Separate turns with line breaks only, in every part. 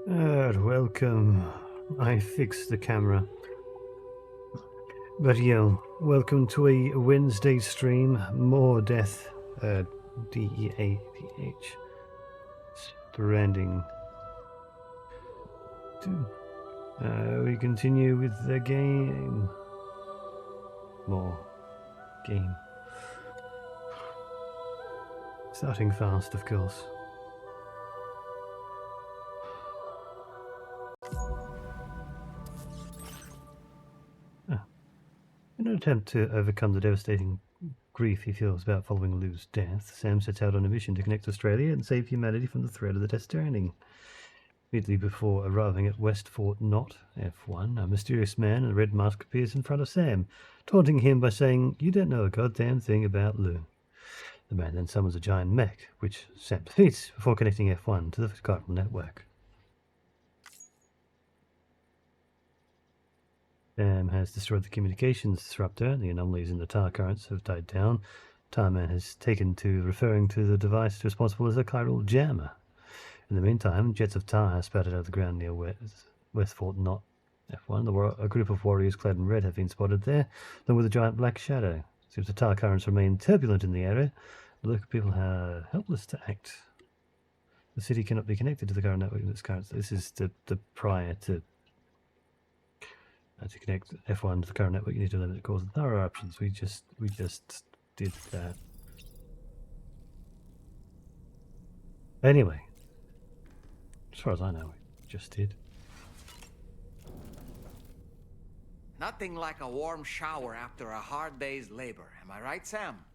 Welcome. I fixed the camera. But welcome to a Wednesday stream. More death. D-E-A-T-H. Stranding. We continue with the game. More game. Starting fast, of course. In an attempt to overcome the devastating grief he feels about following Lou's death, Sam sets out on a mission to connect Australia and save humanity from the threat of the Stranding. Immediately before arriving at West Fort Knot, F1, a mysterious man in a red mask appears in front of Sam, taunting him by saying, "You don't know a goddamn thing about Lou." The man then summons a giant mech, which Sam defeats before connecting F1 to the chiral network. Sam has destroyed the communications disruptor, and the anomalies in the tar currents have died down. Tarman has taken to referring to the device responsible as a chiral jammer. In the meantime, jets of tar have spouted out of the ground near West Fort Knot, F1. A group of warriors clad in red have been spotted there, along with a giant black shadow. Seems the tar currents remain turbulent in the area. The local people are helpless to act. The city cannot be connected to the current network in its current. This is the prior to connect F1 to the current network. You need to limit the cause of tar eruptions. We just did that. Anyway, as far as I know, we just did.
Nothing like a warm shower after a hard day's labor. Am I right, Sam?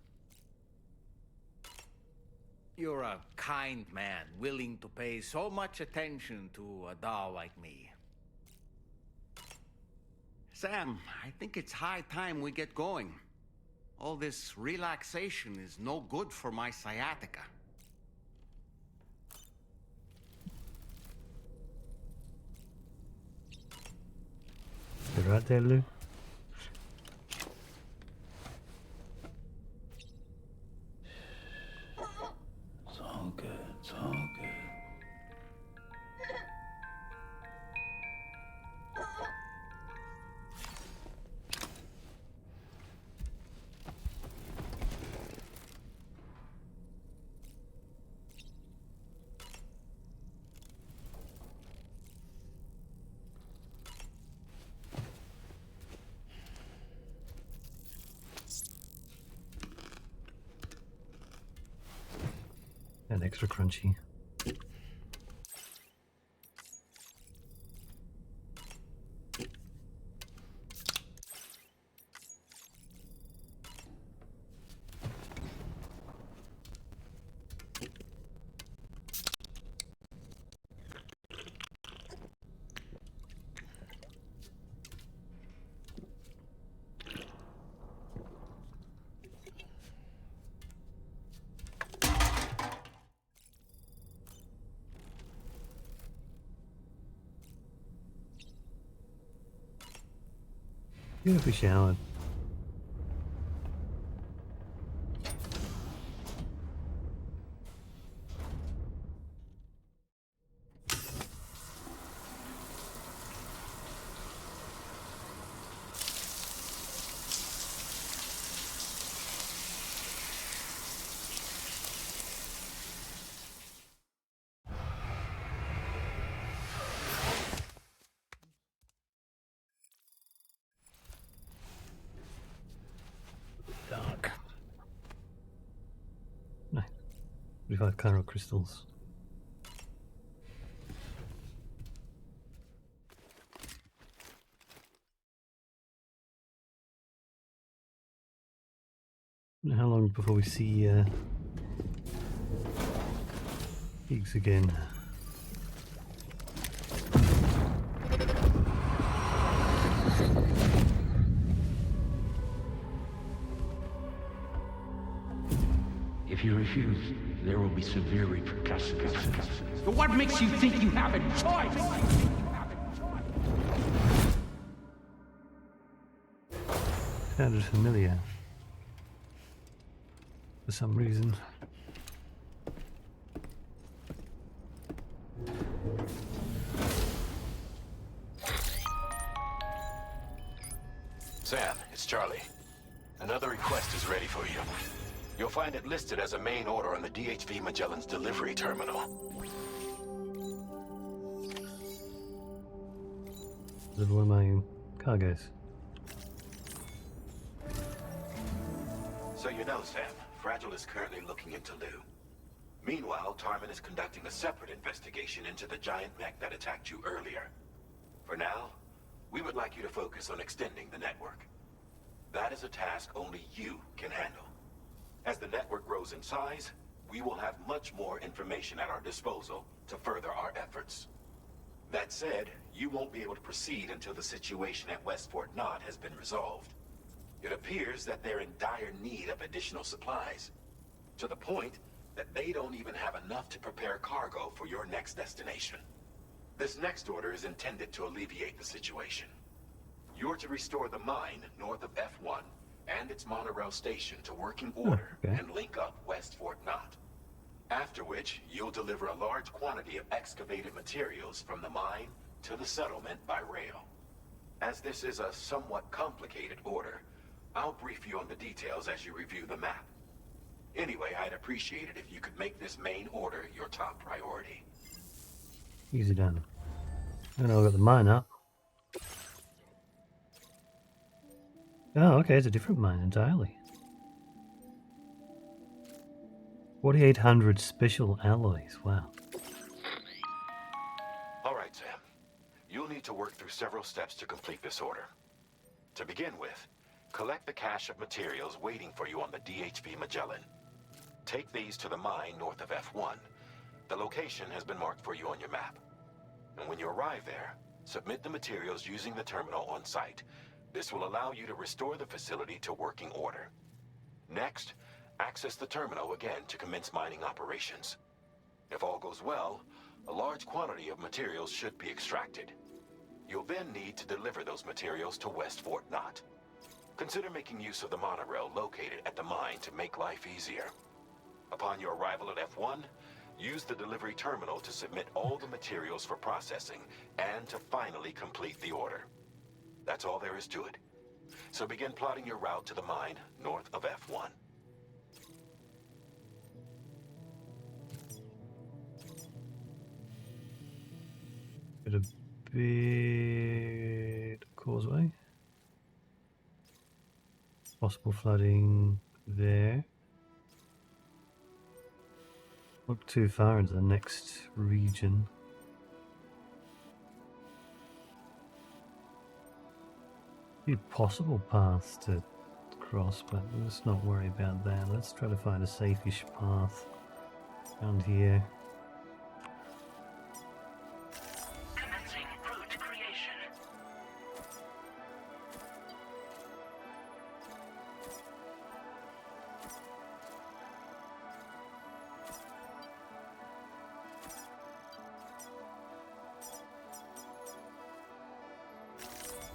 You're a kind man, willing to pay so much attention to a doll like me. Sam, I think it's high time we get going. All this relaxation is no good for my sciatica.
You're right there, Lou.
It's all good. It's all good.
And extra crunchy. Beautifully showered. Dark. 45 chiral crystals. How long before we see pigs again?
If you refuse, there will be severe repercussions.
But what makes you think you have a choice?
Sounded familiar for some reason.
Charlie. Another request is ready for you. You'll find it listed as a main order on the DHV Magellan's delivery terminal.
Deliver one of my cargoes.
So you know, Sam, Fragile is currently looking into Lou. Meanwhile, Tarman is conducting a separate investigation into the giant mech that attacked you earlier. For now, we would like you to focus on extending the network. That is a task only you can handle. As the network grows in size, we will have much more information at our disposal to further our efforts. That said, you won't be able to proceed until the situation at West Fort Knott has been resolved. It appears that they're in dire need of additional supplies, to the point that they don't even have enough to prepare cargo for your next destination. This next order is intended to alleviate the situation. You're to restore the mine north of F1 and its monorail station to working order and link up West Fort Knott. After which, you'll deliver a large quantity of excavated materials from the mine to the settlement by rail. As this is a somewhat complicated order, I'll brief you on the details as you review the map. Anyway, I'd appreciate it if you could make this main order your top priority.
Easy done. And I've got the mine up. Oh, okay, it's a different mine entirely. 4,800 special alloys, wow.
Alright, Sam. You'll need to work through several steps to complete this order. To begin with, collect the cache of materials waiting for you on the DHV Magellan. Take these to the mine north of F1. The location has been marked for you on your map. And when you arrive there, submit the materials using the terminal on site. This will allow you to restore the facility to working order. Next, access the terminal again to commence mining operations. If all goes well, a large quantity of materials should be extracted. You'll then need to deliver those materials to West Fort Knott. Consider making use of the monorail located at the mine to make life easier. Upon your arrival at F1, use the delivery terminal to submit all the materials for processing and to finally complete the order. That's all there is to it. So begin plotting your route to the mine north of F1.
Got a bit causeway. Possible flooding there. Look too far into the next region. Few possible paths to cross, but let's not worry about that. Let's try to find a safe-ish path around here.
Commencing route creation.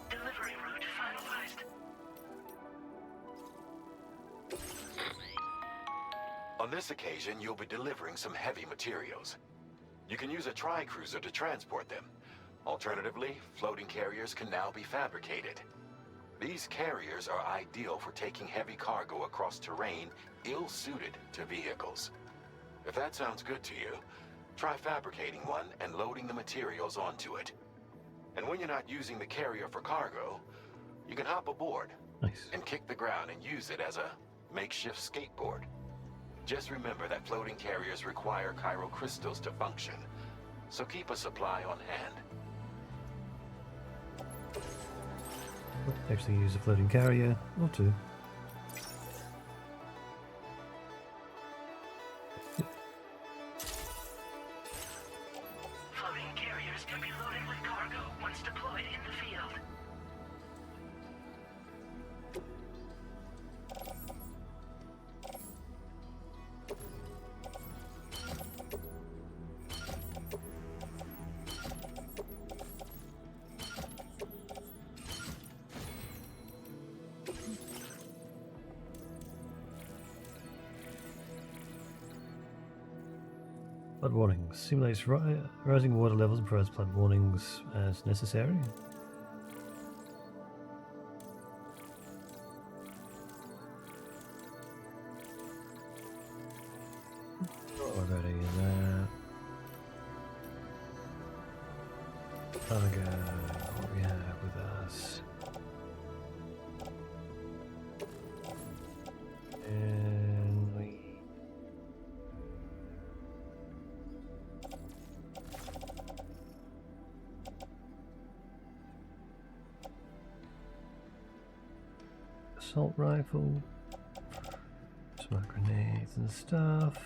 Delivery route finalized.
On this occasion, you'll be delivering some heavy materials. You can use a tri-cruiser to transport them. Alternatively, floating carriers can now be fabricated. These carriers are ideal for taking heavy cargo across terrain ill-suited to vehicles. If that sounds good to you, try fabricating one and loading the materials onto it. And when you're not using the carrier for cargo, you can hop aboard and kick the ground and use it as a makeshift skateboard. Just remember that floating carriers require chiral crystals to function, so keep a supply on hand.
Actually use a floating carrier or two.
Floating carriers can be loaded with cargo once deployed in the field.
Flood warnings. Simulates rising water levels and provides flood warnings as necessary. about any of that. Cargo, what we have with us. And we... assault rifle. Smoke grenades and stuff.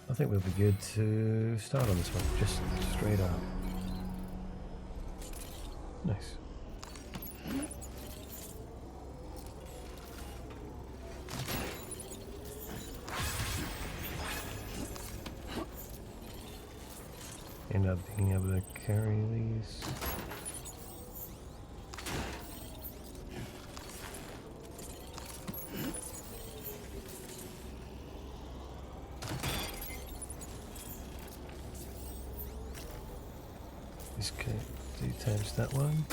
I think we'll be good to start on this one, just straight up. Nice. End up being able to carry these. Okay, detach that one.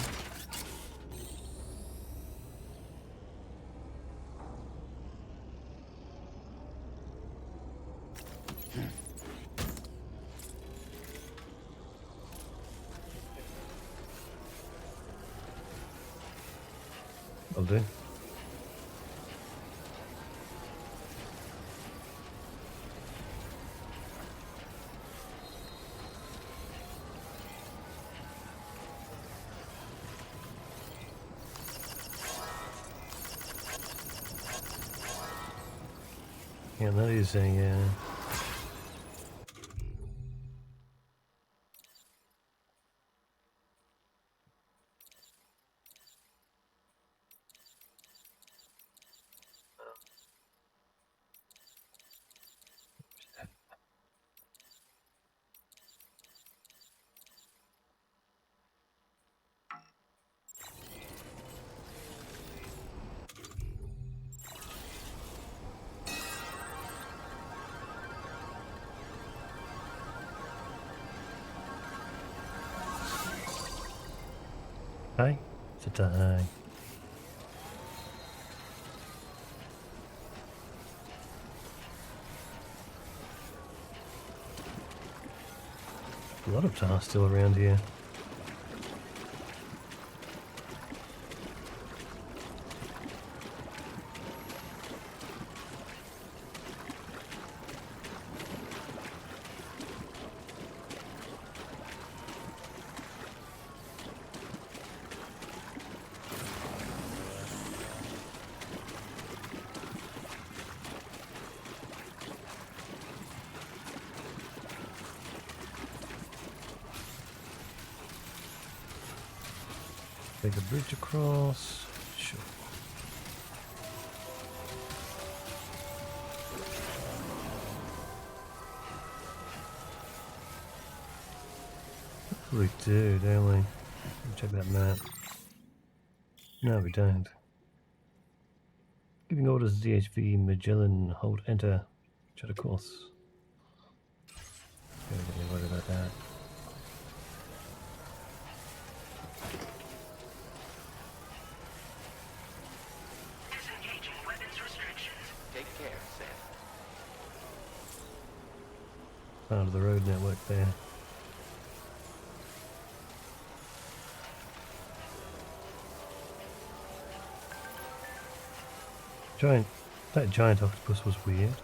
I'll do. Yeah, that is a Hi, it's a tie. A lot of tar still around here. Take a bridge across. Sure. We do, don't we? Check that map. No, we don't. Giving orders DHV Magellan, hold enter. Chat of course. Don't get me worried about that.
Disengaging weapons restrictions.
Take care, Sam.
Part of the road network there. That giant octopus was weird.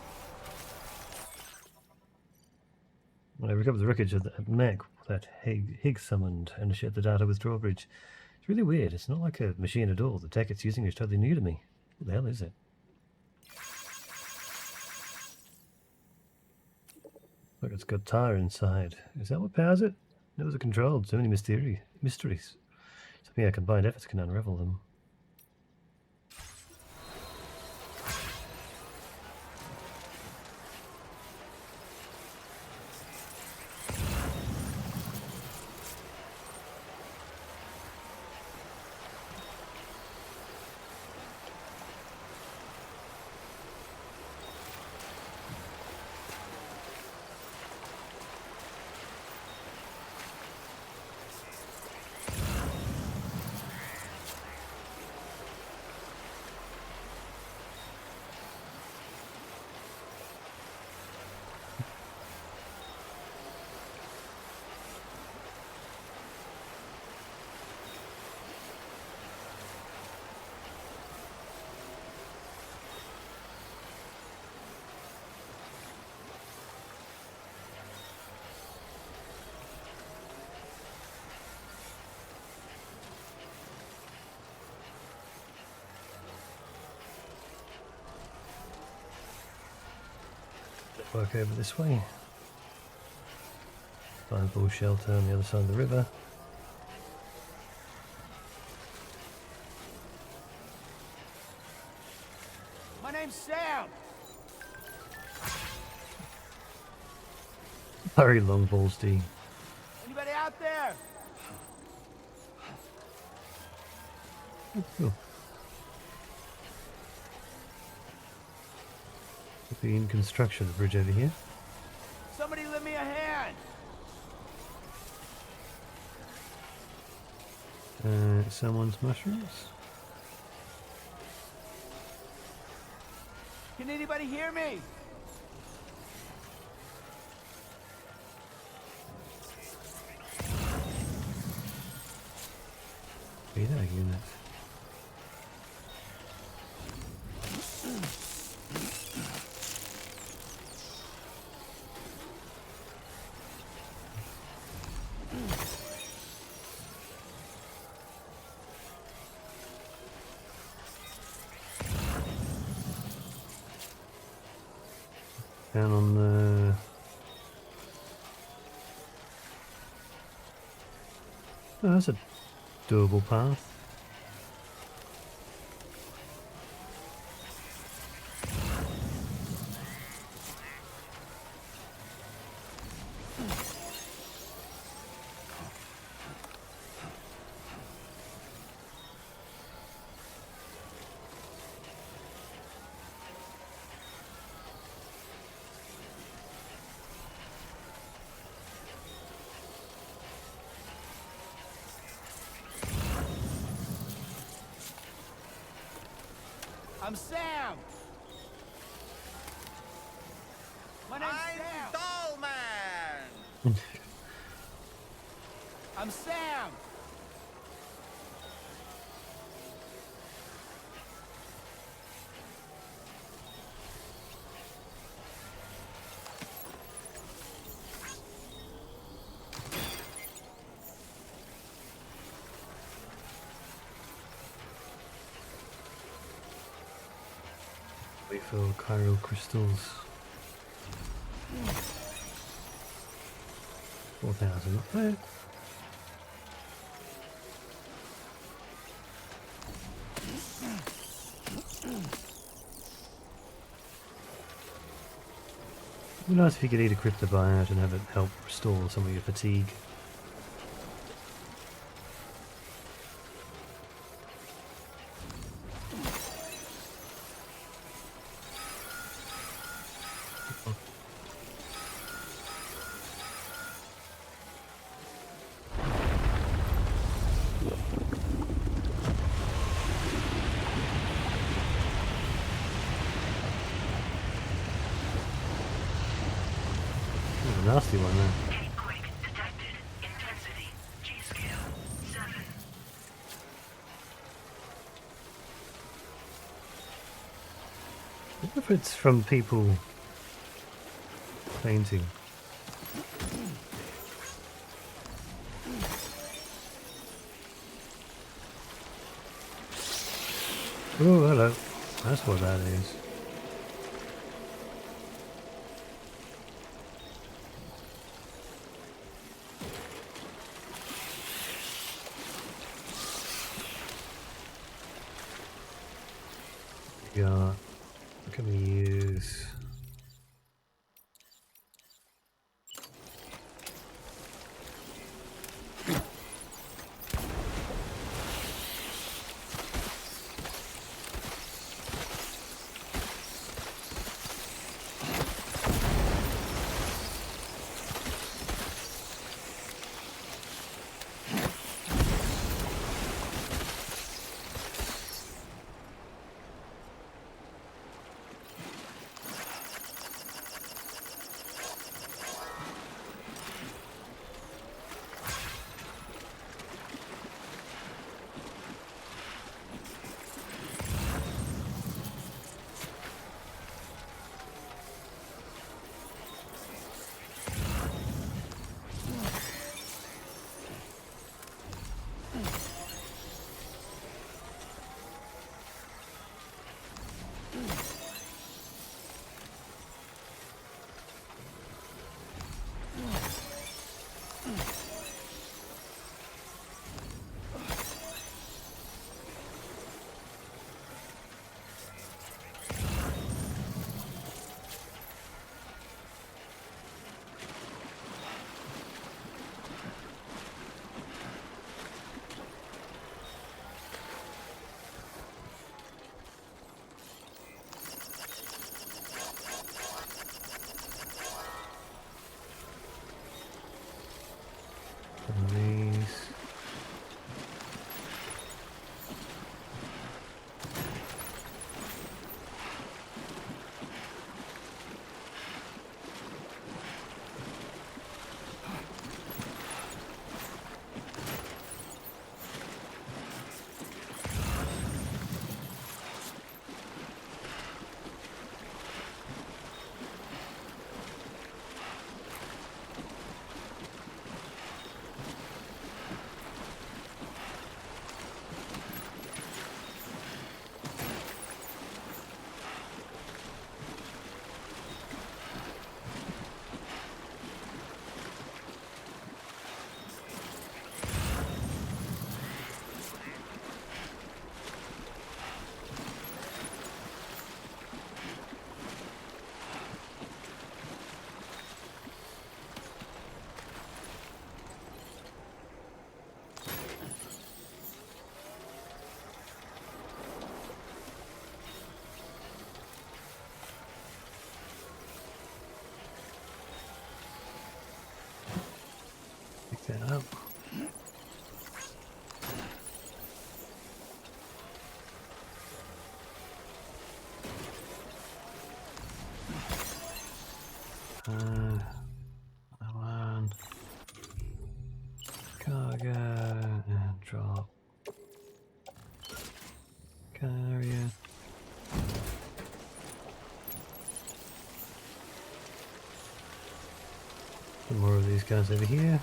I recovered the wreckage of that mech that Higgs summoned and shared the data with drawbridge. It's really weird. It's not like a machine at all. The tech it's using is totally new to me. What the hell is it? Look, it's got tire inside. Is that what powers it? Never was it controlled. So many mysteries. Something our combined efforts can unravel them. Work over this way. Fireball shelter on the other side of the river.
My name's Sam.
Very long balls, D.
Anybody out there?
Cool. Be in construction, the bridge over here.
Somebody lend me a hand.
Someone's mushrooms.
Can anybody hear me?
Beta unit. Down on the oh, that's a doable path.
I'm Sam. My name's Sam.
Doll Man!
I'm Sam.
Wait for chiral crystals. 4,000 up there. It'd be nice if you could eat a cryptobiote and have it help restore some of your fatigue. Nasty one there.
Earthquake detected. Intensity. G-scale. 7.
I wonder if it's from people painting. Oh, hello. That's what that is. Yeah, what can we use? Come on. Cargo and drop. Carrier. Some more of these guys over here.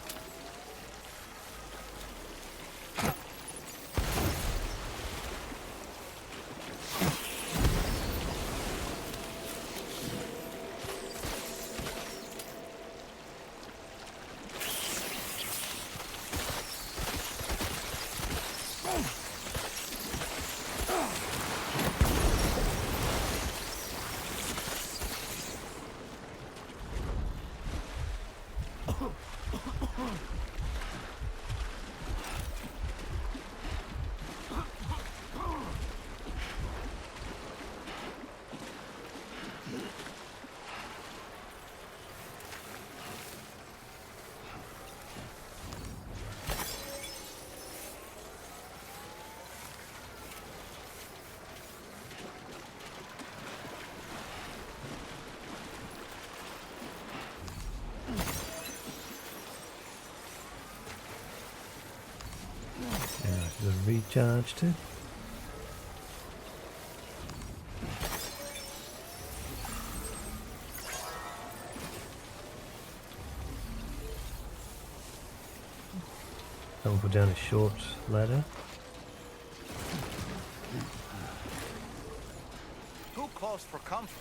The recharge too. Someone put down a short ladder.
Too close for comfort.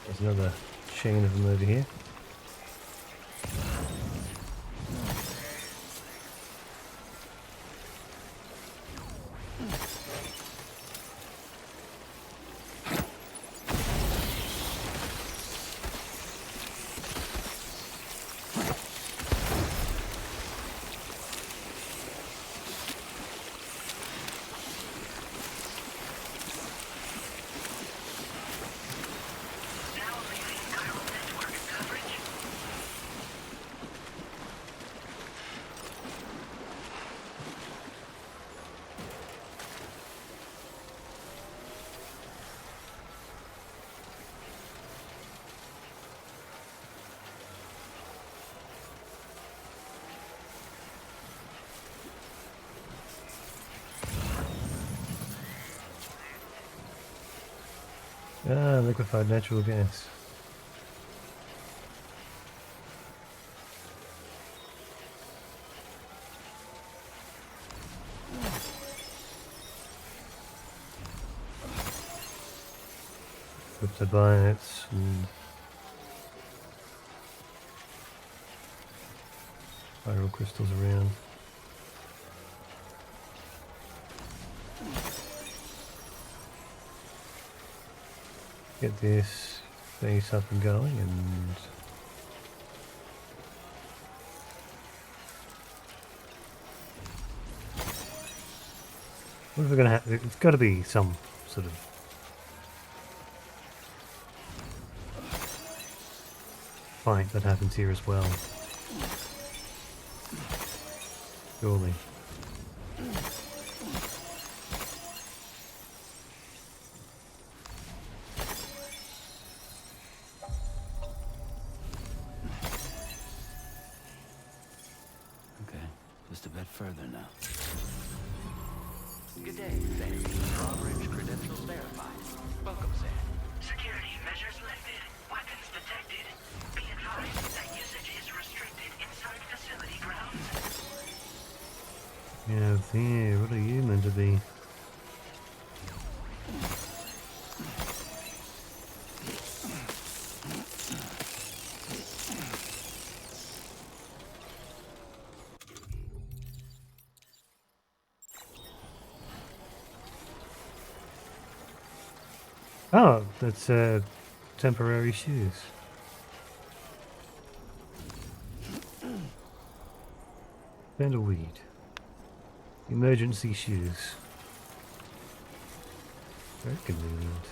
There's another chain of them over here. Ah, liquefied natural gas. Put the bayonets and spiral crystals around. Get this base up and going, and what are we going to have? It's got to be some sort of fight that happens here as well. Surely.
Okay, just a bit further now.
Good day, Sam. Drawbridge credentials verified. Welcome, Sam.
Security measures lifted. Weapons detected. Be advised that usage is restricted inside facility grounds.
Yeah, there. What are you meant to be? Oh, that's temporary shoes. And a weed. Emergency shoes. Very convenient.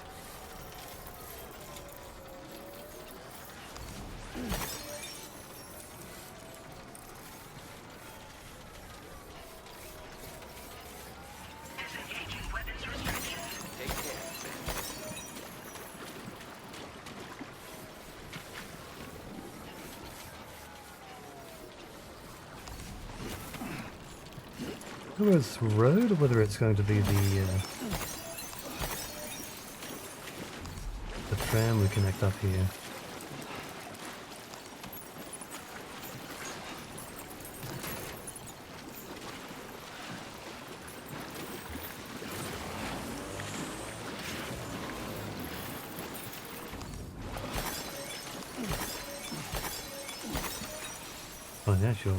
whether it's road or whether it's going to be the tram we connect up here. Oh yeah, sure.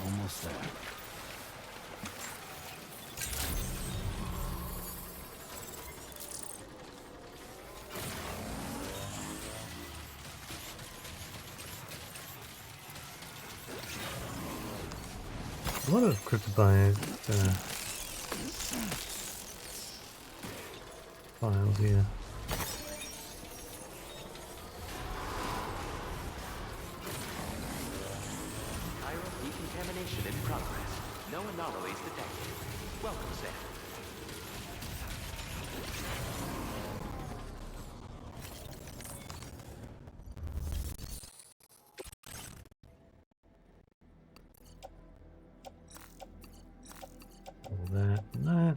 Almost there.
A lot of cryptobiote files here.
Chiral decontamination in progress. No anomalies detected. Welcome, Sam.
All that and that.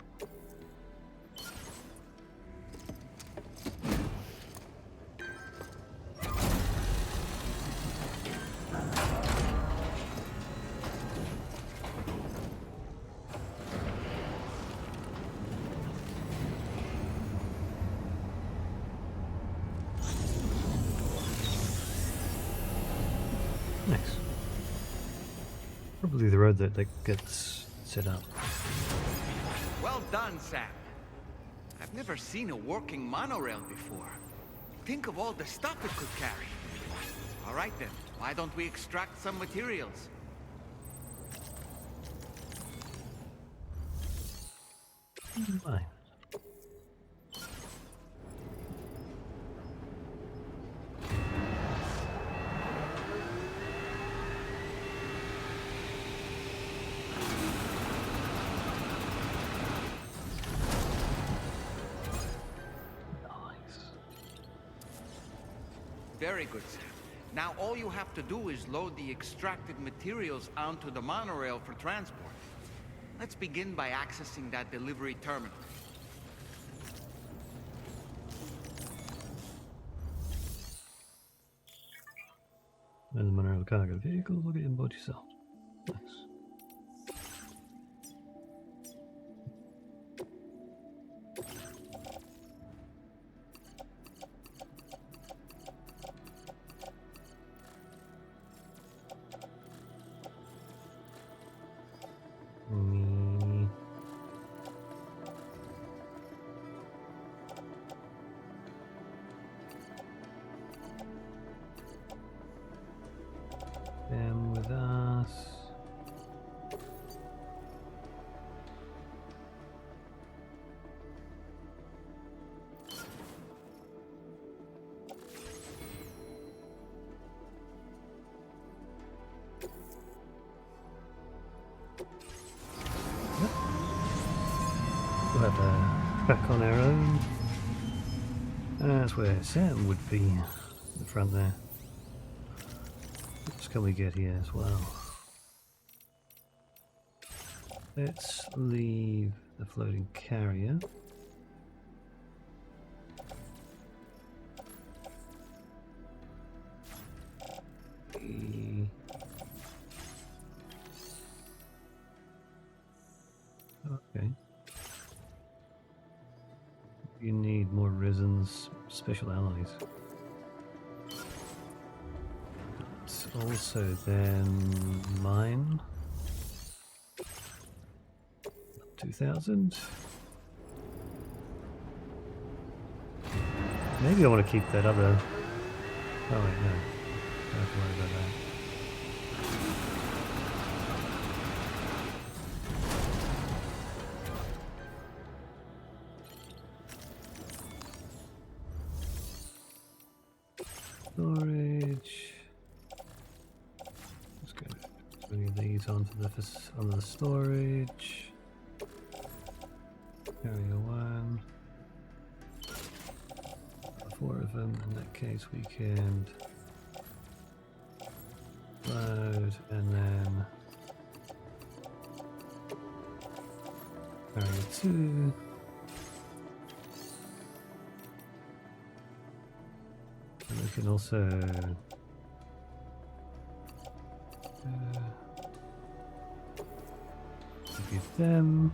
Nice. Probably the road that gets set up.
Well done, Sam. I've never seen a working monorail before. Think of all the stuff it could carry. All right then, why don't we extract some materials?
Fine.
Very good, Sam. Now all you have to do is load the extracted materials onto the monorail for transport. Let's begin by accessing that delivery terminal.
And the monorail cargo vehicle, look at inboard yourself. Nice. Mm. Them with us. We'll have a crack on our own. That's where Sam would be, the front there. What can we get here as well? Let's leave the floating carrier. Okay. You need more resins, special alloys. It's also then mine. 2000. Maybe I want to keep that other. Oh wait, no. I don't have to worry about that. Storage. Let's go. Bring these onto the storage. Carrier 1. 4 of them. In that case, we can load and then carrier 2. And we can also give them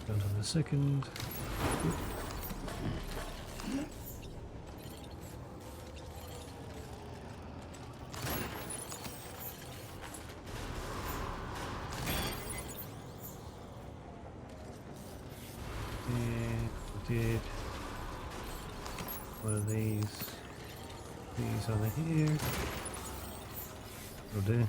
down to the second. Did one of these on here will do.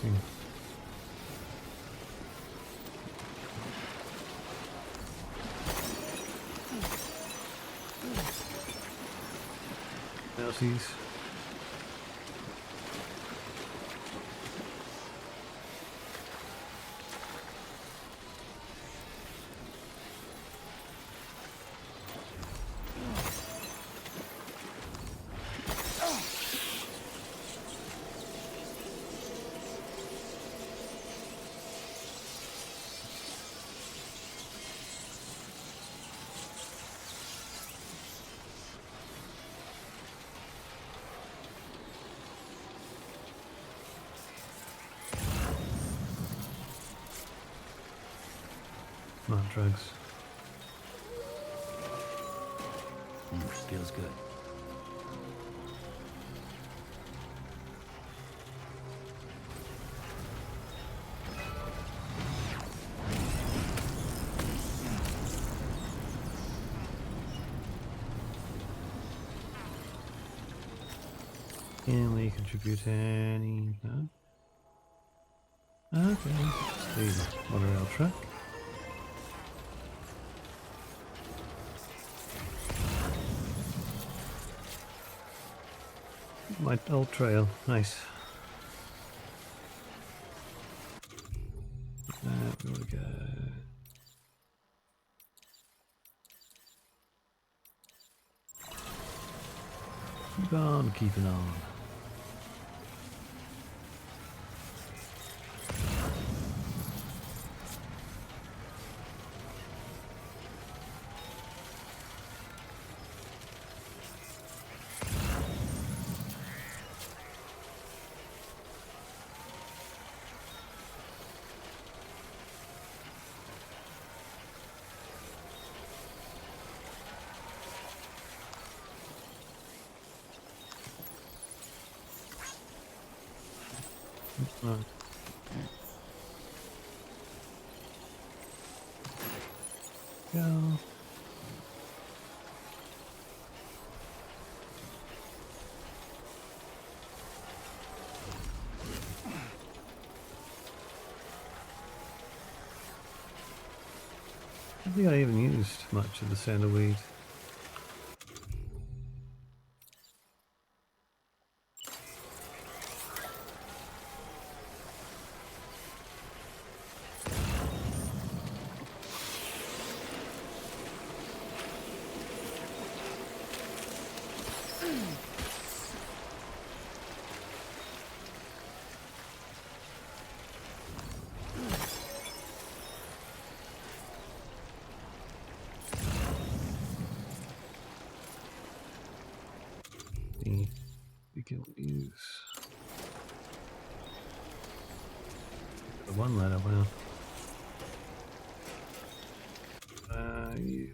Interesting. Mousies. Not drugs.
Feels good.
Can we contribute any? No? Okay, it's the monorail truck. My old trail, nice. Where we go? Keep on keeping on. Right. Go. I don't think I even used much of the sandalweed. anything we can use. The one ladder, well. Use.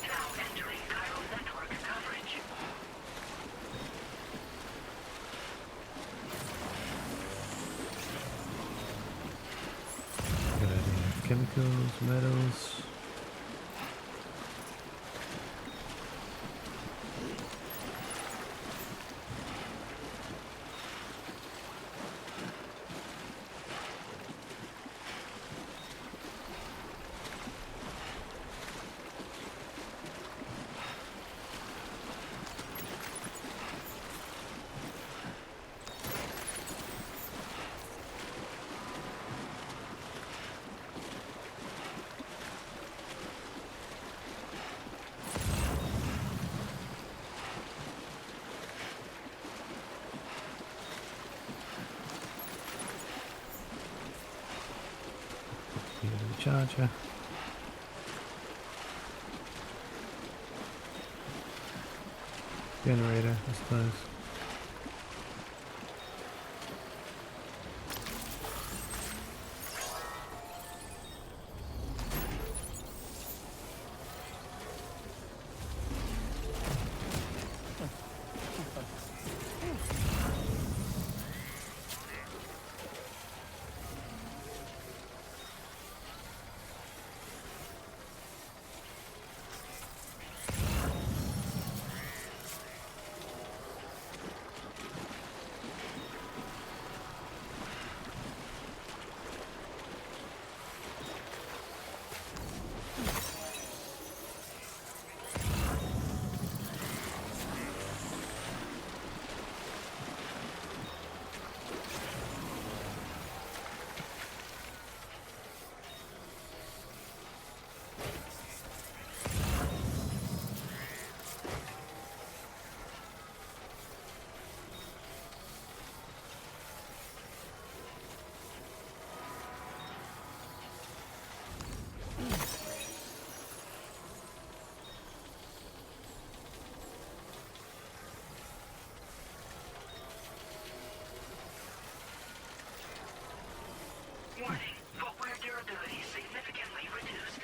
Now entering Cairo network coverage.
Good idea. Chemicals, metals. Here to the charger. Generator, I suppose.
Warning, footwear durability significantly reduced.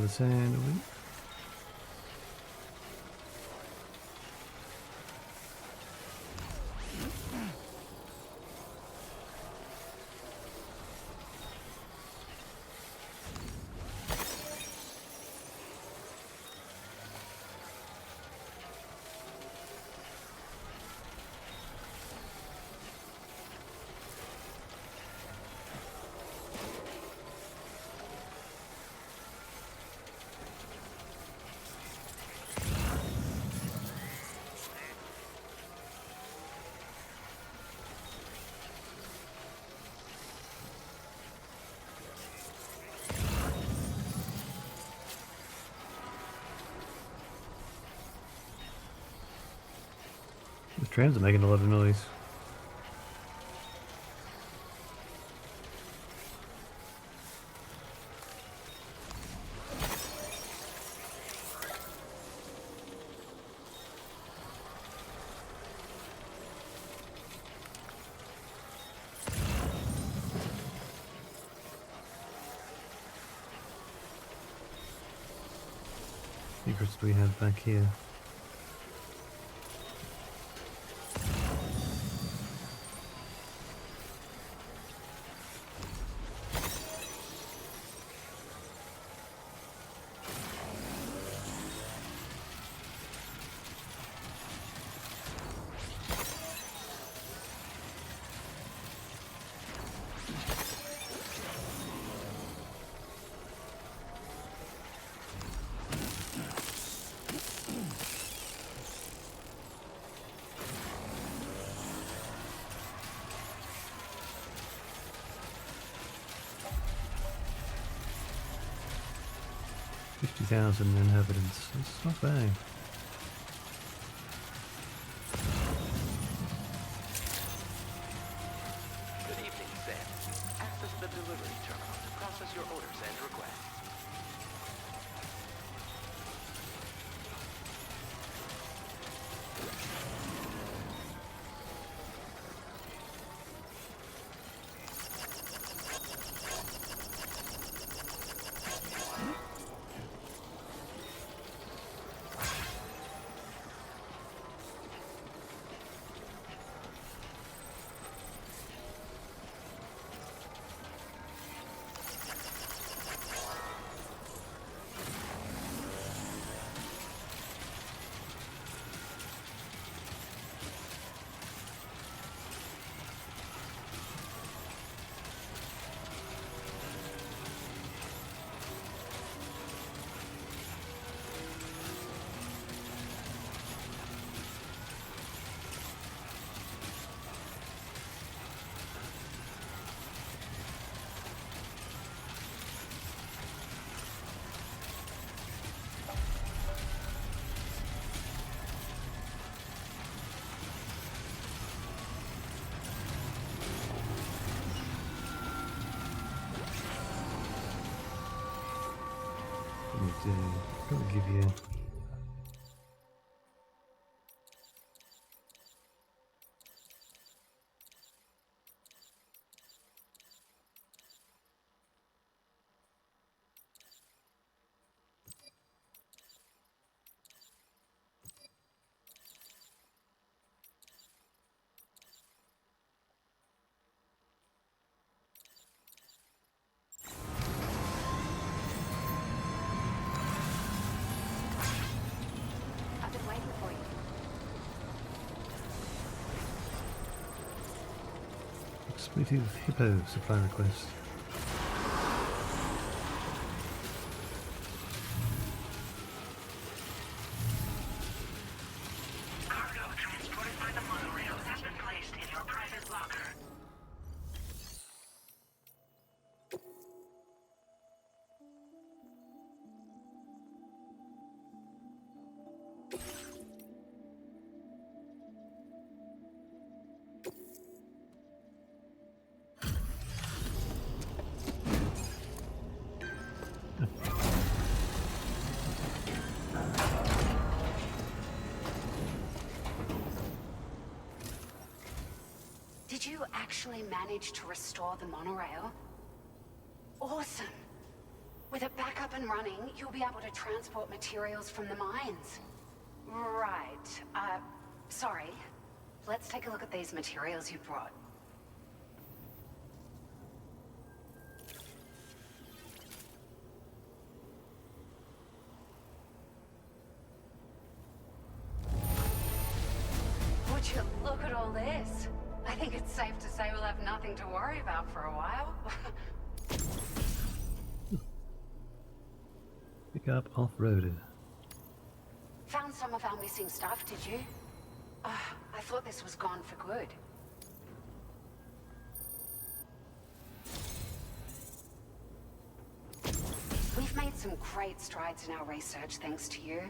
The sand. The trams are making a lot of noise. Secrets do we have back here? 50,000 inhabitants. It's not bad.
Good evening, Sam. Access the delivery terminal to process your orders and requests.
Gotta give you.
I've been waiting for you.
Expletive hippo supply request.
Cargo transported by the monorail has been placed in your private locker.
Did you actually manage to restore the monorail? Awesome. With it back up and running, you'll be able to transport materials from the mines. Right. Sorry. Let's take a look at these materials you brought. Would you look at all this? I think it's safe to say we'll have nothing to worry about for a while.
Pick up off-roaded.
Found some of our missing stuff, did you? I thought this was gone for good. We've made some great strides in our research thanks to you.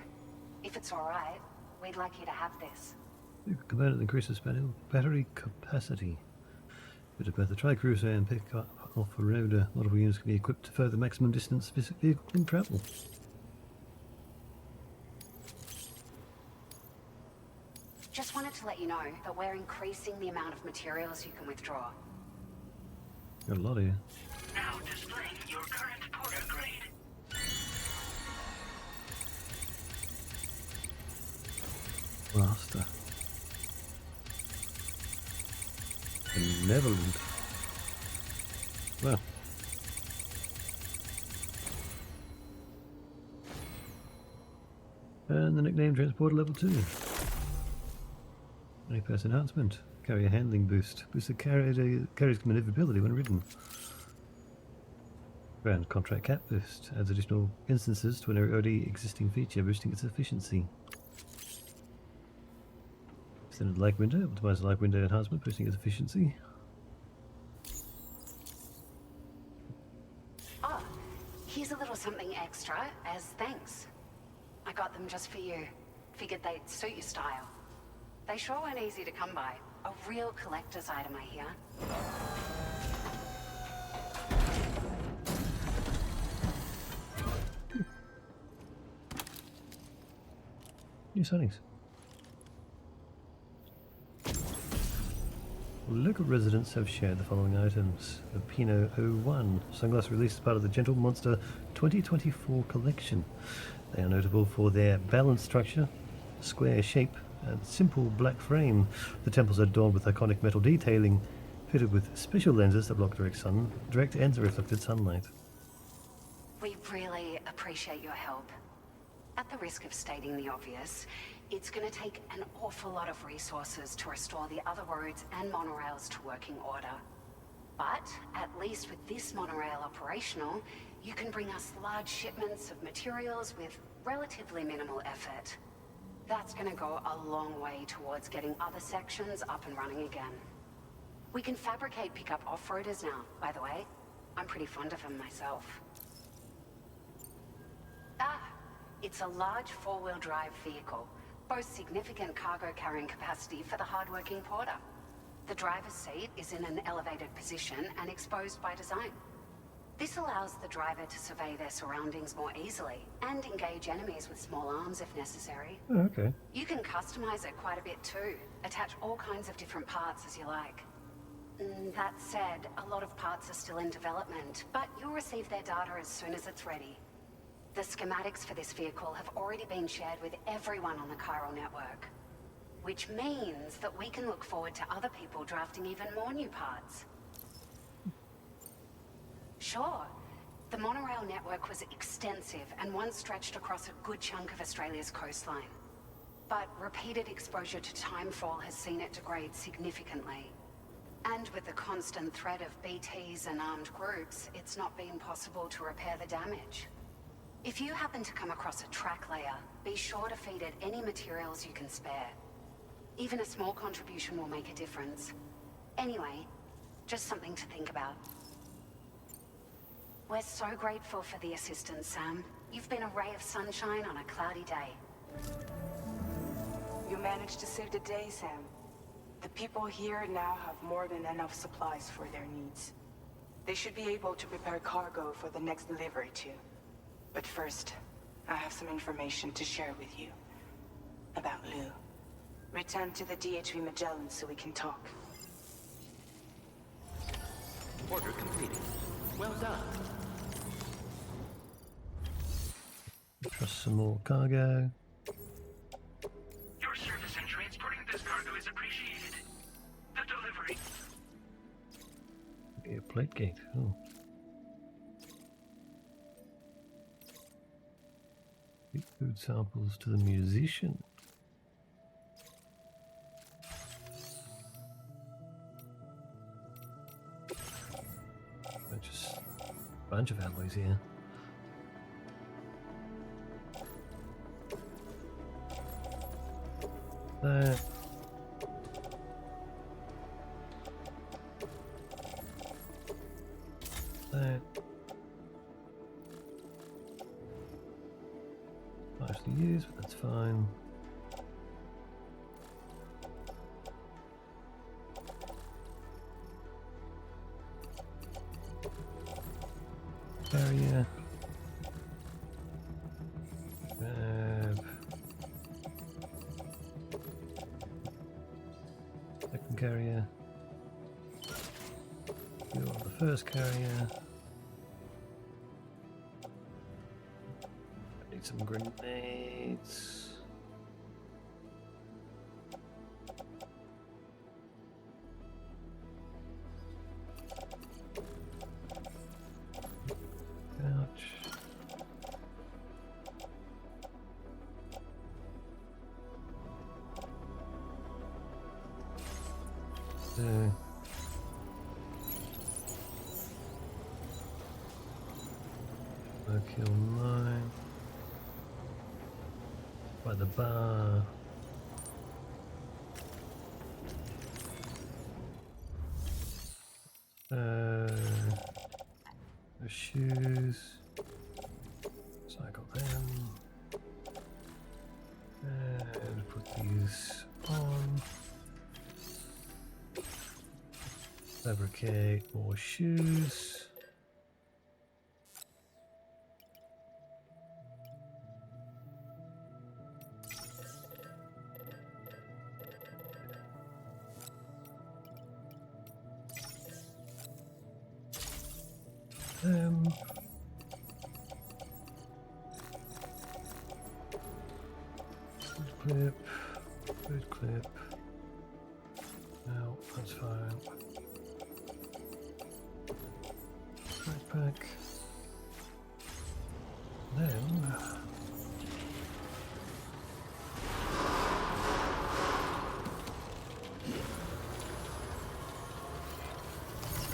If it's alright, we'd like you to have this.
The component that increases battery capacity. Bit of both the tri-cruiser and pick up off-roader. Multiple units can be equipped to further maximum distance vehicle can travel.
Just wanted to let you know that we're increasing the amount of materials you can withdraw.
Got a lot here.
Now displaying your current porter grade.
Master. Benevolent. Well. And the nickname Transporter Level 2. A-Pass enhancement. Carrier handling boost. Boosts the carrier's maneuverability when ridden. Ground contract cap boost. Adds additional instances to an already existing feature, boosting its efficiency. Extended light window. Optimize the light window enhancement, boosting its efficiency.
Oh, here's a little something extra as thanks. I got them just for you. Figured they'd suit your style. They sure weren't easy to come by. A real collector's item, I hear.
New settings. Local residents have shared the following items. The Pinot 01 sunglass released as part of the Gentle Monster 2024 collection. They are notable for their balanced structure, square shape, and simple black frame. The temples are adorned with iconic metal detailing, fitted with special lenses that block direct and reflected sunlight.
We really appreciate your help. At the risk of stating the obvious, it's going to take an awful lot of resources to restore the other roads and monorails to working order. But at least with this monorail operational, you can bring us large shipments of materials with relatively minimal effort. That's going to go a long way towards getting other sections up and running again. We can fabricate pickup off-roaders now, by the way. I'm pretty fond of them myself. It's a large four-wheel drive vehicle, boasts significant cargo carrying capacity for the hard-working porter. The driver's seat is in an elevated position and exposed by design. This allows the driver to survey their surroundings more easily and engage enemies with small arms if necessary.
Oh, okay.
You can customize it quite a bit too, attach all kinds of different parts as you like. That said, a lot of parts are still in development, but you'll receive their data as soon as it's ready. The schematics for this vehicle have already been shared with everyone on the Chiral network, which means that we can look forward to other people drafting even more new parts. Sure, the monorail network was extensive and once stretched across a good chunk of Australia's coastline. But repeated exposure to timefall has seen it degrade significantly. And with the constant threat of BTs and armed groups, it's not been possible to repair the damage. If you happen to come across a track layer, be sure to feed it any materials you can spare. Even a small contribution will make a difference. Anyway, just something to think about. We're so grateful for the assistance, Sam. You've been a ray of sunshine on a cloudy day.
You managed to save the day, Sam. The people here now have more than enough supplies for their needs. They should be able to prepare cargo for the next delivery too. But first, I have some information to share with you. About Lou. Return to the DHV Magellan so we can talk.
Order completed. Well done.
Trust some more cargo.
Your service in transporting this cargo is appreciated. The delivery.
A plate gate. Oh. Keep food samples to the musician. Just a bunch of alloys here. That. That. Partially used, but that's fine. Barrier. Second carrier. You're on the first carrier. I need some grenades. Kill 9 by the bar. The shoes. Fabricate more shoes. Food clip. No, that's fine. Backpack. Then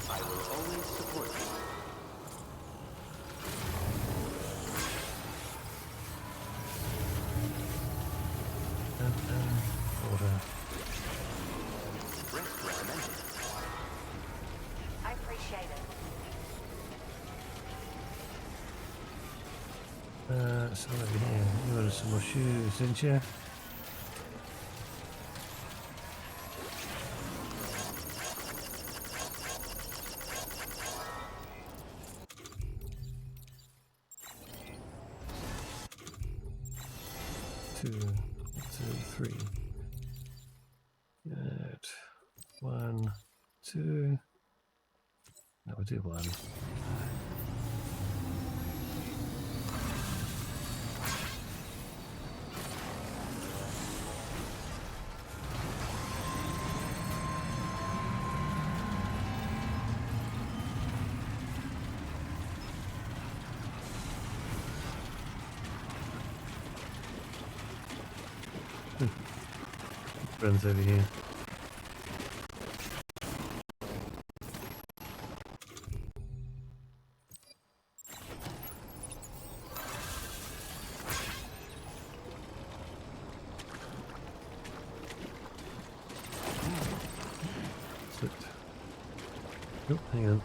I will always support you.
water.
Rest recommended.
I appreciate it.
So over here, you ordered some more shoes, didn't you? Two, three. Good. 1, 2. No, we'll do 1. Friends over here. Slipped. Oh, hang on.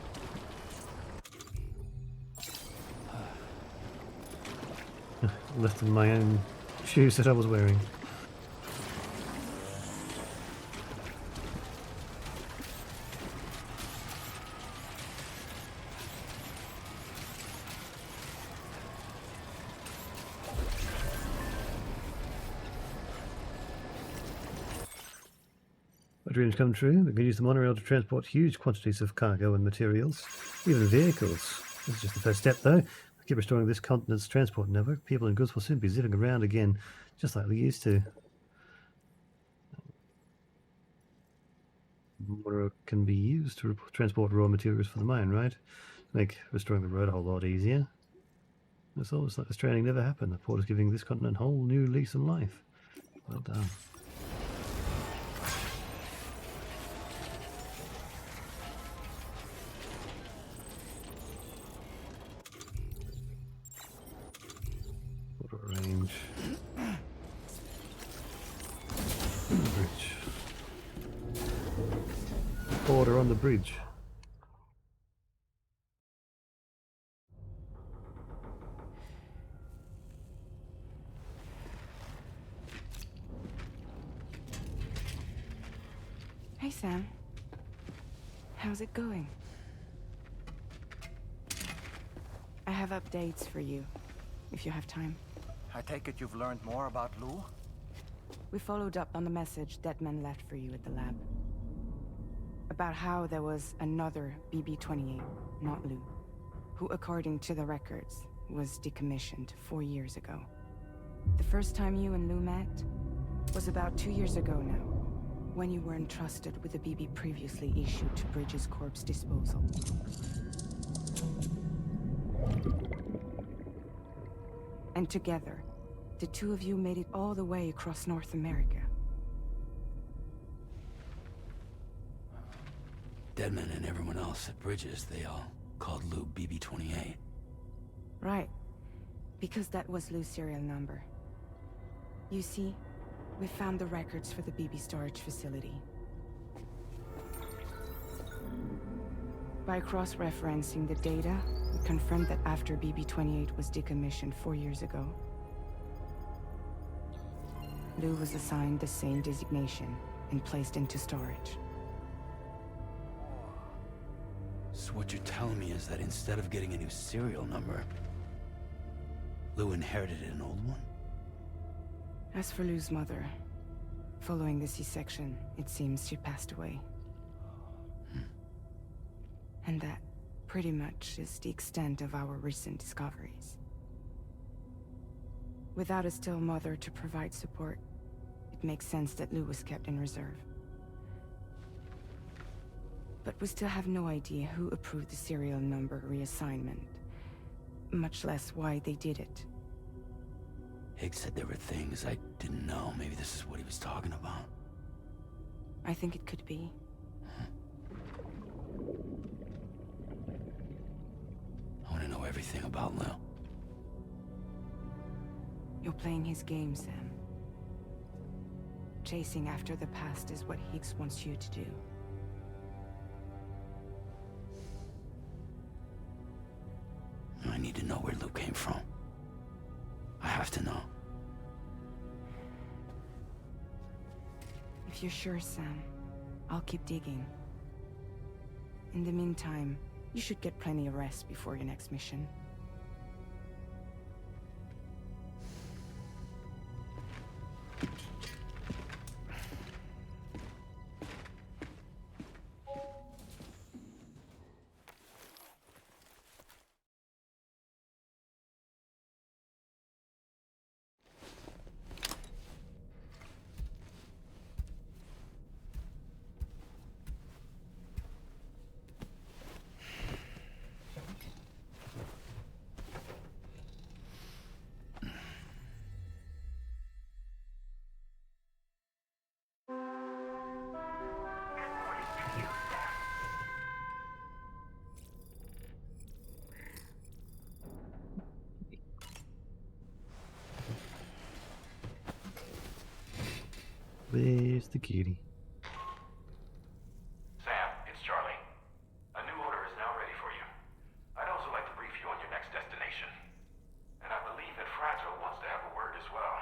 Left in my own shoes that I was wearing. My dreams come true. We can use the monorail to transport huge quantities of cargo and materials, even vehicles. This is just the first step, though. We keep restoring this continent's transport network. People and goods will soon be zipping around again, just like we used to. Monorail can be used to transport raw materials for the mine, right? Make restoring the road a whole lot easier. It's almost like the Stranding never happened. The port is giving this continent a whole new lease on life. Well done. Range. Bridge. Order on the bridge.
Hey, Sam. How's it going? I have updates for you, if you have time.
I take it you've learned more about Lou?
We followed up on the message Deadman left for you at the lab. About how there was another BB-28, not Lou, who, according to the records, was decommissioned 4 years ago. The first time you and Lou met was about 2 years ago now, when you were entrusted with the BB previously issued to Bridges Corp's disposal. And together, the two of you made it all the way across North America.
Deadman and everyone else at Bridges, they all called Lou BB-28.
Right. Because that was Lou's serial number. You see, we found the records for the BB storage facility. By cross-referencing the data, we confirmed that after BB-28 was decommissioned 4 years ago, Lou was assigned the same designation and placed into storage.
So what you're telling me is that instead of getting a new serial number, Lou inherited an old one?
As for Lou's mother, following the C-section, it seems she passed away. And that, pretty much, is the extent of our recent discoveries. Without a still mother to provide support, it makes sense that Lou was kept in reserve. But we still have no idea who approved the serial number reassignment, much less why they did it.
Higgs said there were things I didn't know. Maybe this is what he was talking about.
I think it could be.
I want to know everything about Lou.
You're playing his game, Sam. Chasing after the past is what Higgs wants you to do.
I need to know where Lou came from. I have to know.
If you're sure, Sam, I'll keep digging. In the meantime, you should get plenty of rest before your next mission.
Where's the kitty?
Sam, it's Charlie. A new order is now ready for you. I'd also like to brief you on your next destination. And I believe that Fragile wants to have a word as well.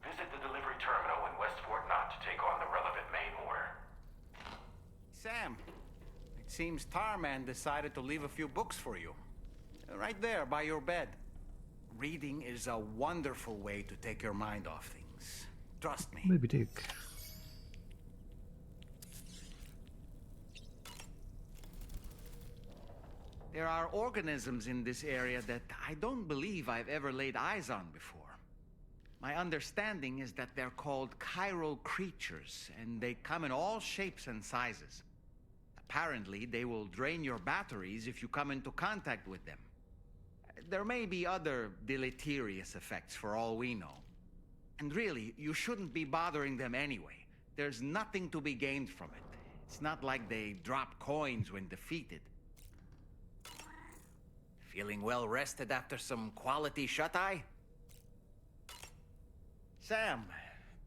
Visit the delivery terminal in West Fort Knott to take on the relevant main order.
Sam, it seems Tarman decided to leave a few books for you. Right there by your bed. Reading is a wonderful way to take your mind off things. Trust me.
Maybe Dick.
There are organisms in this area that I don't believe I've ever laid eyes on before. My understanding is that they're called chiral creatures, and they come in all shapes and sizes. Apparently, they will drain your batteries if you come into contact with them. There may be other deleterious effects for all we know. And really, you shouldn't be bothering them anyway. There's nothing to be gained from it. It's not like they drop coins when defeated. Feeling well rested after some quality shut-eye? Sam,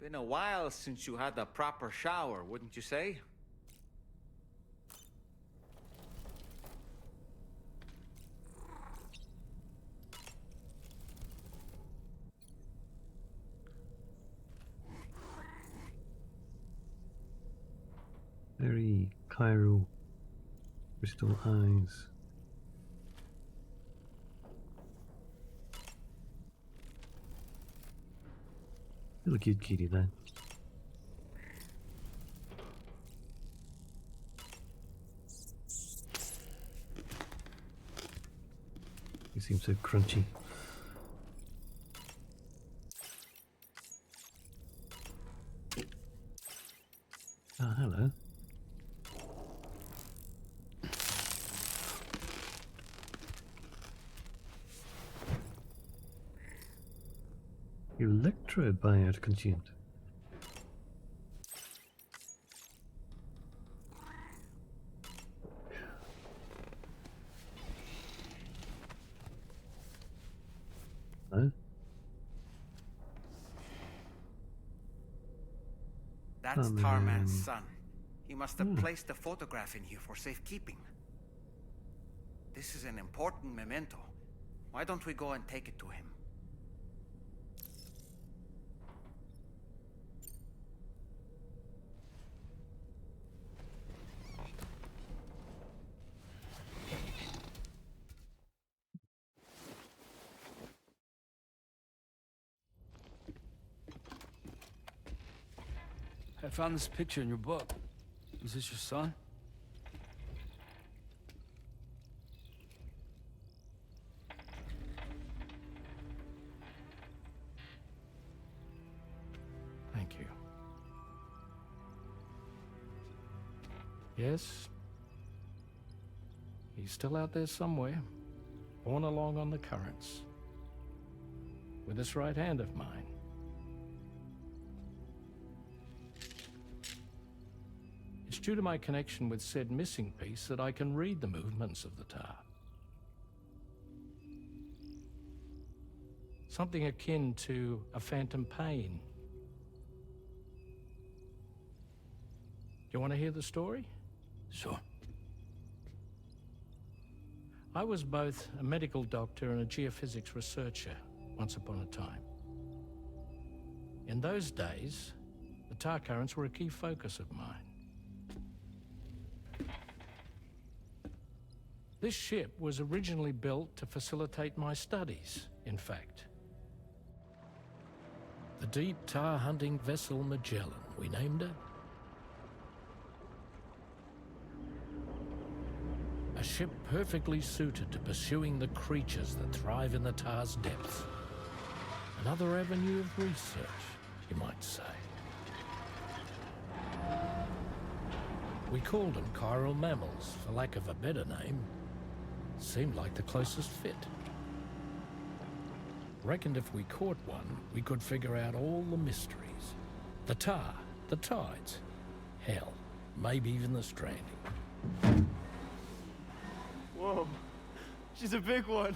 been a while since you had a proper shower, wouldn't you say?
Very chiral crystal eyes. Little cute kitty there. He seems so crunchy. Ah, hello. Electrobiote consumed. No?
That's
Oh,
Tarman's
man.
son. He must have placed a photograph in here for safekeeping. This is an important memento. Why don't we go and take it to him?
I found this picture in your book. Is this your son?
Thank you. Yes. He's still out there somewhere, borne along on the currents, with this right hand of mine. It's due to my connection with said missing piece that I can read the movements of the tar. Something akin to a phantom pain. You want to hear the story?
Sure.
I was both a medical doctor and a geophysics researcher once upon a time. In those days, the tar currents were a key focus of mine. This ship was originally built to facilitate my studies, in fact. The deep tar hunting vessel Magellan, we named it. A ship perfectly suited to pursuing the creatures that thrive in the tar's depths. Another avenue of research, you might say. We called them chiral mammals, for lack of a better name. Seemed like the closest fit. Reckoned if we caught one, we could figure out all the mysteries. The tar, the tides, hell, maybe even the stranding.
Whoa, she's a big one.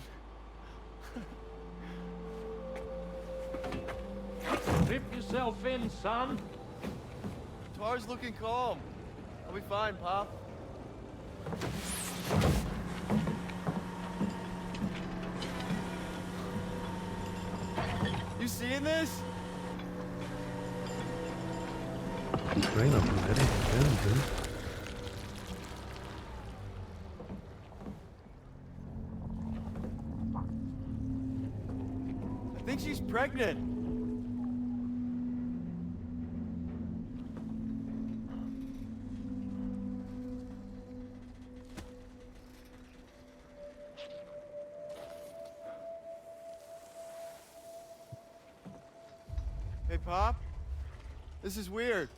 Dip yourself in, son.
Tar's looking calm. I'll be fine, Pop. You seeing this?
Brain up already. Very good.
I think she's pregnant. Hey, Pop. This is weird.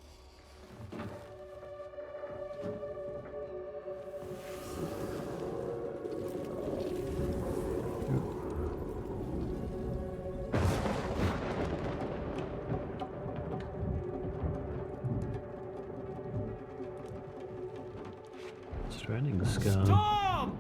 Stranding scar.
Tom!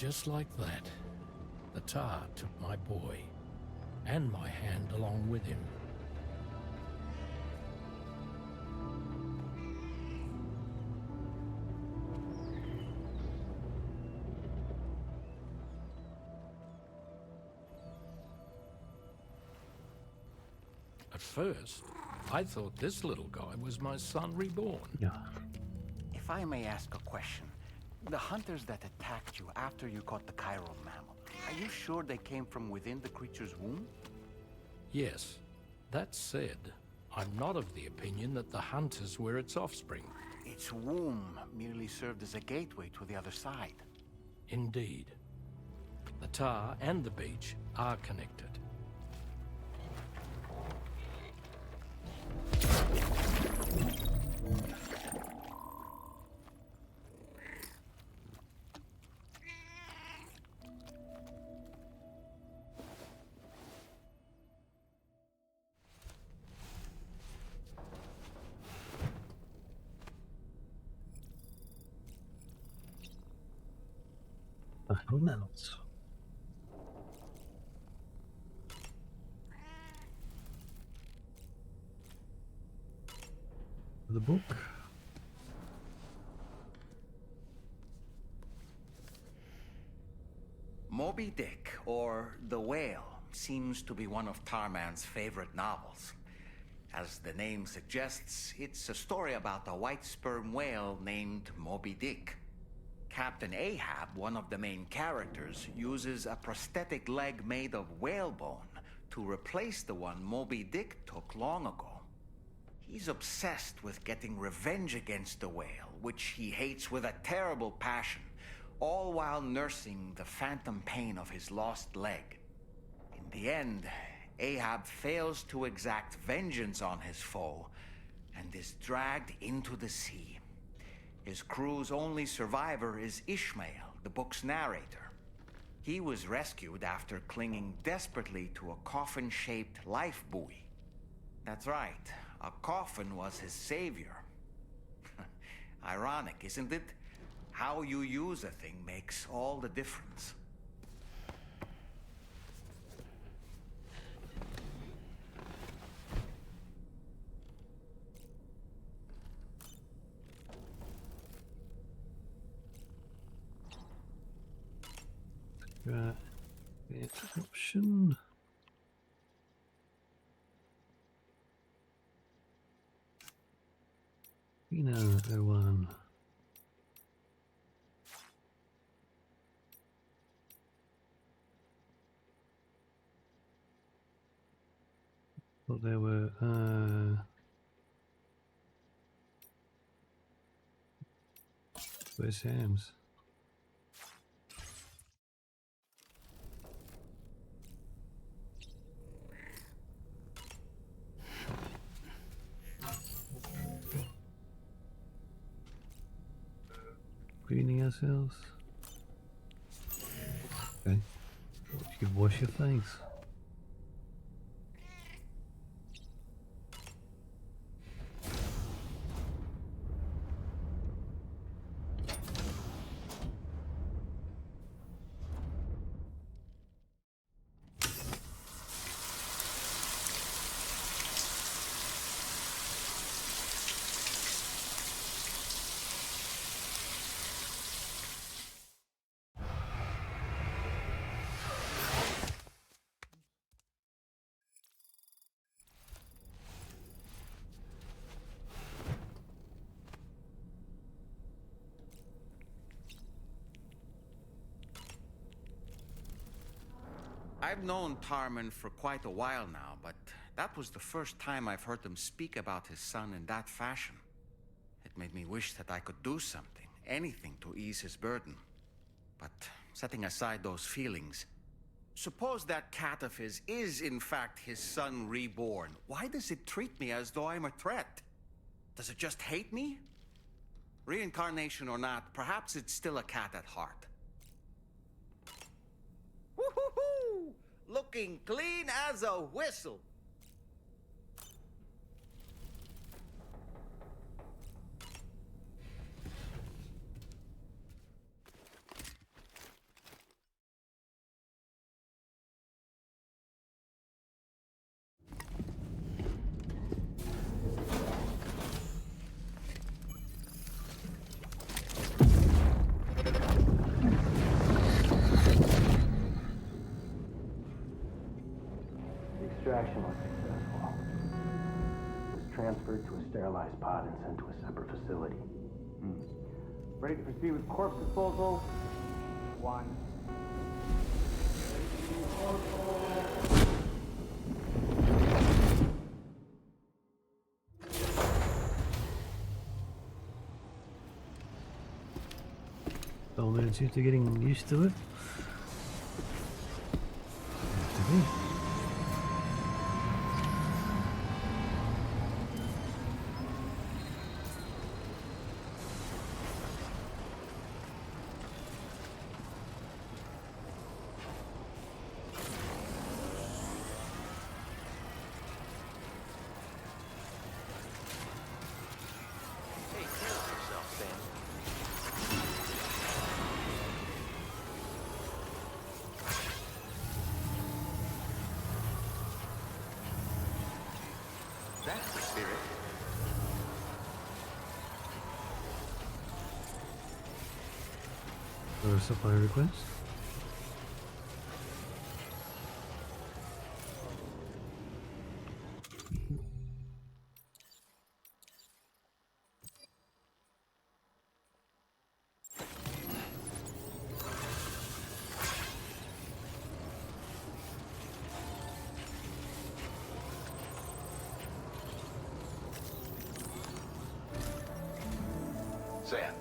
just like that, the tar took my boy, and my hand along with him. At first, I thought this little guy was my son reborn.
Yeah.
If I may ask a question, the hunters that attacked you after you caught the chiral mammal, are you sure they came from within the creature's womb?
Yes. That said, I'm not of the opinion that the hunters were its offspring.
Its womb merely served as a gateway to the other side.
Indeed. The tar and the beach are connected.
Mammals. The book.
Moby Dick, or The Whale, seems to be one of Tarman's favorite novels. As the name suggests, it's a story about a white sperm whale named Moby Dick. Captain Ahab, one of the main characters, uses a prosthetic leg made of whalebone to replace the one Moby Dick took long ago. He's obsessed with getting revenge against the whale, which he hates with a terrible passion, all while nursing the phantom pain of his lost leg. In the end, Ahab fails to exact vengeance on his foe and is dragged into the sea. His crew's only survivor is Ishmael, the book's narrator. He was rescued after clinging desperately to a coffin-shaped life buoy. That's right, a coffin was his savior. Ironic, isn't it? How you use a thing makes all the difference.
Option. O1. Thought there were where's Sam's? Cleaning ourselves. Okay. You could wash your face.
I've known Tarman for quite a while now, but that was the first time I've heard him speak about his son in that fashion. It made me wish that I could do something, anything to ease his burden. But setting aside those feelings, suppose that cat of his is in fact his son reborn. Why does it treat me as though I'm a threat? Does it just hate me? Reincarnation or not, perhaps it's still a cat at heart. Woo-hoo-hoo! Looking clean as a whistle.
Extraction was successful. It was transferred to a sterilized pod and sent to a separate facility.
Ready to proceed with corpse disposal? 1.
Couple minutes after getting used to it. Have to be.
Take care of yourself, Sam. That's the spirit.
Or a supply request.
Sam,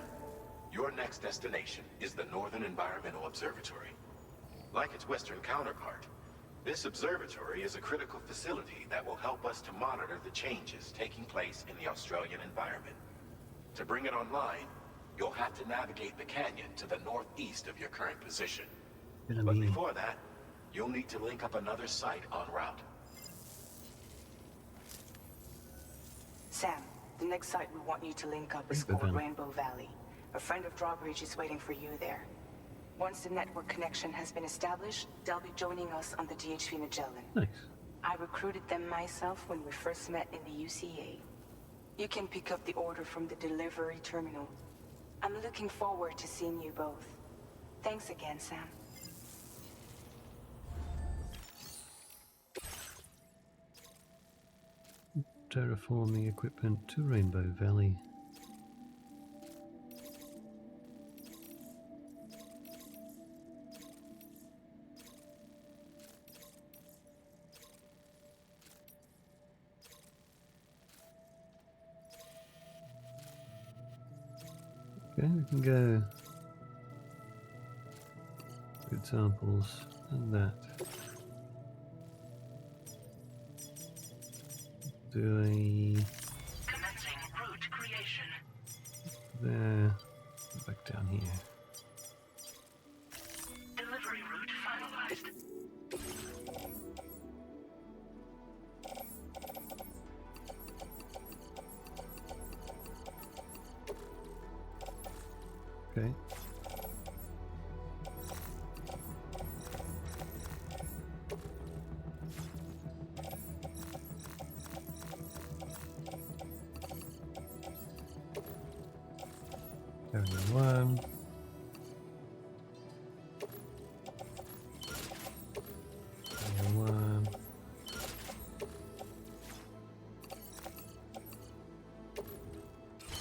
your next destination is the Northern Environmental Observatory. Like its Western counterpart, this observatory is a critical facility that will help us to monitor the changes taking place in the Australian environment. To bring it online, you'll have to navigate the canyon to the northeast of your current position. But before that, you'll need to link up another site en route.
Sam, the next site we want you to link up is called Rainbow Valley. A friend of Drawbridge is waiting for you there. Once the network connection has been established, they'll be joining us on the DHV Magellan.
Nice.
I recruited them myself when we first met in the UCA. You can pick up the order from the delivery terminal. I'm looking forward to seeing you both. Thanks again, Sam.
Terraforming equipment to Rainbow Valley. Okay, we can go good samples and that. Do a
Commencing route creation.
there, back down here.
Delivery route finalized.
Okay. One. One.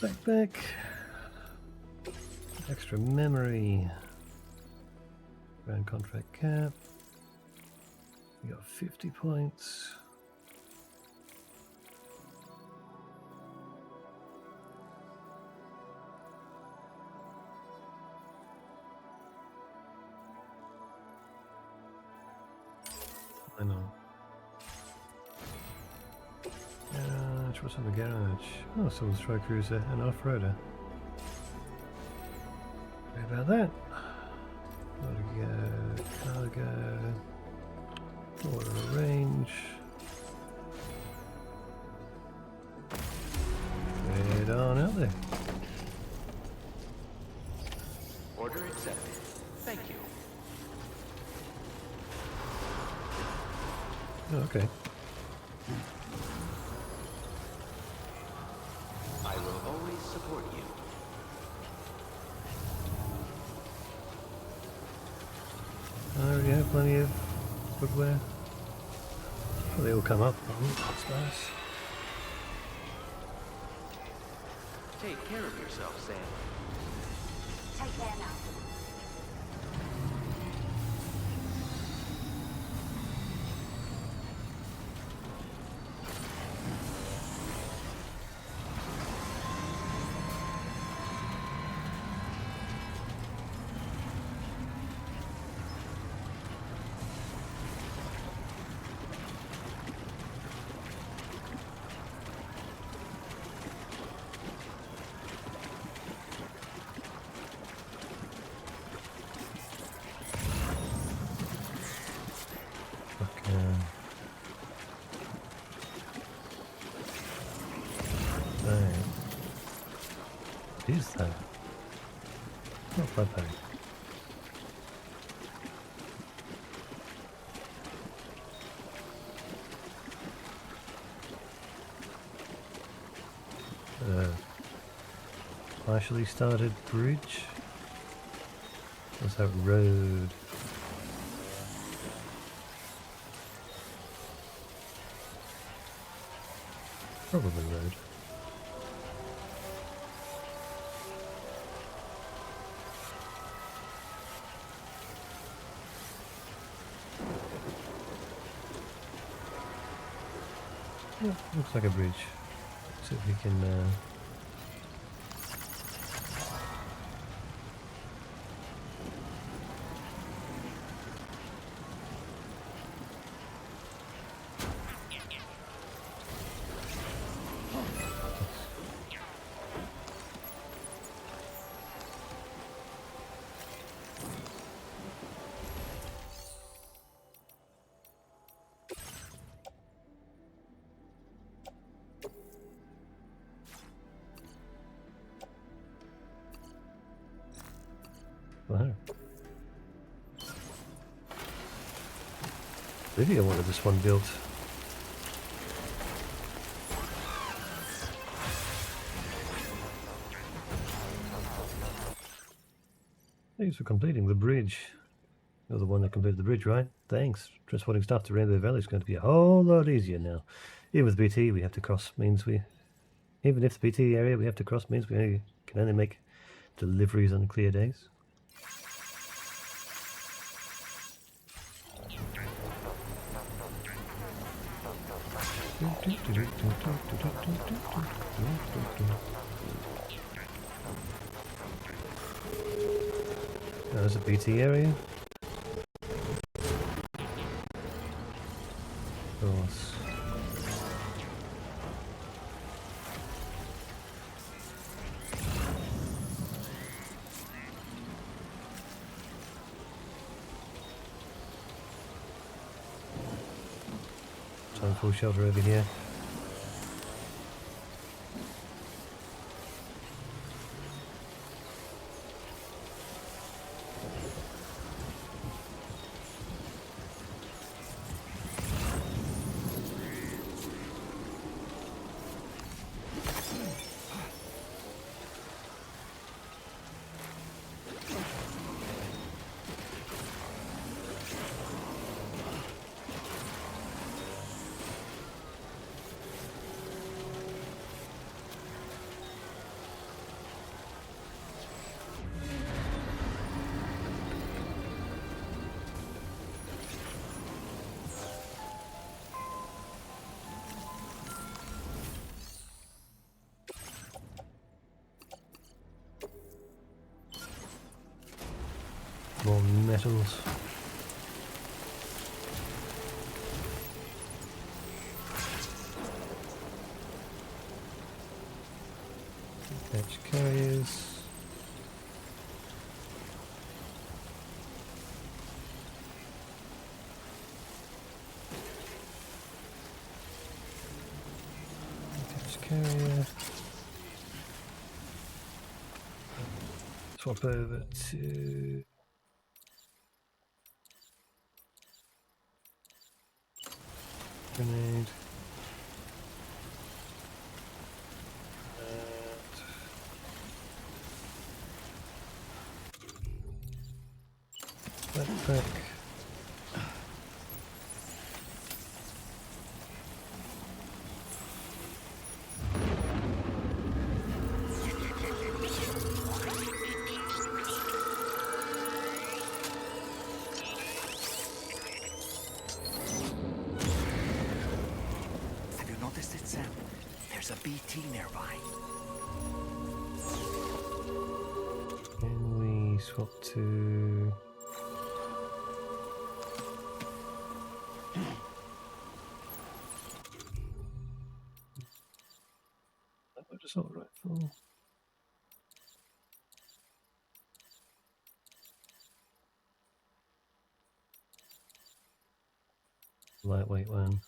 Backpack. Extra memory. Grand contract cap. We got 50 points. I know. Garage, what's in the garage? Oh, someone's Tri Cruiser and off-roader. What about that? Cargo, order range. Head on out there.
Order accepted. Thank you.
Oh, okay.
I will always support you.
I already have plenty of footwear. Well, they all come up, I suppose.
Take care of yourself, Sam.
Take care now.
What is that? Not blood bag. Partially started bridge? What's that road? Probably road. Yeah, looks like a bridge. See if we can wow. Maybe I wanted this one built. Thanks for completing the bridge. You're the one that completed the bridge, right? Thanks. Transporting stuff to Rainbow Valley is going to be a whole lot easier now. Even with BT, we have to cross means we... Even if the BT area we have to cross means we can only make deliveries on clear days. There's a BT area. Of course. Time full shelter over here. More metals. Catch carriers. Catch carrier. Swap over to grenade. Backpack.
Sam, there's a BT nearby.
Can we swap to... assault rifle. Lightweight one.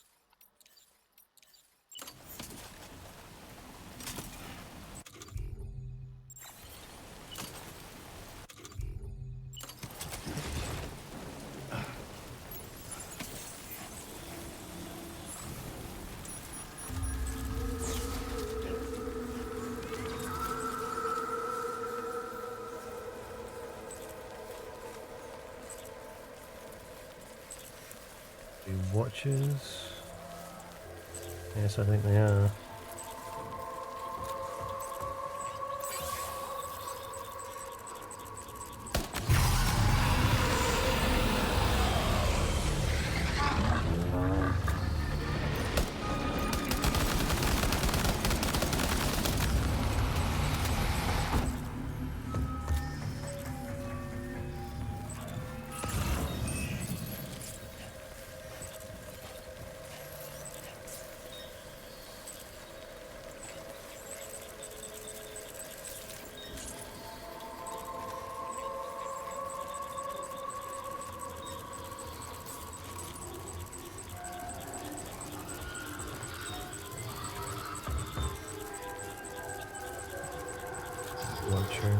Watches. Yes, I think they are. Watcher.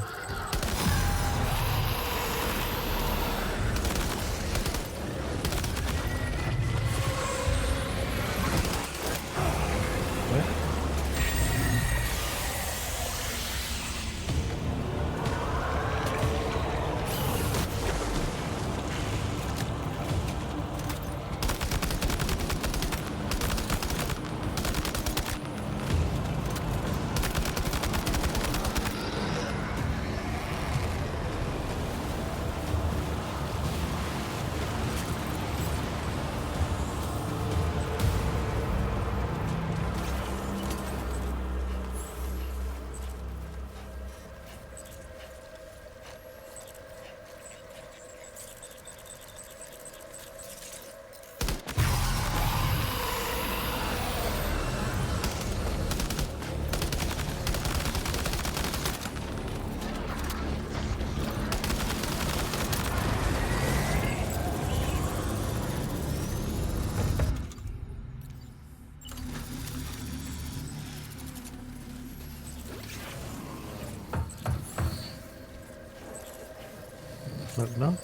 Look, no?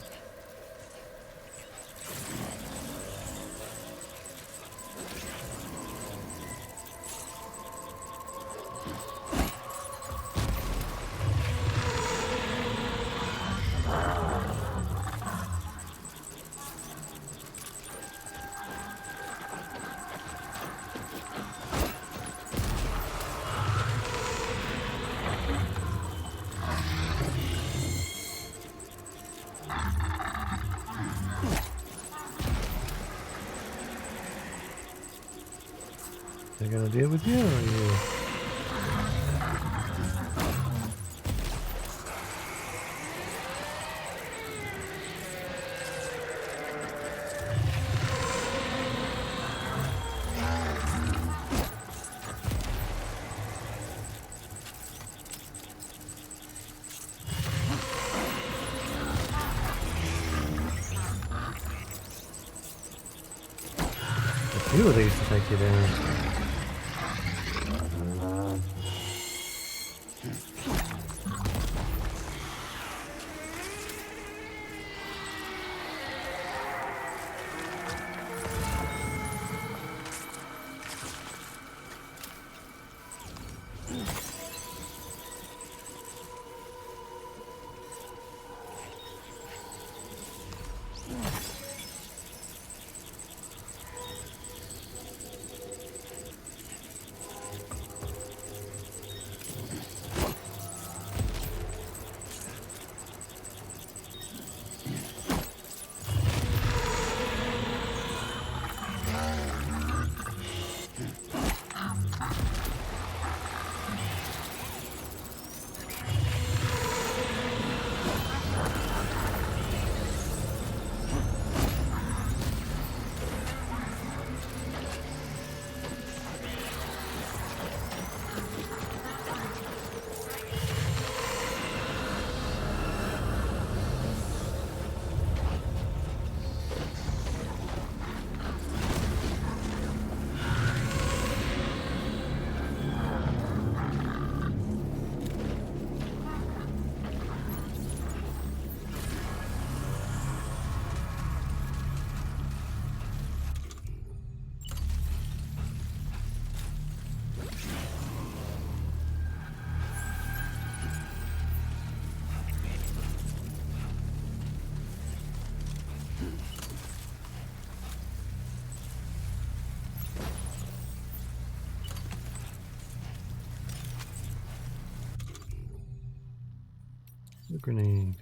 They're gonna deal with you, or you? A few of these to take you down. A grenade.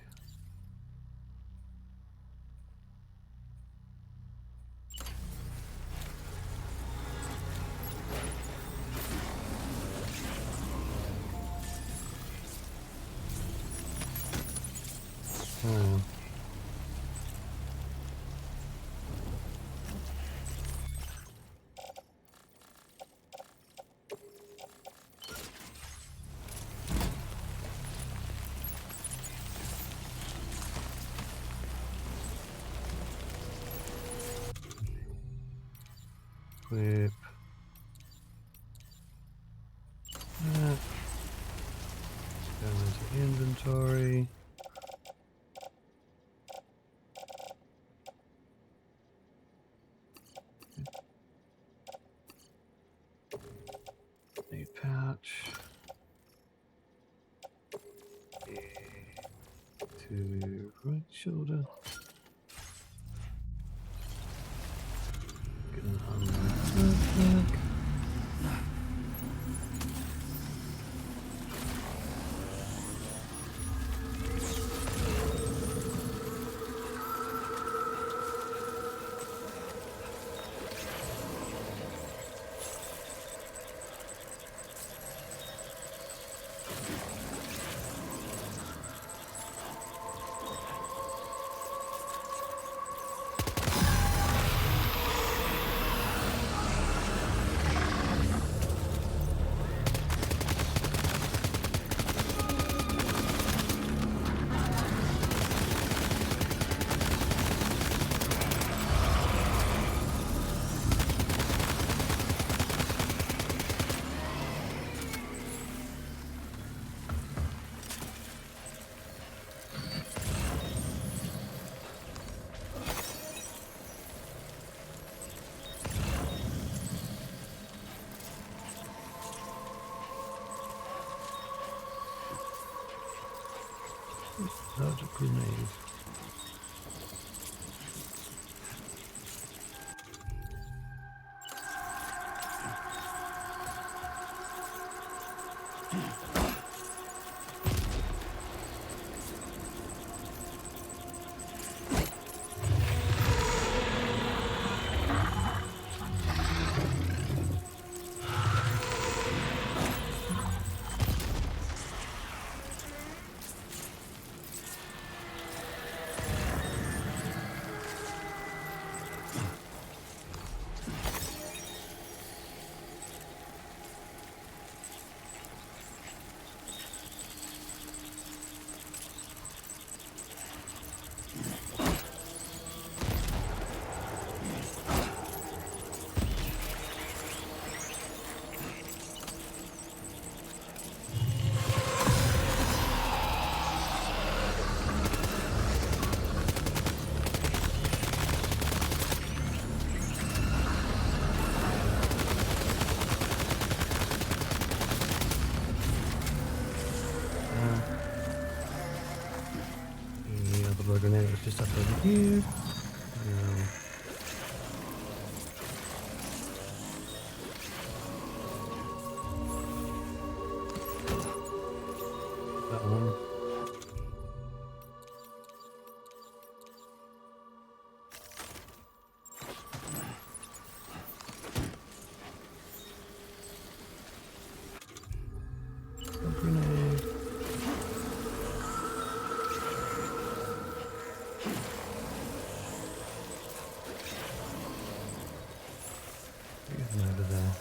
Oh. Equip. That. Go into inventory. A pouch. To right shoulder. Get an unlock. Load a grenade. The grenade was just up over here. That one. A grenade. Over there.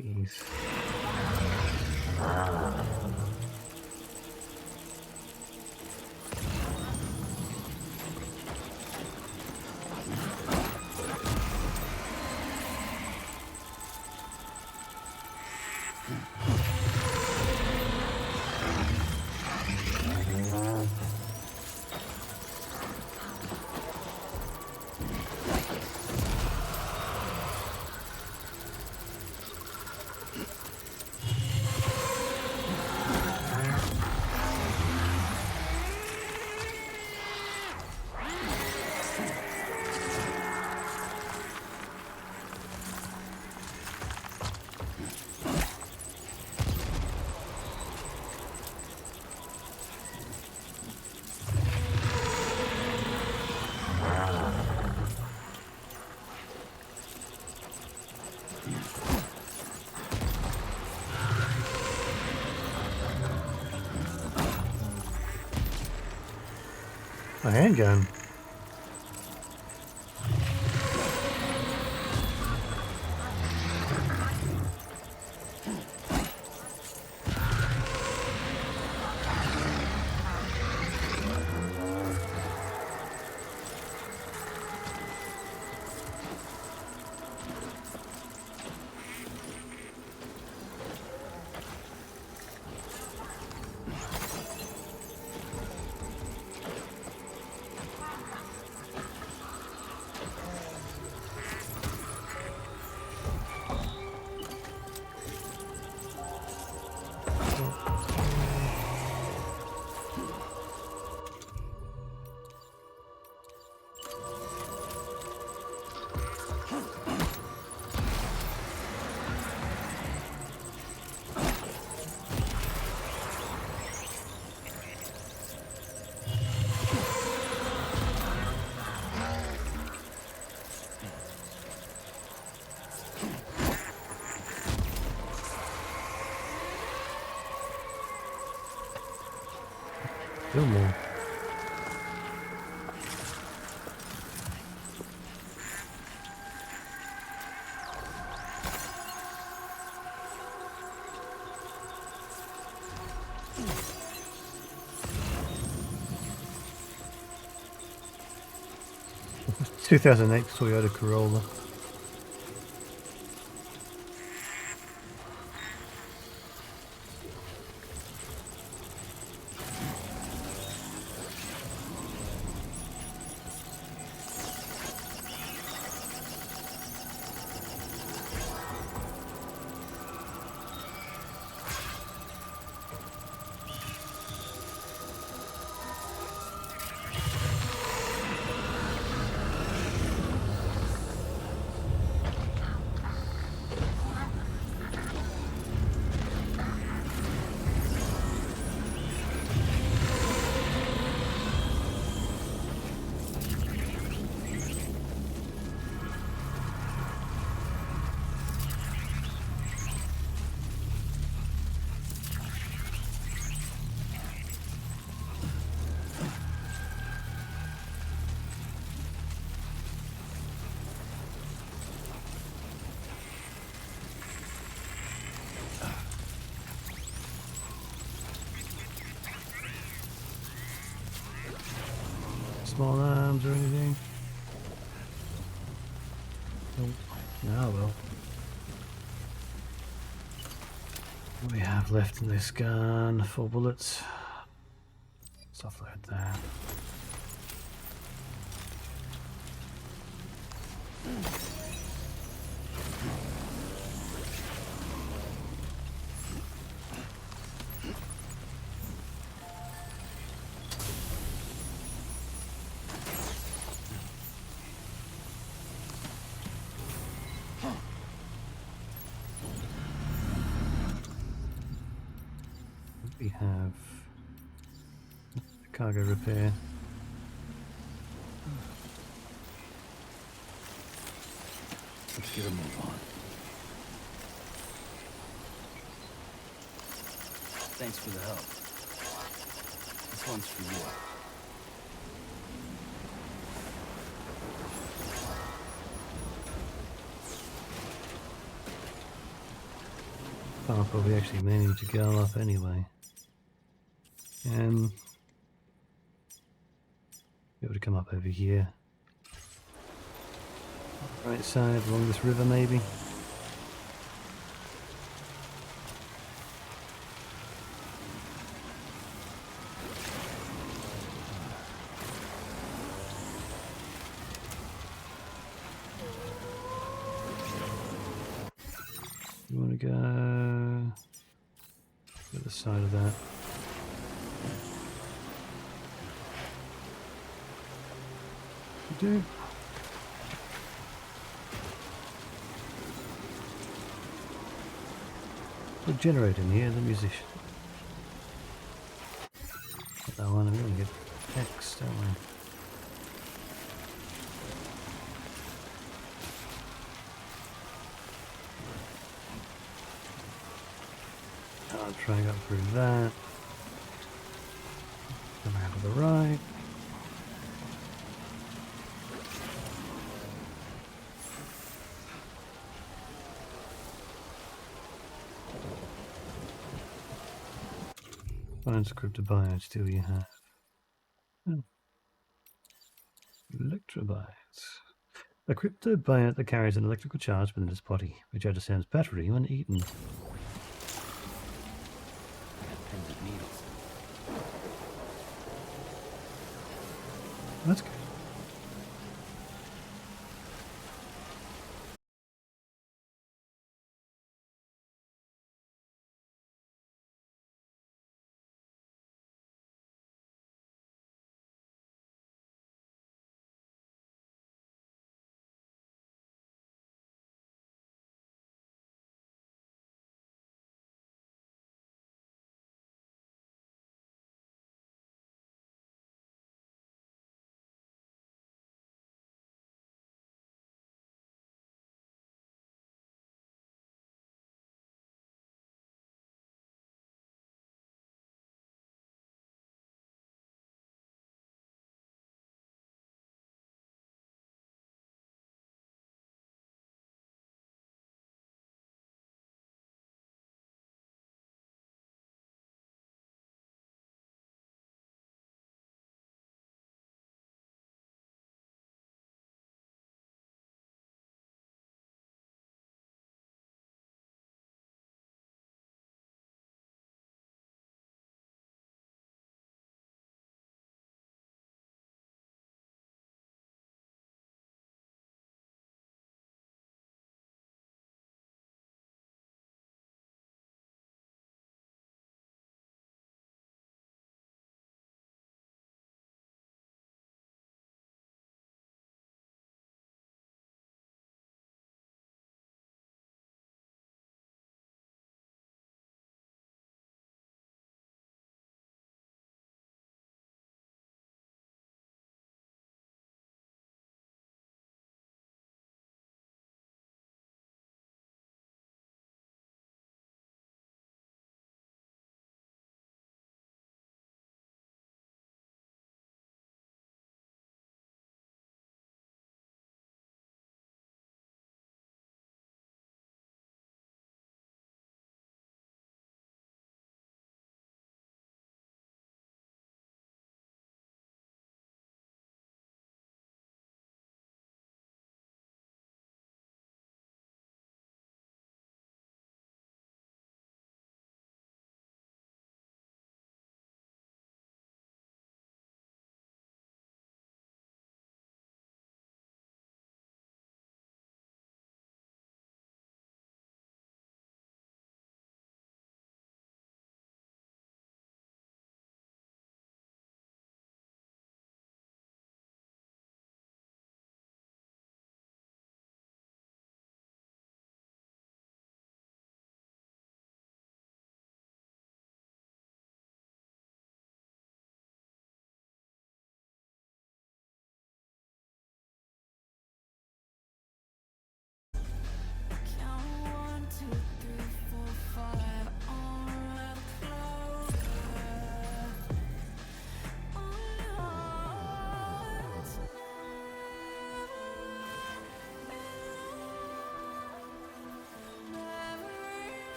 Please. A handgun. Still more. It's 2008 Toyota Corolla. Small arms or anything? Nope. Now well. What do we have left in this gun? 4 bullets. Let's offload that. We have cargo repair.
Let's get a move on. Thanks for the help. This one's for you.
path where we actually managed to go up anyway. Be able to come up over here. Right side along this river maybe. You want to go the other side of that. You do. The generator near the musician. Not that one, I'm going to get X, don't we? I'll drag up through that. Come out to the right. Unscripted biotes do you have? Oh. Electrobiotes. A cryptobiote that carries an electrical charge within its body, which understands battery when eaten. That's good.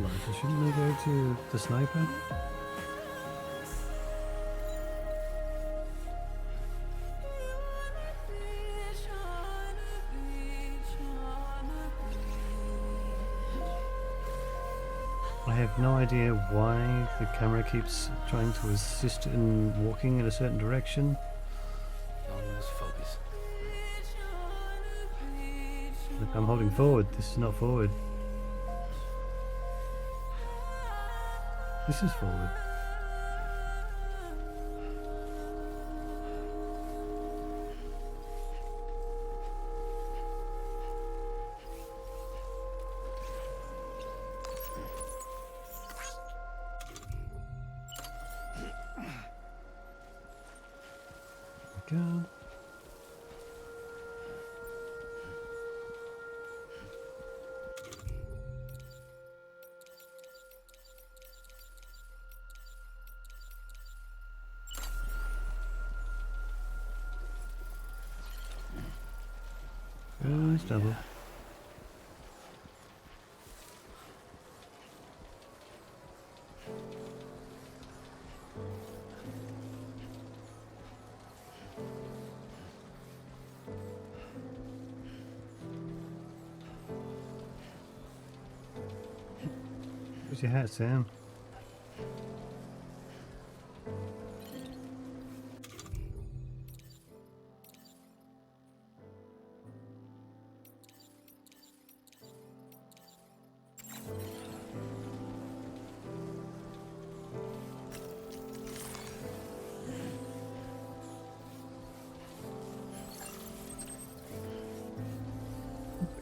stabilizer. Shouldn't we go to the sniper? I have no idea why the camera keeps trying to assist in walking in a certain direction.
Don't lose focus.
Look, I'm holding forward. This is not forward. This is forward. Good. Nice double. Where's your hat, Sam?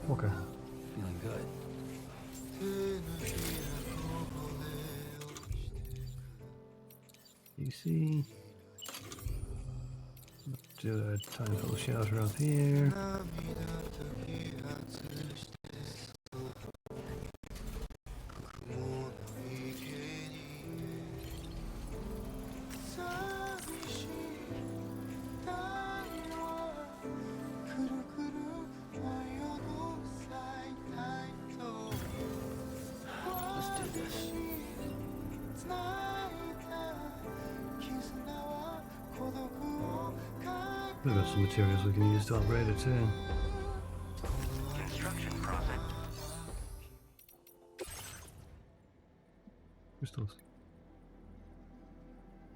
Okay.
Feeling good.
You see? Do a tiny little shelter up here.
Let's do this.
We've got some materials we can use to upgrade it too.
Construction process.
Crystals.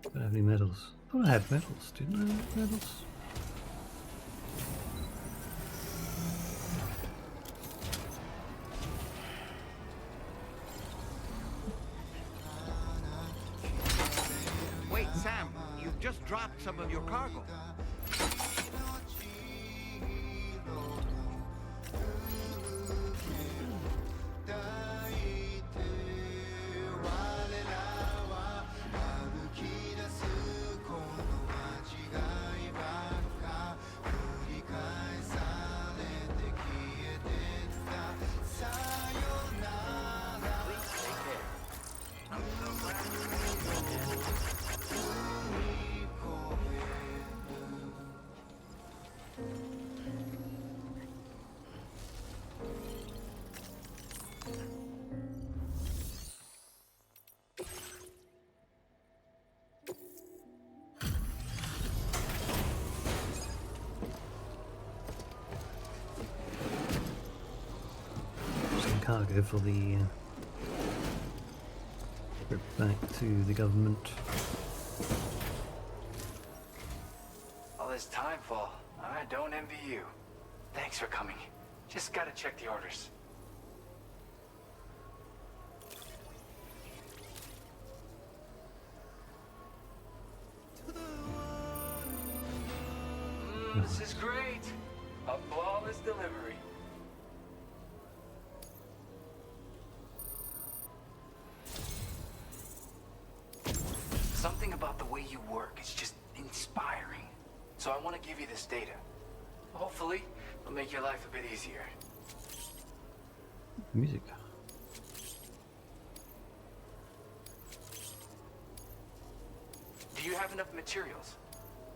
Don't have any metals. I thought I had metals, didn't I have metals?
Wait, Sam, you've just dropped some of your cargo.
Some cargo for the trip back to the government.
All this time, Fall. I don't envy you. Thanks for coming. Just gotta check the orders. This is great. A flawless delivery. Something about the way you work is just inspiring. So I want to give you this data. Hopefully, it'll make your life a bit easier.
Music.
Do you have enough materials?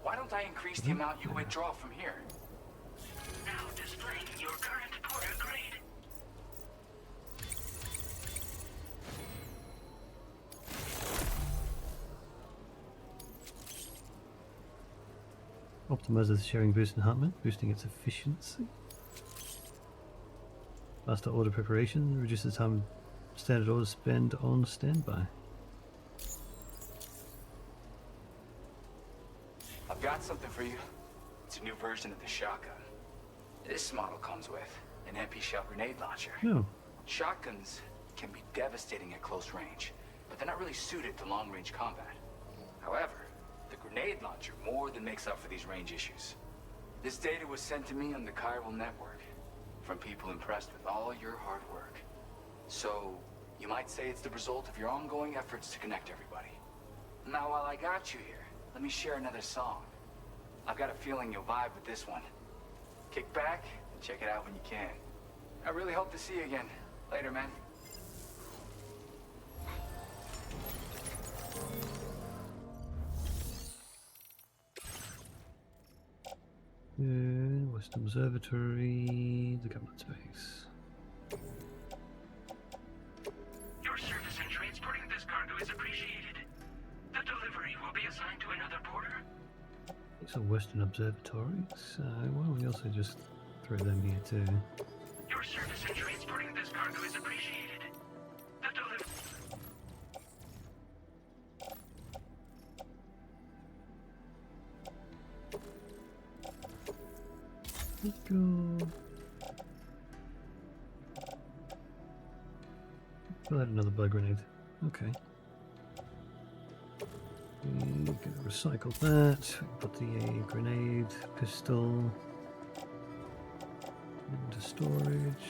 Why don't I increase the amount you withdraw from here?
Now displaying your current porter grade.
Optimizes the sharing boost enhancement, boosting its efficiency. Faster order preparation, reduces the time standard orders spend on standby.
I've got something for you. It's a new version of the shotgun. This model comes with an MP shell grenade launcher.
No.
Shotguns can be devastating at close range, but they're not really suited to long-range combat. However, the grenade launcher more than makes up for these range issues. This data was sent to me on the chiral network from people impressed with all your hard work. So, you might say it's the result of your ongoing efforts to connect everybody. Now, while I got you here, let me share another song. I've got a feeling you'll vibe with this one. Kick back and check it out when you can. I really hope to see you again. Later, man.
Western Observatory, the government space.
Your service in transporting this cargo is appreciated. The delivery will be assigned to another porter.
These are Western Observatories. Why don't we also just throw them here too?
Your service in transporting this cargo is appreciated. The delivery...
Nico. We'll add another blood grenade. Okay. We can recycle that. Put the grenade pistol into storage.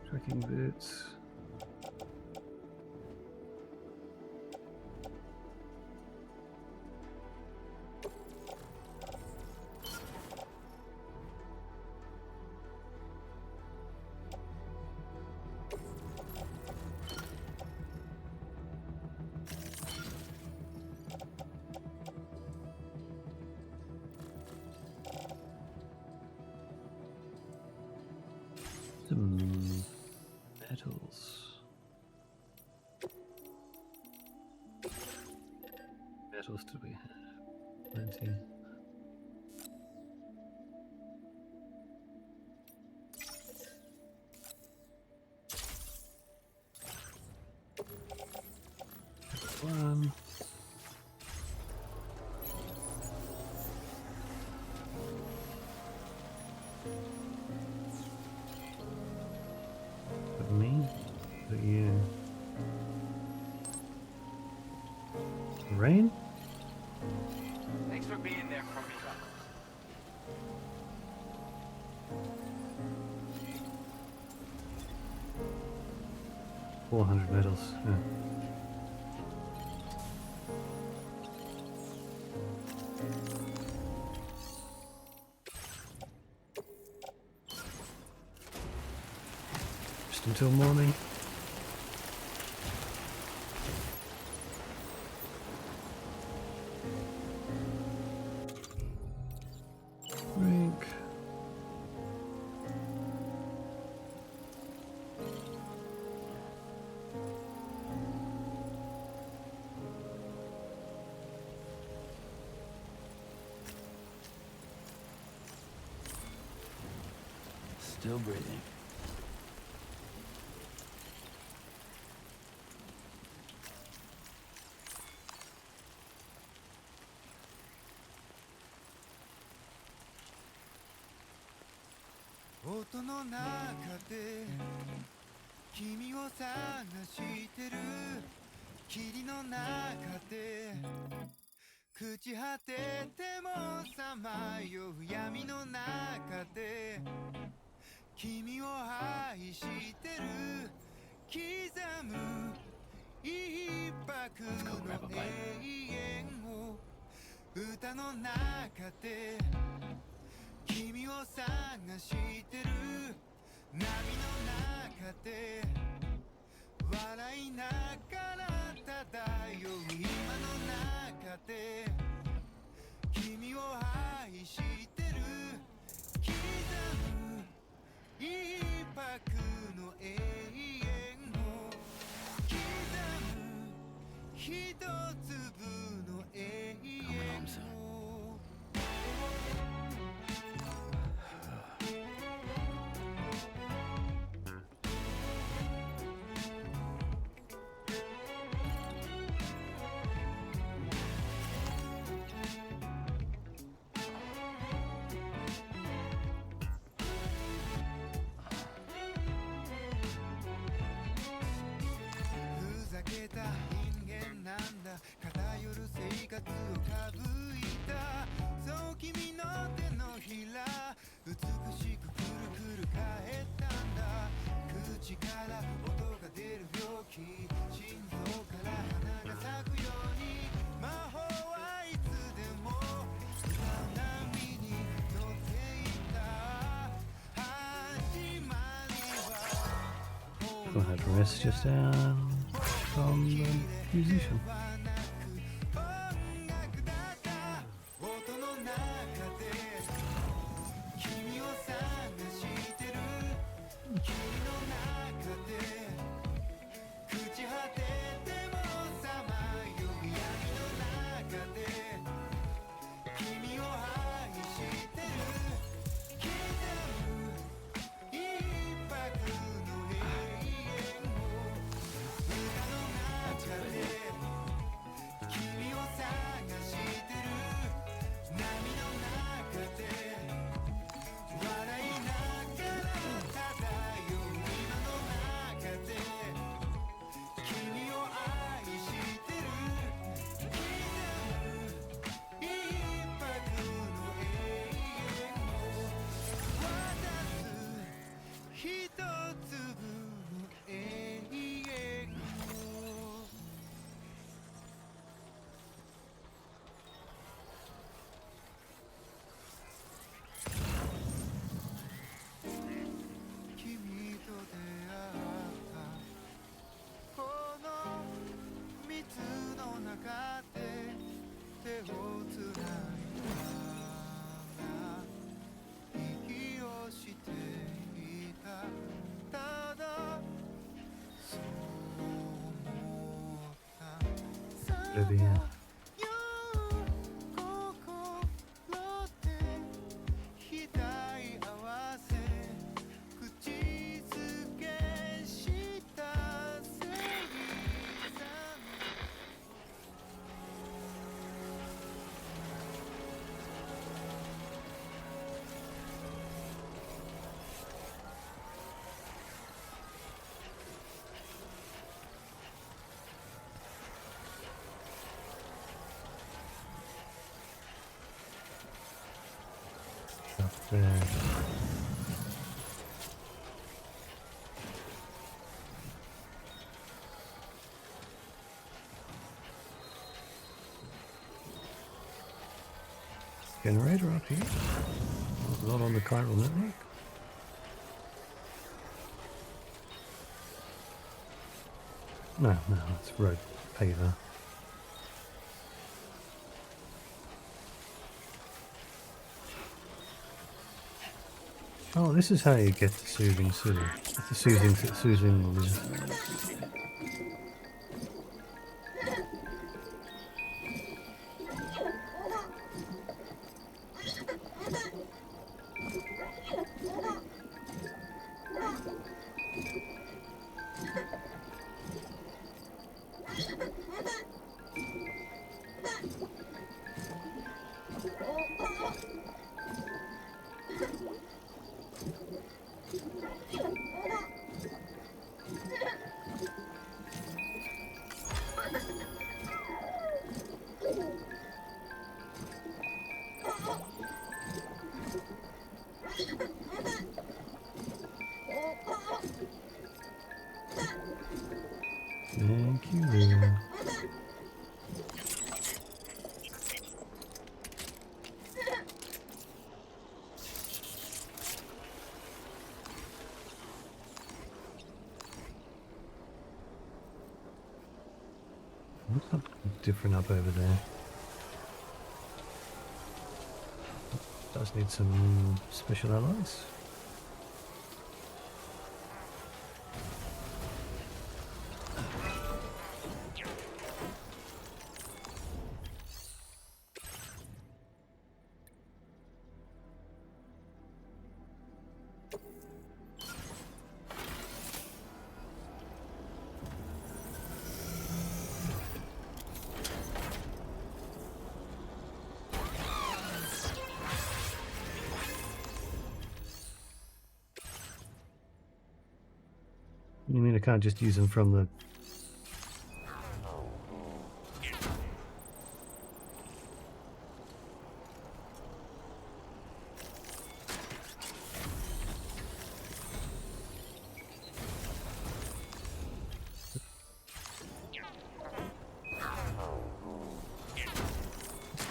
Tracking bits. Some metals. Metals do we have? Plenty. One. Me? But you? Rain?
Thanks for being there for me.
400 metals. Yeah. Just until morning. Drink.
Still breathing.
音の中で君を探してる霧の中で朽ち果ててもさまよう闇の中で君を愛してる刻む一拍の永遠を歌の中で君を探してる波の中で笑いながら漂う今の中で君を愛してる刻む
We'll have rest just down from the musician. Olivia. Up there. Generator up here. Not on the chiral network. No, it's road paver. Oh, this is how you get the soothing Sue. The soothing Liz. Thank you, Lou. What's something different up over there? Does need some special allies. You mean I can't just use them from the...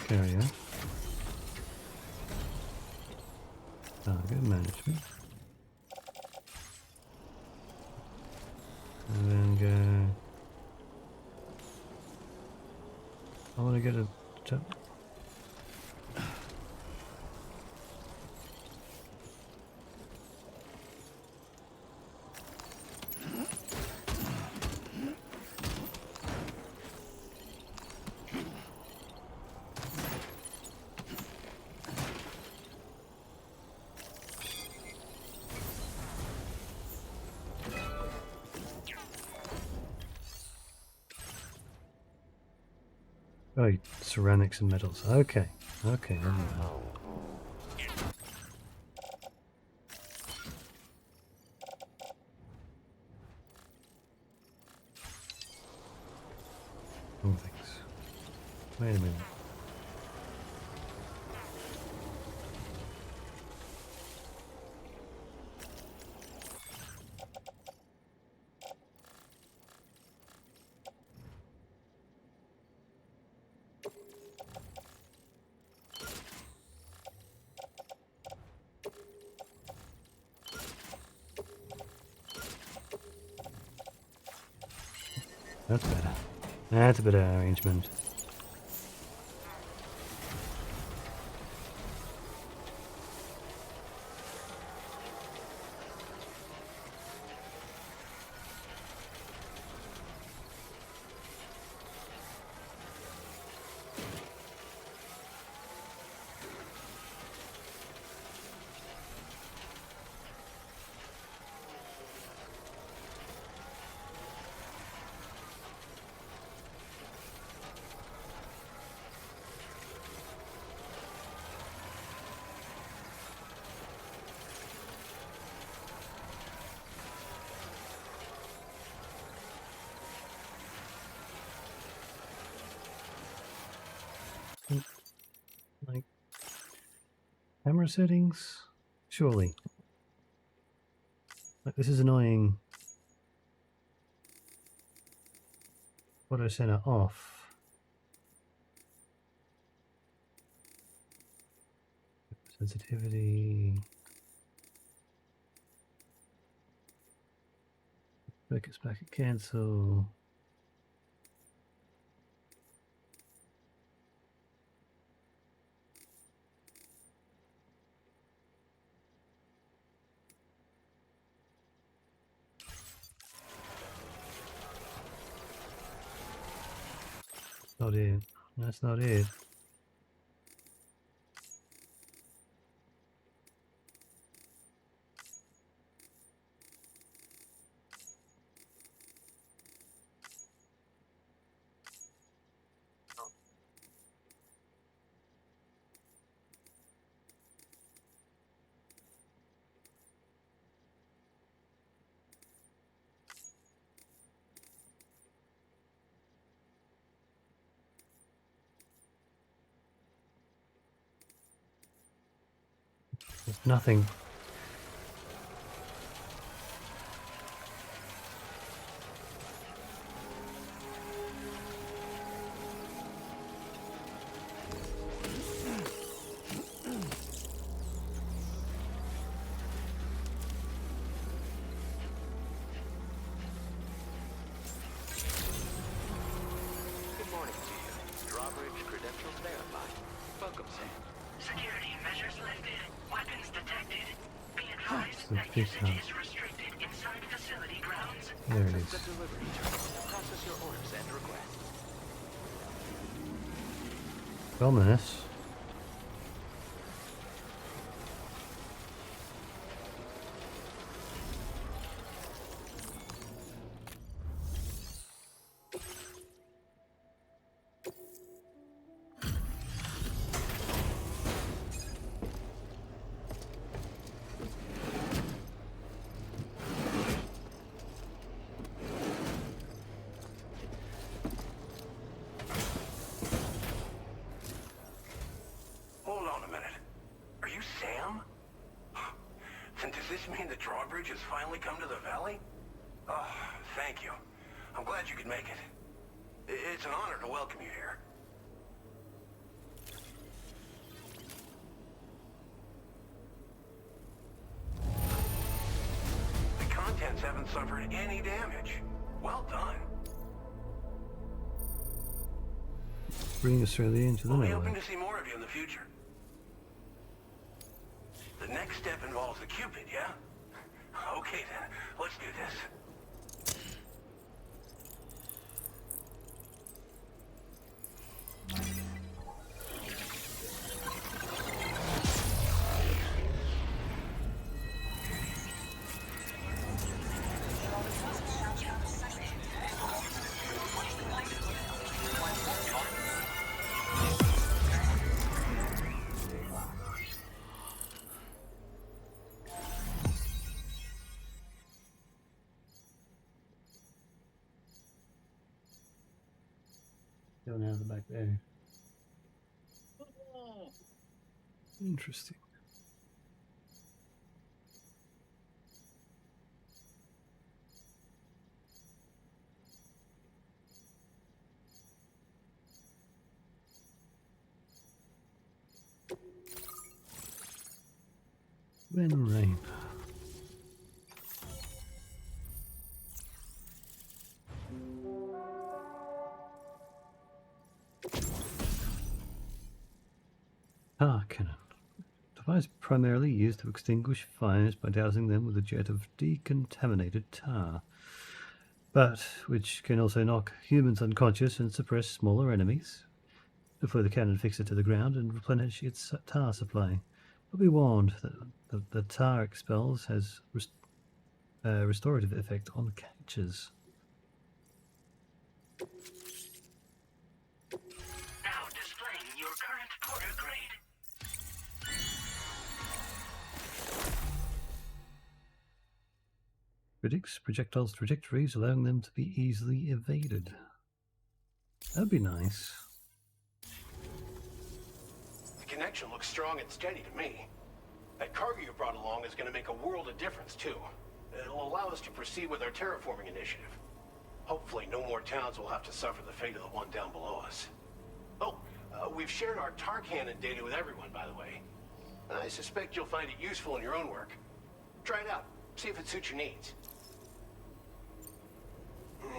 carrier? Target management. And then go... I want to get a... Oh, ceramics and metals. Okay. Okay, never mind. Oh, thanks. Wait a minute. That's better. That's a better arrangement. Like camera settings? Surely. Like, this is annoying. Photo center off. Sensitivity. Focus back at cancel. Not it. That's not it. There's nothing.
Good morning to you. Drawbridge credentials verified. Welcome, Sam.
Security measures lifted. Weapons detected. Be advised
So
that
big
usage
house.
is restricted inside facility grounds.
There it
Access
is.
the delivery terminal to process your orders and requests.
Ominous.
Hold on a minute. Are you Sam? Then does this mean the drawbridge has finally come to the valley? Oh, thank you. I'm glad you could make it. It's an honor to welcome you here. The contents haven't suffered any damage. Well done.
Bringing Australia into the
We'll be hoping
network.
to see more of you in the future. The next step involves the Cupid, yeah? Okay then, let's do this.
Going out the back there. Interesting. When rain. Tar cannon. Device primarily used to extinguish fires by dousing them with a jet of decontaminated tar, but which can also knock humans unconscious and suppress smaller enemies. Deploy the cannon, fix it to the ground, and replenish its tar supply. But be warned that the tar expels has restorative effect on catches.
Now displaying your current porter grade.
Predicts projectiles' trajectories, allowing them to be easily evaded. That'd be nice.
The connection looks strong and steady to me. That cargo you brought along is going to make a world of difference, too. It'll allow us to proceed with our terraforming initiative. Hopefully no more towns will have to suffer the fate of the one down below us. Oh, we've shared our tar cannon data with everyone, by the way. I suspect you'll find it useful in your own work. Try it out. See if it suits your needs.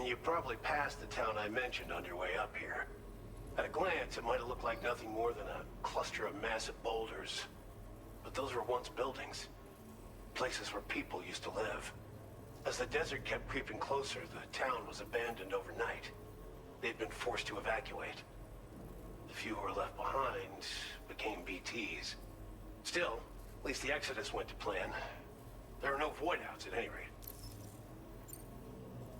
You probably passed the town I mentioned on your way up here. At a glance, it might have looked like nothing more than a cluster of massive boulders. But those were once buildings. Places where people used to live. As the desert kept creeping closer, the town was abandoned overnight. They'd been forced to evacuate. The few who were left behind became BTs. Still, at least the exodus went to plan. There are no voidouts at any rate.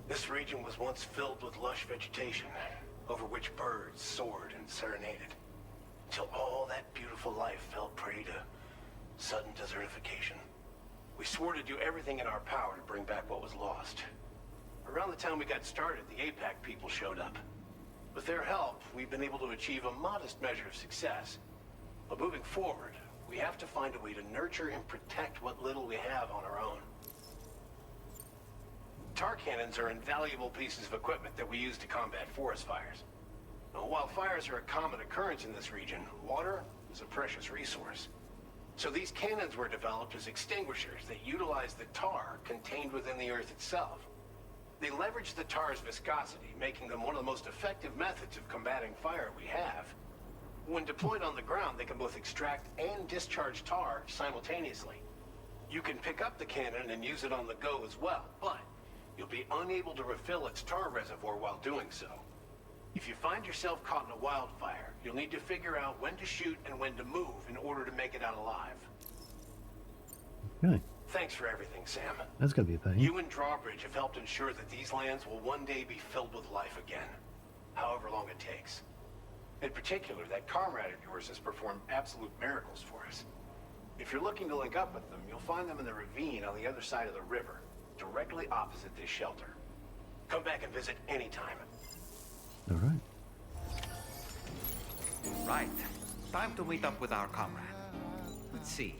This region was once filled with lush vegetation, over which birds soared and serenaded, until all that beautiful life fell prey to sudden desertification. We swore to do everything in our power to bring back what was lost. Around the time we got started, the APAC people showed up. With their help, we've been able to achieve a modest measure of success. But moving forward, we have to find a way to nurture and protect what little we have on our own. Tar cannons are invaluable pieces of equipment that we use to combat forest fires. Now, while fires are a common occurrence in this region, water is a precious resource. So these cannons were developed as extinguishers that utilize the tar contained within the earth itself. They leverage the tar's viscosity, making them one of the most effective methods of combating fire we have. When deployed on the ground, they can both extract and discharge tar simultaneously. You can pick up the cannon and use it on the go as well, but you'll be unable to refill its tar reservoir while doing so. If you find yourself caught in a wildfire, you'll need to figure out when to shoot and when to move in order to make it out alive.
Okay.
Thanks for everything, Sam.
That's going to be a pain.
You and Drawbridge have helped ensure that these lands will one day be filled with life again, however long it takes. In particular, that comrade of yours has performed absolute miracles for us. If you're looking to link up with them, you'll find them in the ravine on the other side of the river, directly opposite this shelter. Come back and visit anytime.
All right.
Right. Time to meet up with our comrade. Let's see.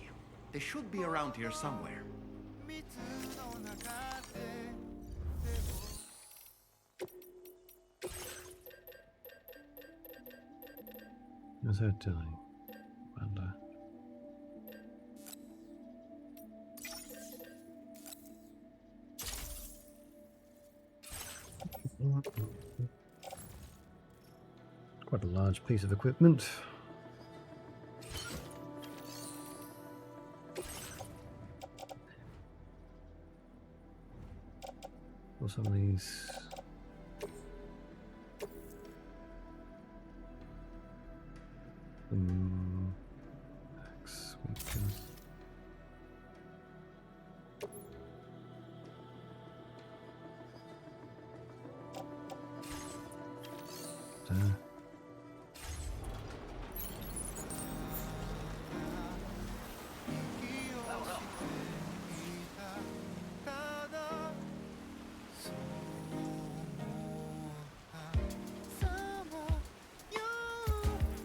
They should be around here somewhere.
How's that doing? Wonder. Quite a large piece of equipment. Or some of these. Max weakens.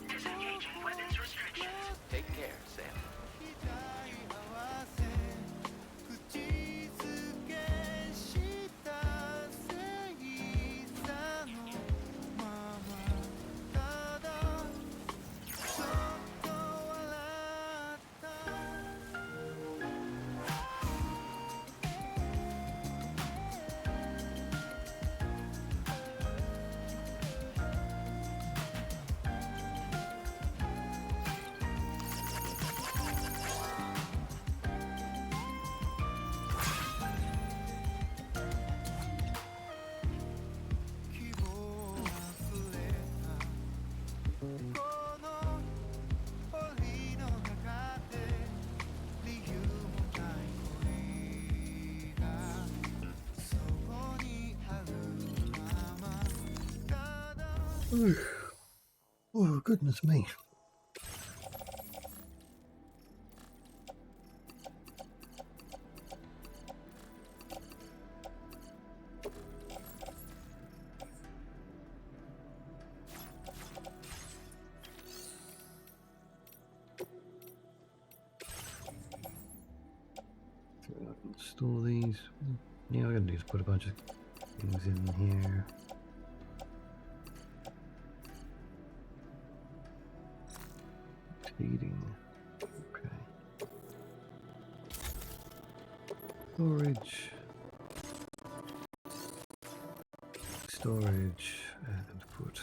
Disengaging weapons restrictions.
Take care, Sam.
口づけした正座のままただそっと笑った希望あふれたこの檻の中で理由もない恋がそこにあるままただ
Oh, goodness me. So I can store these. Yeah, I'm gonna do is put a bunch of things in here. Heating. Okay. Storage. Storage and put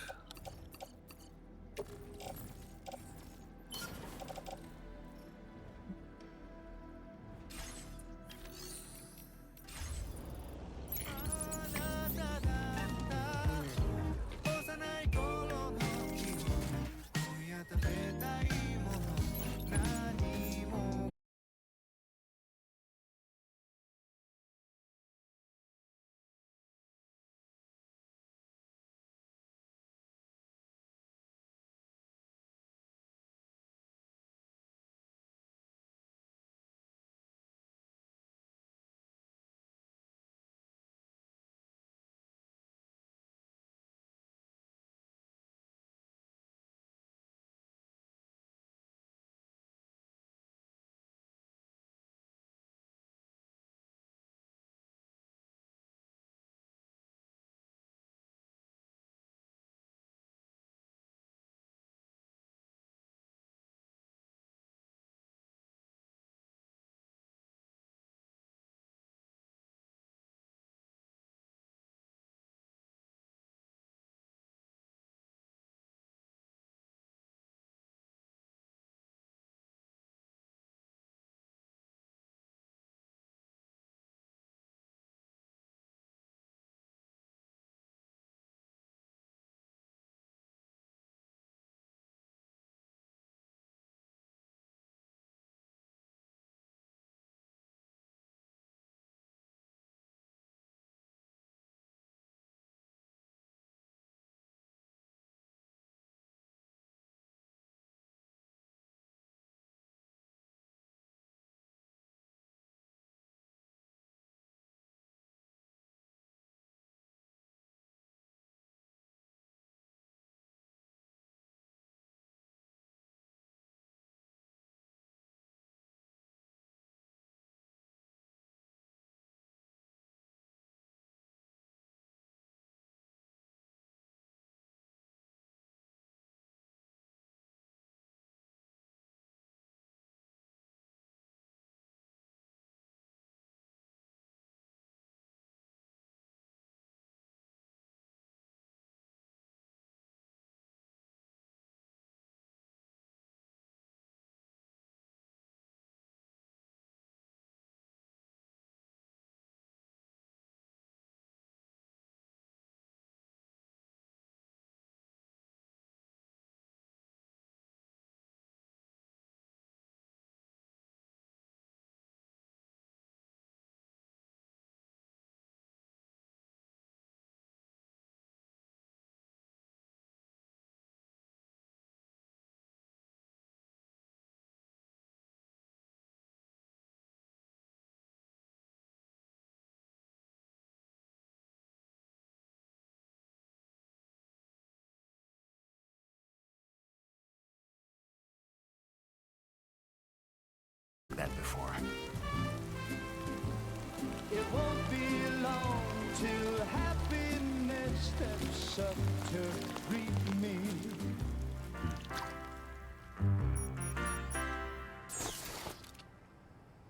long till happiness steps up to greet me.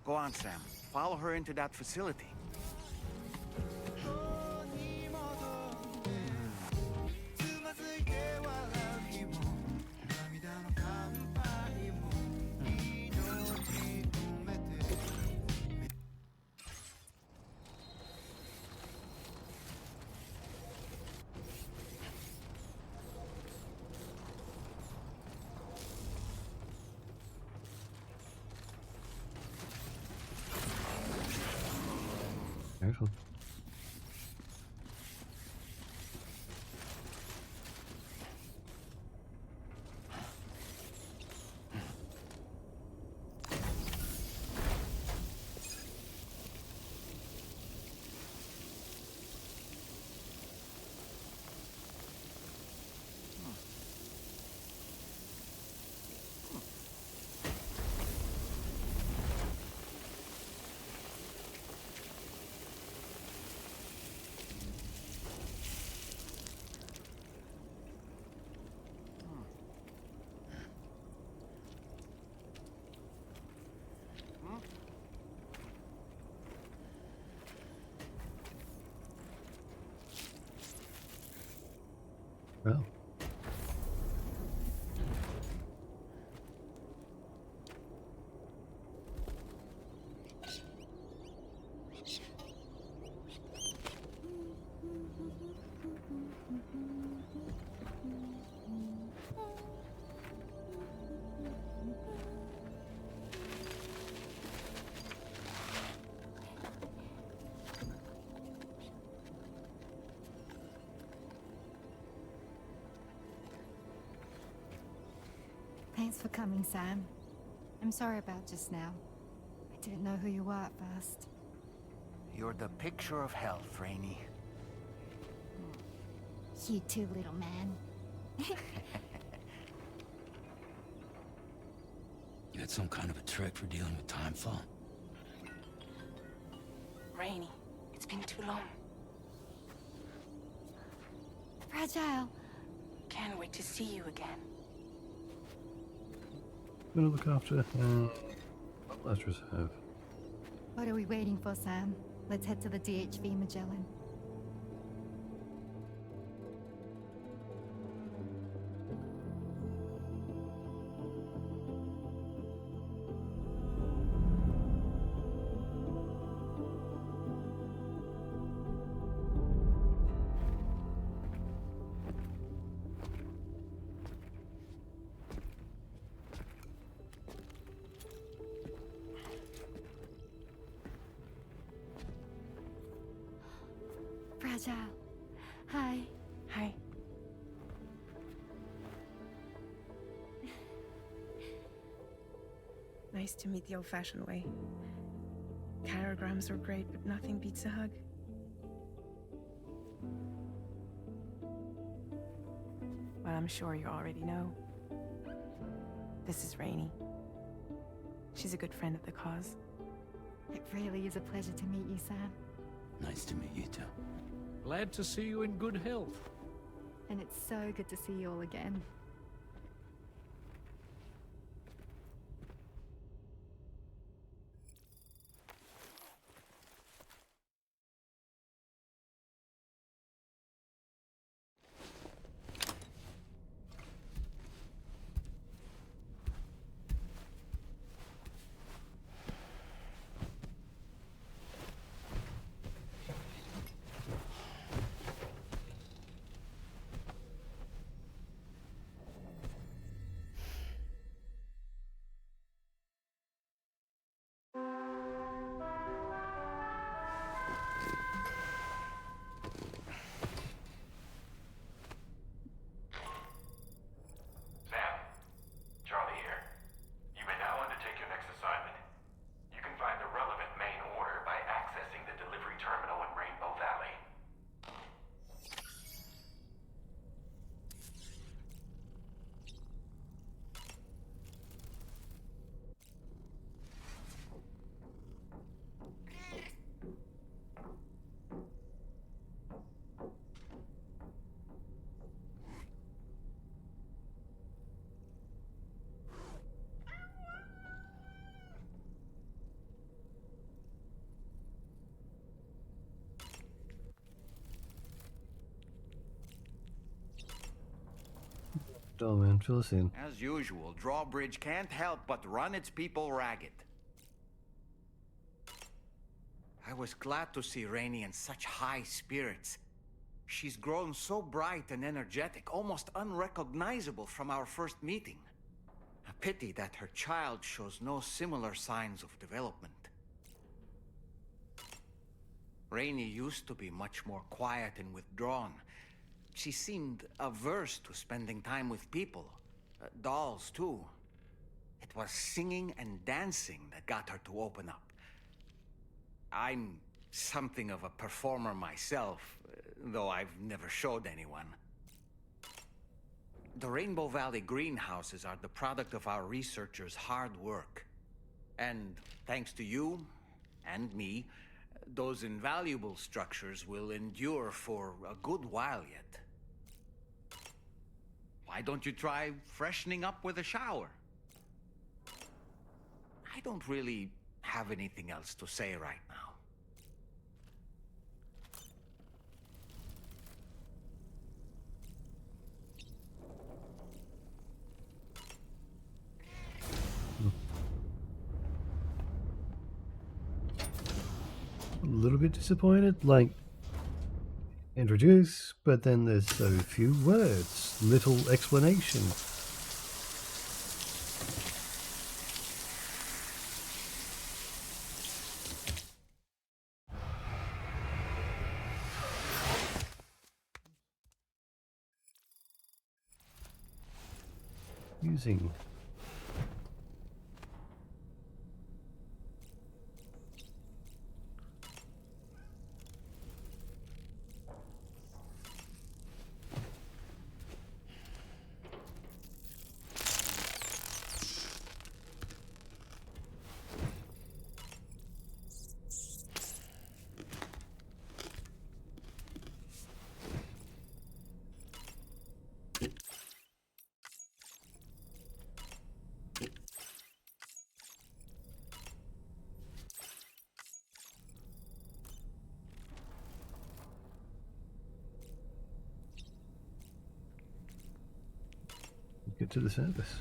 Go on, Sam. Follow her into that facility.
Careful. Well.
Thanks for coming, Sam. I'm sorry about just now. I didn't know who you were at first.
You're the picture of health, Rainey.
You too, little man.
You had some kind of a trick for dealing with timefall?
Rainey, it's been too long.
Fragile.
Can't wait to see you again.
I'm gonna look after Last Reserve.
What are we waiting for, Sam? Let's head to the DHV Magellan. Fragile. Hi.
Hi.
Nice to meet the old-fashioned way. Carograms are great, but nothing beats a hug. Well, I'm sure you already know. This is Rainey. She's a good friend of the cause.
It really is a pleasure to meet you, Sam.
Nice to meet you too.
Glad to see you in good health.
And it's so good to see you all again.
Oh man, fill us in.
As usual, Drawbridge can't help but run its people ragged. I was glad to see Rainey in such high spirits. She's grown so bright and energetic, almost unrecognizable from our first meeting. A pity that her child shows no similar signs of development. Rainey used to be much more quiet and withdrawn. She seemed averse to spending time with people. Dolls, too. It was singing and dancing that got her to open up. I'm something of a performer myself, though I've never showed anyone. The Rainbow Valley greenhouses are the product of our researchers' hard work. And thanks to you and me, those invaluable structures will endure for a good while yet. Why don't you try freshening up with a shower? I don't really have anything else to say right now.
A little bit disappointed, like introduce, but then there's so few words, little explanation. Using get to the surface.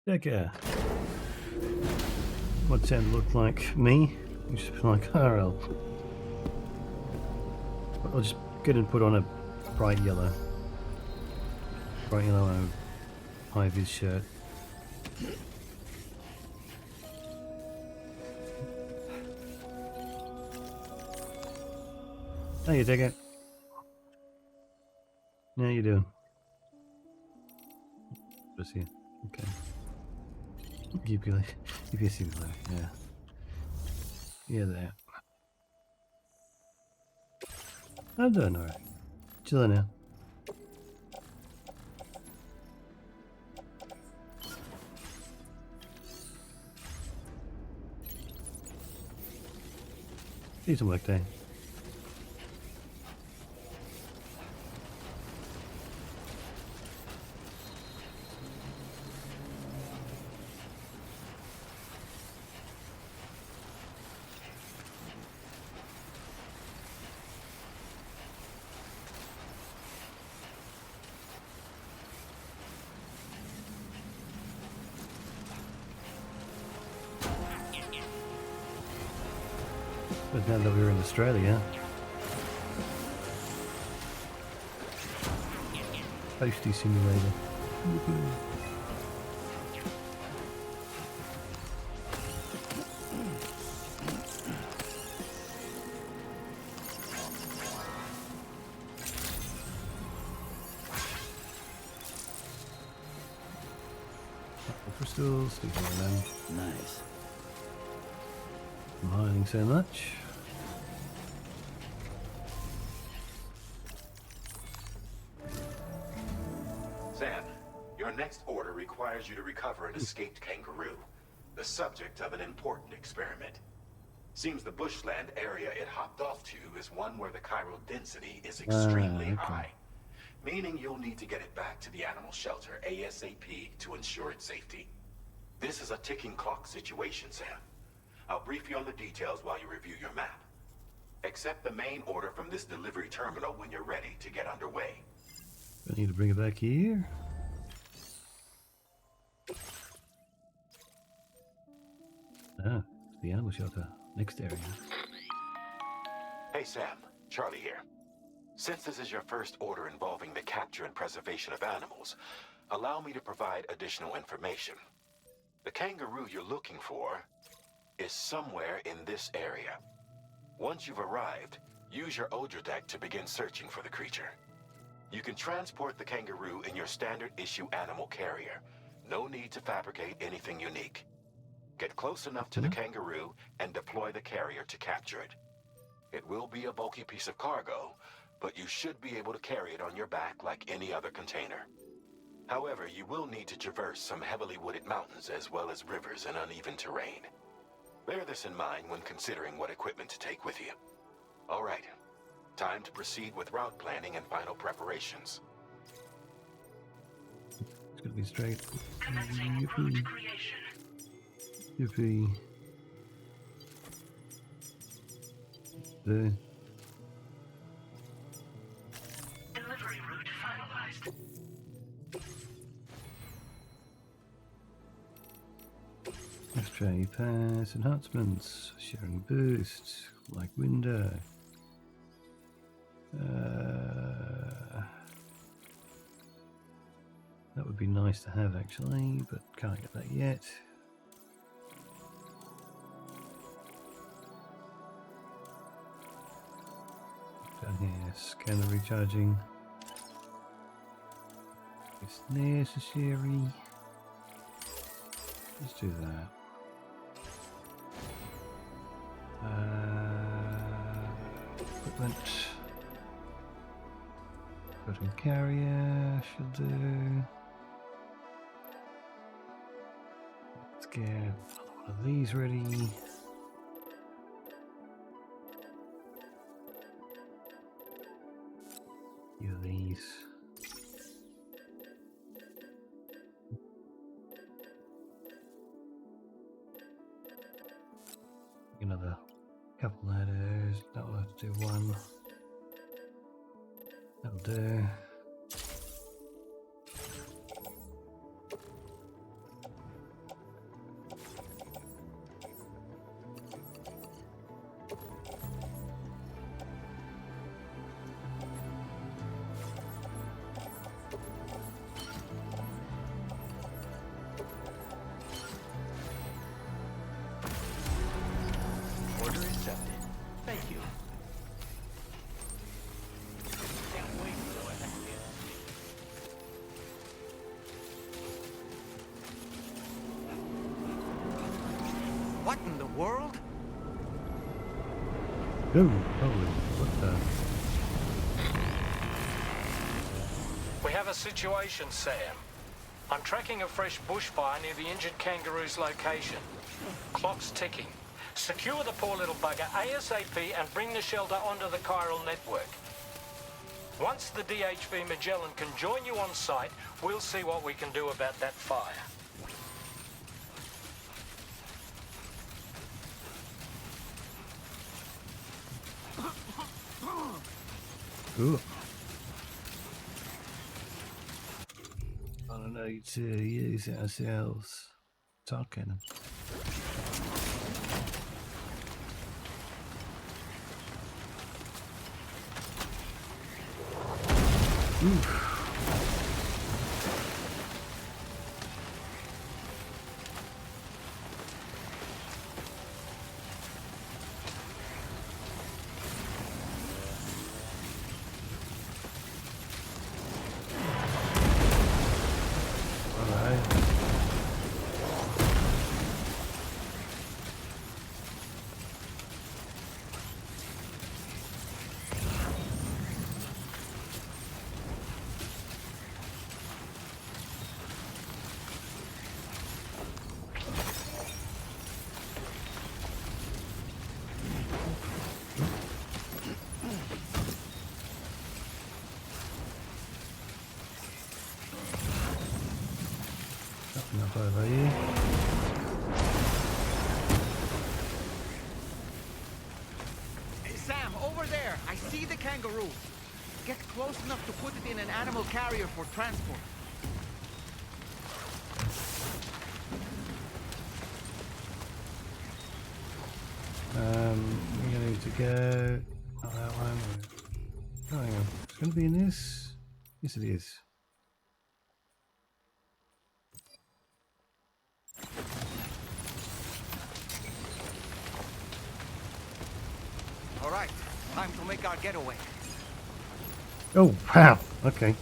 Okay. What sound look like me? You just like RL. I'll just get and put on a bright yellow high vis shirt. How you taking? How you doing? Just here. Okay. Keep you see me later. Yeah. Yeah, there. I'm doing alright. Chilling now. Decent work day. But now that we're in Australia, Postie Simulator. Crystals, these are them.
Nice.
Mining so much.
Sam, your next order requires you to recover an escaped kangaroo, the subject of an important experiment. Seems the bushland area it hopped off to is one where the chiral density is extremely high, meaning you'll need to get it back to the animal shelter ASAP to ensure its safety. This is a ticking clock situation, Sam. I'll brief you on the details while you review your map. Accept the main order from this delivery terminal when you're ready to get underway.
I need to bring it back here. Ah, the animal shelter. Next area.
Hey Sam, Charlie here. Since this is your first order involving the capture and preservation of animals, allow me to provide additional information. The kangaroo you're looking for is somewhere in this area. Once you've arrived, use your Odra deck to begin searching for the creature. You can transport the kangaroo in your standard issue animal carrier. No need to fabricate anything unique. Get close enough to the kangaroo and deploy the carrier to capture it. It will be a bulky piece of cargo, but you should be able to carry it on your back like any other container. However, you will need to traverse some heavily wooded mountains as well as rivers and uneven terrain. Bear this in mind when considering what equipment to take with you. All right, time to proceed with route planning and final preparations.
It's gonna be straight.
Commencing route creation.
Yippee. There.
Delivery route finalized.
X-ray pass enhancements, sharing boost, like window. That would be nice to have actually, but can't get that yet. Down here, scanner recharging. It's necessary. Let's do that. Equipment. Floating carrier should do. Let's get another one of these ready. These. Another couple ladders. That will have to do one. That'll do.
What in the world?
Oh, holy, what the?
We have a situation, Sam. I'm tracking a fresh bushfire near the injured kangaroo's location. Clock's ticking. Secure the poor little bugger ASAP and bring the shelter onto the chiral network. Once the DHV Magellan can join you on site, we'll see what we can do about that fire.
Ooh. I don't know to use it ourselves. Talking. Oof. Nothing up over here.
kangaroo. Get close enough to put it in an animal carrier for transport.
We're going to go. Oh, that one. Oh, hang on. It's going to be in this. Yes, it is.
All right, time to make our getaway.
Oh, wow. Okay.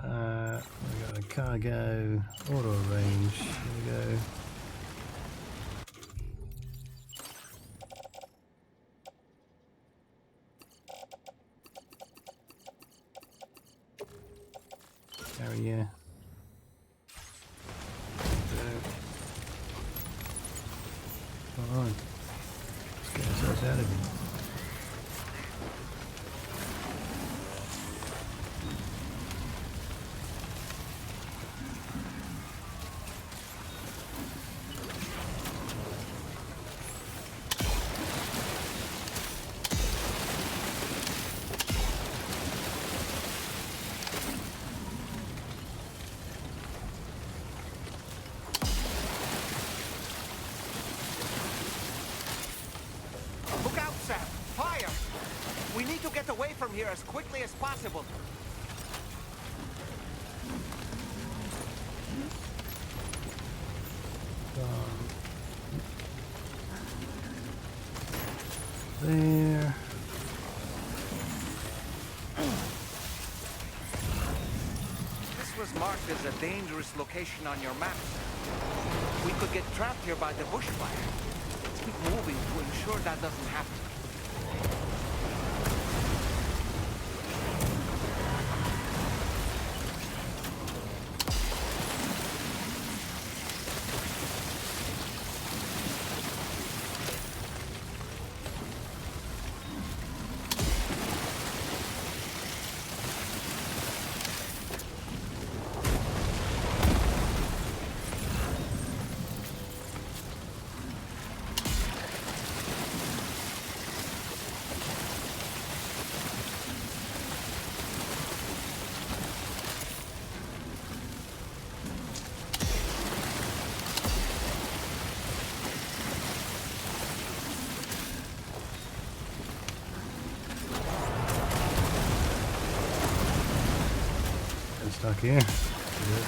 We got a cargo, auto range. Here we go. Carrier. Come on. Let's get ourselves out of here.
Look out, Sam! Fire! We need to get away from here as quickly as possible.
There.
This was marked as a dangerous location on your map. We could get trapped here by the bushfire. Let's keep moving to ensure that doesn't happen.
Stuck here. Good.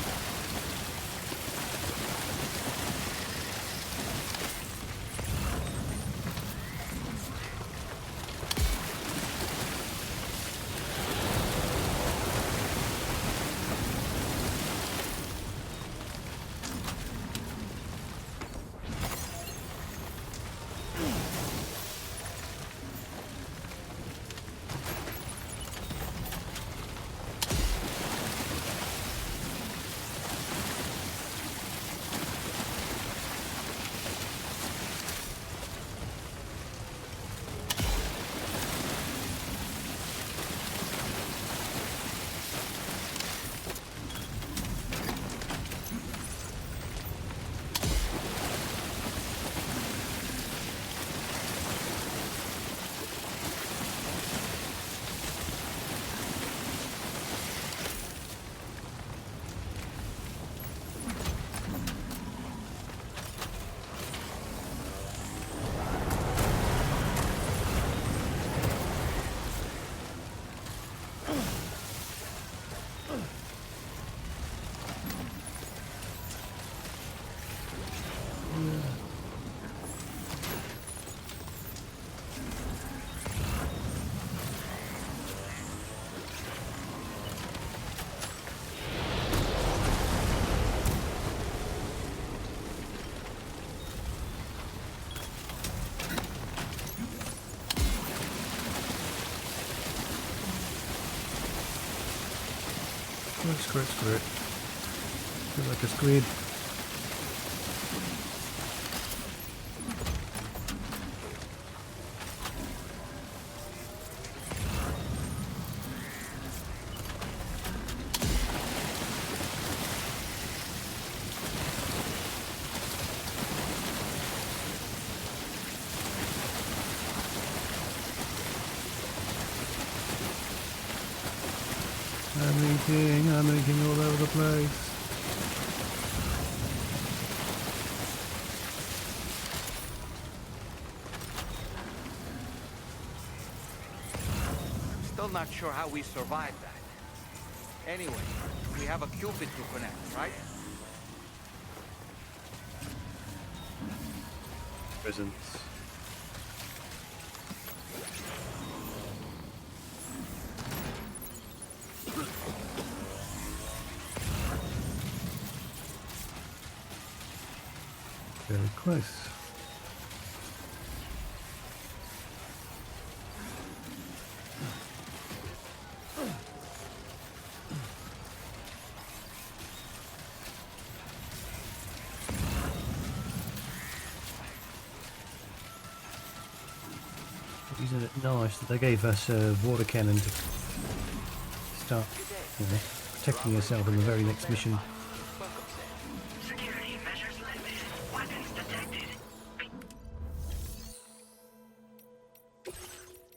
Squirt. Feels like a squid. I'm leaking all over the place.
Still not sure how we survived that. Anyway, we have a Cupid to connect, right?
Presents. Very close. Isn't it nice that they gave us a water cannon to start, protecting yourself in the very next mission?
Security measures lifted. Weapons detected.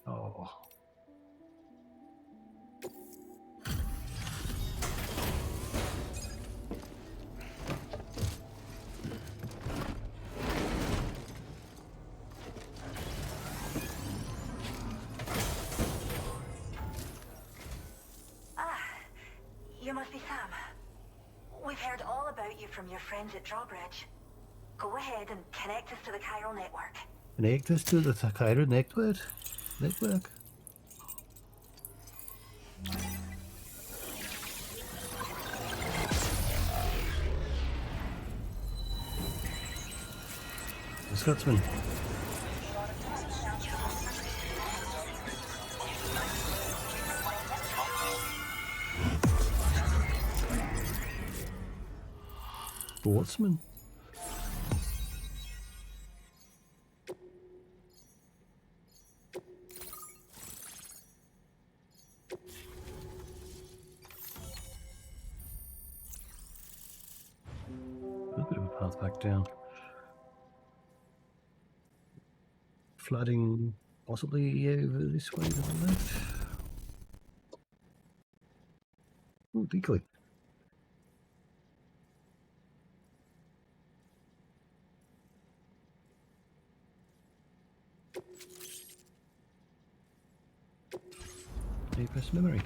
Oh.
You must be Sam. We've heard all about you from your friends at Drawbridge. Go ahead and connect us to the chiral network.
Connect us to the chiral network? The Scotsman. Sportsman. A bit of a path back down. Flooding possibly over this way to the left. Oh, decoy. Press memory.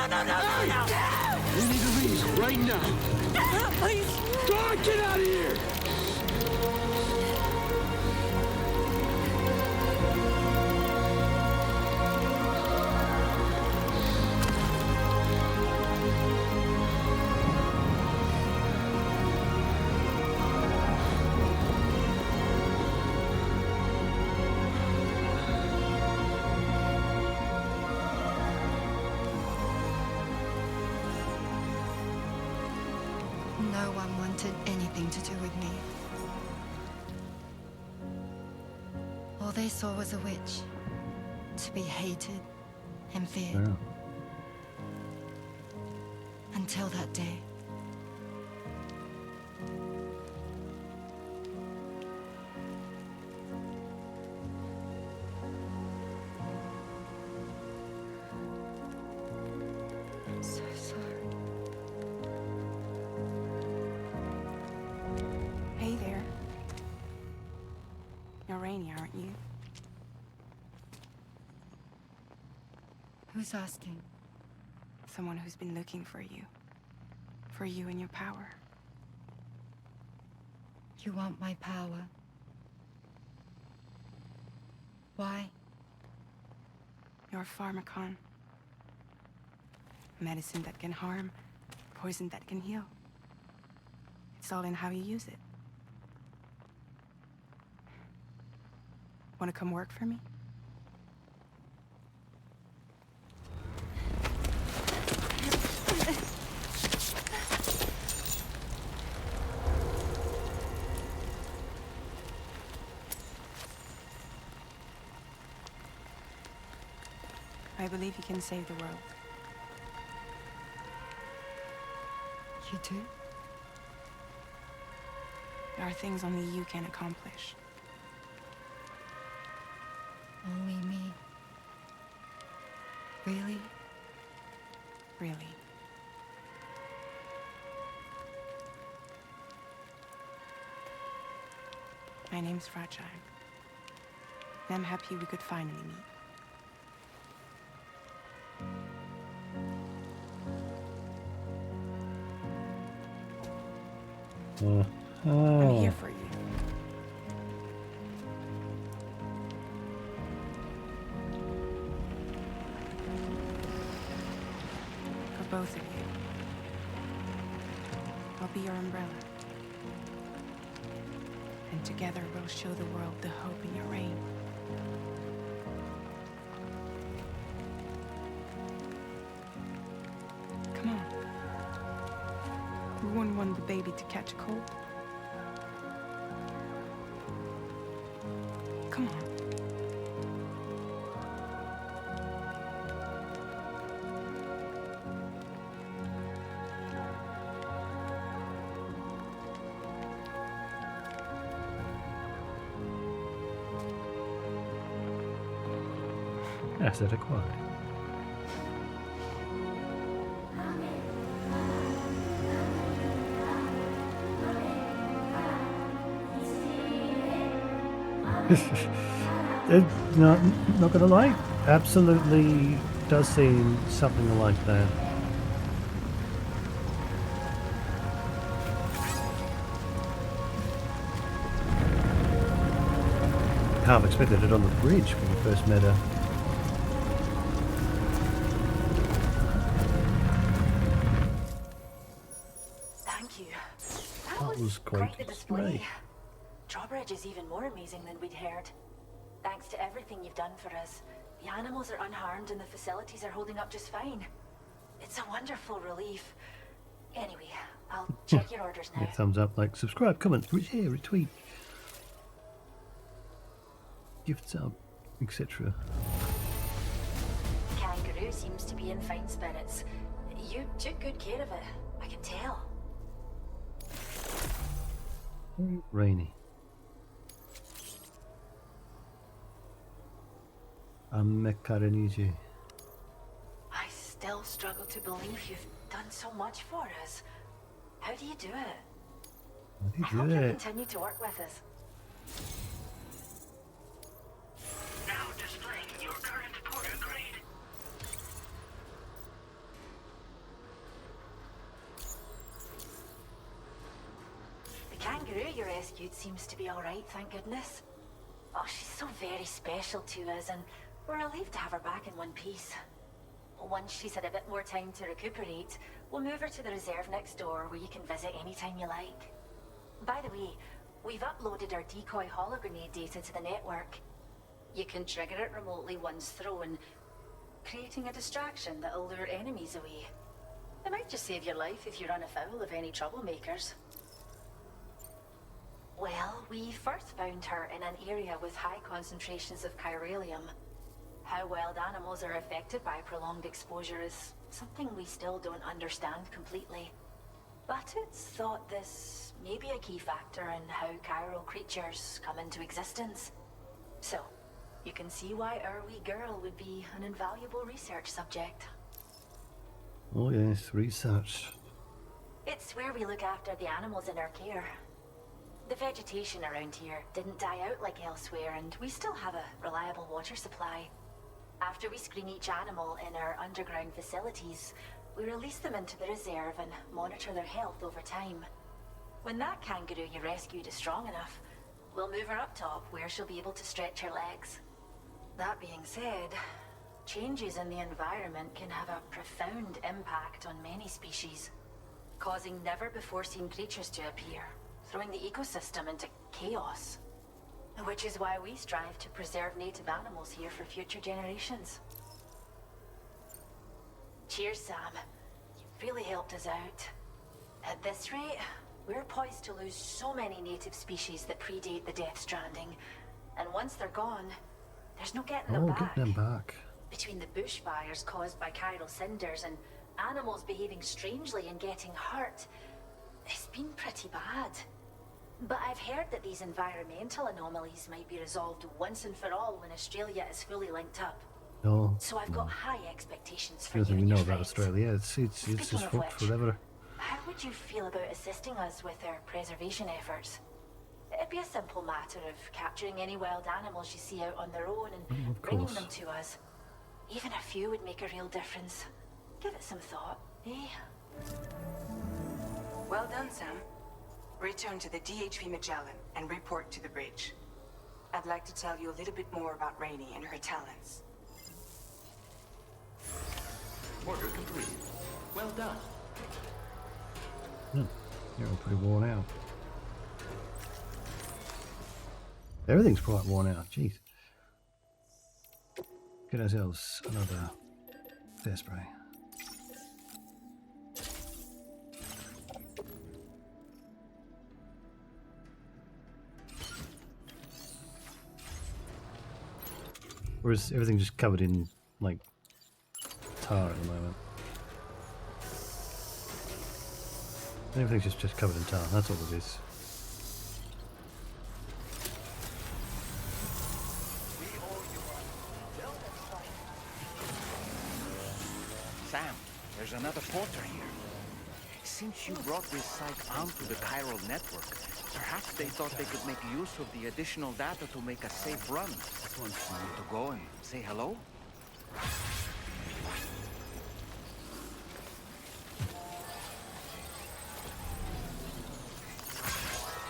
We need to leave right now.
Please.
God, get out of here!
No one wanted anything to do with me. All they saw was a witch, to be hated and feared.
Yeah.
Until that day. I'm so sorry.
Hey there. You're Rainy, aren't you?
Who's asking?
Someone who's been looking for you. For you and your power.
You want my power? Why?
You're a pharmacon. Medicine that can harm, poison that can heal. It's all in how you use it. Want to come work for me? I believe you can save the world.
You do?
There are things only you can accomplish.
Only me. Really?
Really. My name's VRChat. And I'm happy we could finally meet. I'm here for you. For both of you. I'll be your umbrella. And together we'll show the world the hope in your reign. Come on. We wouldn't want the baby to catch a cold. Come on.
Asset acquired. Not gonna lie, absolutely does seem something like that. Half expected it on the bridge when we first met her.
Thank you.
That was quite
the
a
display.
display.
Drawbridge is even more amazing than we'd heard. Thanks to everything you've done for us, the animals are unharmed and the facilities are holding up just fine. It's a wonderful relief. Anyway, I'll check your orders now.
Yeah, thumbs up, like, subscribe, comment, share, retweet, gift sub, etc.
Kangaroo seems to be in fine spirits. You took good care of it, I can tell.
Very rainy. Amekaraniji.
I still struggle to believe you've done so much for us. How do you do it?
How do you
I hope
do
you'll
it?
continue to work with us.
Now displaying your current porter grade.
rescued seems to be alright, thank goodness. Oh, she's so very special to us, and we're relieved to have her back in one piece. Once she's had a bit more time to recuperate, we'll move her to the reserve next door where you can visit anytime you like. By the way, we've uploaded our decoy hologrenade data to the network. You can trigger it remotely once thrown, creating a distraction that'll lure enemies away. It might just save your life if you run afoul of any troublemakers. Well, we first found her in an area with high concentrations of chiralium. How wild animals are affected by prolonged exposure is something we still don't understand completely. But it's thought this may be a key factor in how chiral creatures come into existence. So, you can see why our wee girl would be an invaluable research subject.
Oh yes, research.
It's where we look after the animals in our care. The vegetation around here didn't die out like elsewhere, and we still have a reliable water supply. After we screen each animal in our underground facilities, we release them into the reserve and monitor their health over time. When that kangaroo you rescued is strong enough, we'll move her up top where she'll be able to stretch her legs. That being said, changes in the environment can have a profound impact on many species, causing never-before-seen creatures to appear, throwing the ecosystem into chaos. Which is why we strive to preserve native animals here for future generations. Cheers, Sam. You've really helped us out. At this rate, we're poised to lose so many native species that predate the Death Stranding. And once they're gone, there's no getting them back.
Get them back.
Between the bushfires caused by chiral cinders and animals behaving strangely and getting hurt, it's been pretty bad. But I've heard that these environmental anomalies might be resolved once and for all when Australia is fully linked up.
No.
So I've got high expectations for
Everything
you
we
and
know
your
about
friends.
Australia, it's just
Speaking of
fucked
which,
forever.
how would you feel about assisting us with our preservation efforts? It'd be a simple matter of capturing any wild animals you see out on their own and
Of
bringing
course.
them to us. Even a few would make a real difference. Give it some thought, eh?
Well done, Sam. Return to the DHV Magellan and report to the bridge. I'd like to tell you a little bit more about Rainey and her talents.
Order complete. Well done.
You're all pretty worn out. Everything's quite worn out, jeez. Get ourselves another fair spray. Or is everything just covered in, like, tar at the moment? Everything's just covered in tar, that's all it is.
Sam, there's another porter here. Since you brought this site onto the chiral network, perhaps they thought they could make use of the additional data to make a safe run. Want to go and say hello?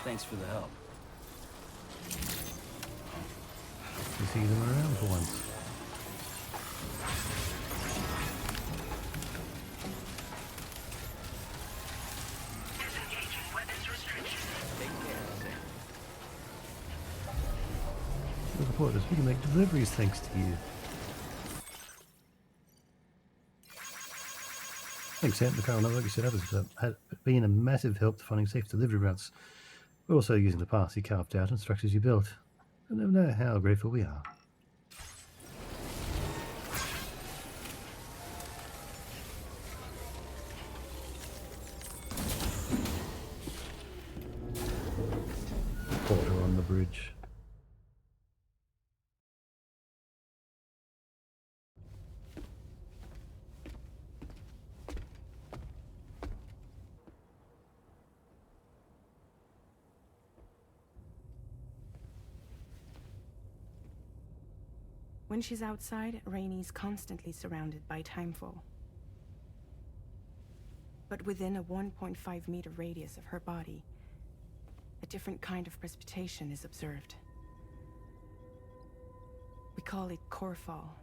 Thanks for the help.
You see them around for once.
Disengaging weapons restrictions.
Take care, Sam.
Look at us, we can make deliveries thanks to you. Thanks, Sam. The chiral network you set up has been a massive help to finding safe delivery routes. We're also using the paths you carved out and structures you built. I don't know how grateful we are. Porter on the bridge.
When she's outside, Rainey's constantly surrounded by timefall. But within a 1.5 meter radius of her body, a different kind of precipitation is observed. We call it core fall.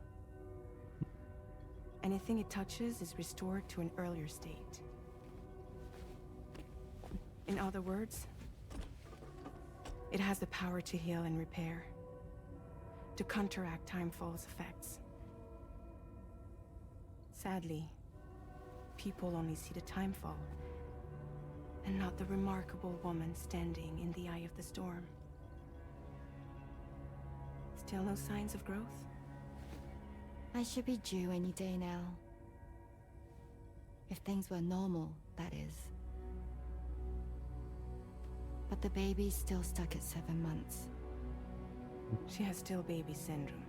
Anything it touches is restored to an earlier state. In other words, it has the power to heal and repair, to counteract timefall's effects. Sadly, people only see the timefall, and not the remarkable woman standing in the eye of the storm. Still no signs of growth?
I should be due any day now. If things were normal, that is. But the baby's still stuck at 7 months.
She has still baby syndrome.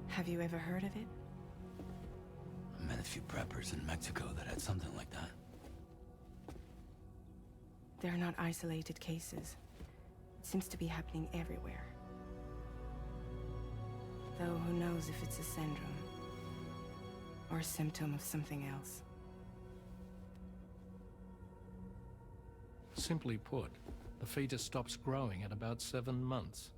Have you ever heard of it?
I met a few preppers in Mexico that had something like that.
They're not isolated cases. It seems to be happening everywhere. Though who knows if it's a syndrome or a symptom of something else.
Simply put, the fetus stops growing at about 7 months.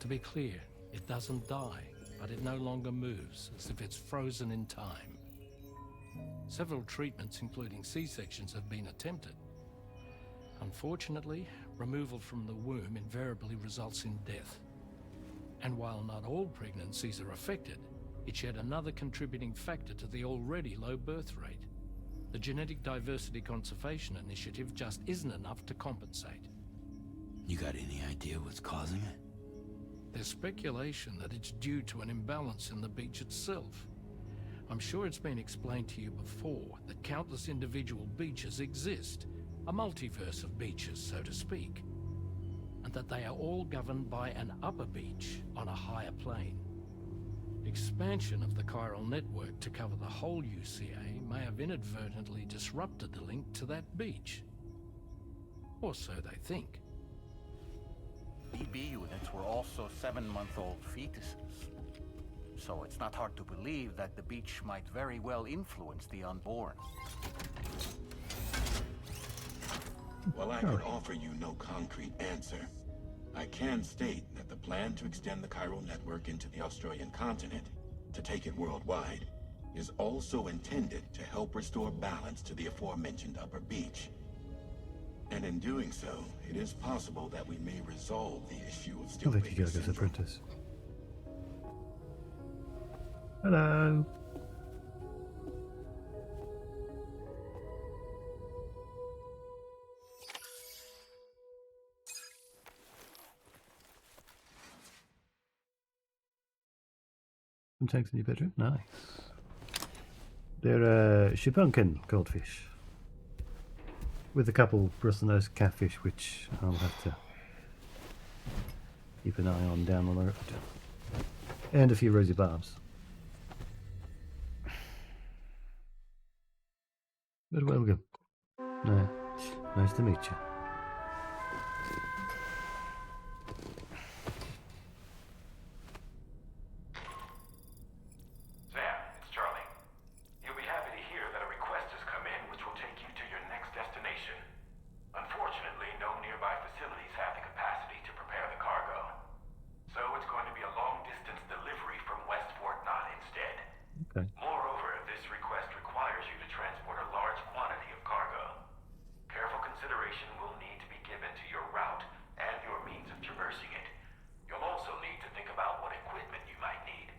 To be clear, it doesn't die, but it no longer moves, as if it's frozen in time. Several treatments, including C-sections, have been attempted. Unfortunately, removal from the womb invariably results in death. And while not all pregnancies are affected, it's yet another contributing factor to the already low birth rate. The Genetic Diversity Conservation Initiative just isn't enough to compensate.
You got any idea what's causing it?
There's speculation that it's due to an imbalance in the beach itself. I'm sure it's been explained to you before that countless individual beaches exist, a multiverse of beaches, so to speak, and that they are all governed by an upper beach on a higher plane. Expansion of the chiral network to cover the whole UCA may have inadvertently disrupted the link to that beach. Or so they think.
BB units were also 7-month-old fetuses. So it's not hard to believe that the beach might very well influence the unborn.
While I can offer you no concrete answer, I can state that the plan to extend the chiral network into the Australian continent, to take it worldwide, is also intended to help restore balance to the aforementioned upper beach. And in doing so, it is possible that we may resolve the issue of still baby
Gilga's
syndrome.
apprentice. Hello. Some tanks in your bedroom? Nice. They're Shipunkin goldfish. With a couple Brussels catfish, which I'll have to keep an eye on down the road. And a few rosy barbs. But welcome. Nice to meet you.
Sam, it's Charlie. You'll be happy to hear that a request has come in which will take you to your next destination. Unfortunately, no nearby facilities have the capacity to prepare the cargo. So it's going to be a long-distance delivery from West Fort Knott instead.
Okay.
Moreover, this request requires you to transport a large quantity of cargo. Careful consideration will need to be given to your route and your means of traversing it. You'll also need to think about what equipment you might need.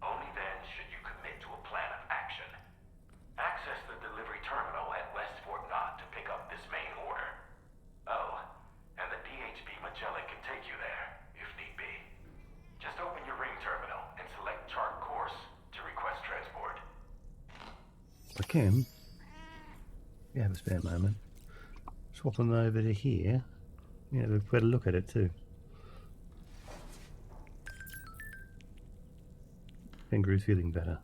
Only then should you commit to a plan of action. Access the delivery terminal at West Fort Knott to pick up this main order. Oh, and the DHB Magellan can take you there, if need be. Just open your ring terminal and select chart course to request transport.
I can. Yeah, have a spare moment. Swap them over to here. Yeah, we've got to look at it too. Kangaroo's feeling better.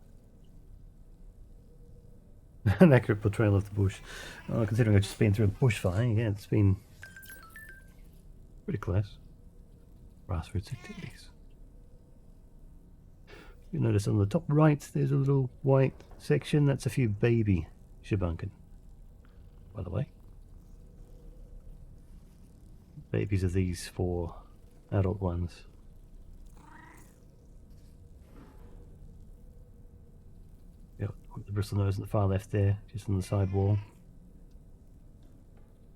An accurate portrayal of the bush. Oh, considering I've just been through a bushfire, yeah, it's been pretty close. Grassroots activities. You notice on the top right there's a little white section. That's a few baby Shibunkin. by the way. Babies are these 4 adult ones. Yep, the bristle nose on the far left there, just on the side wall.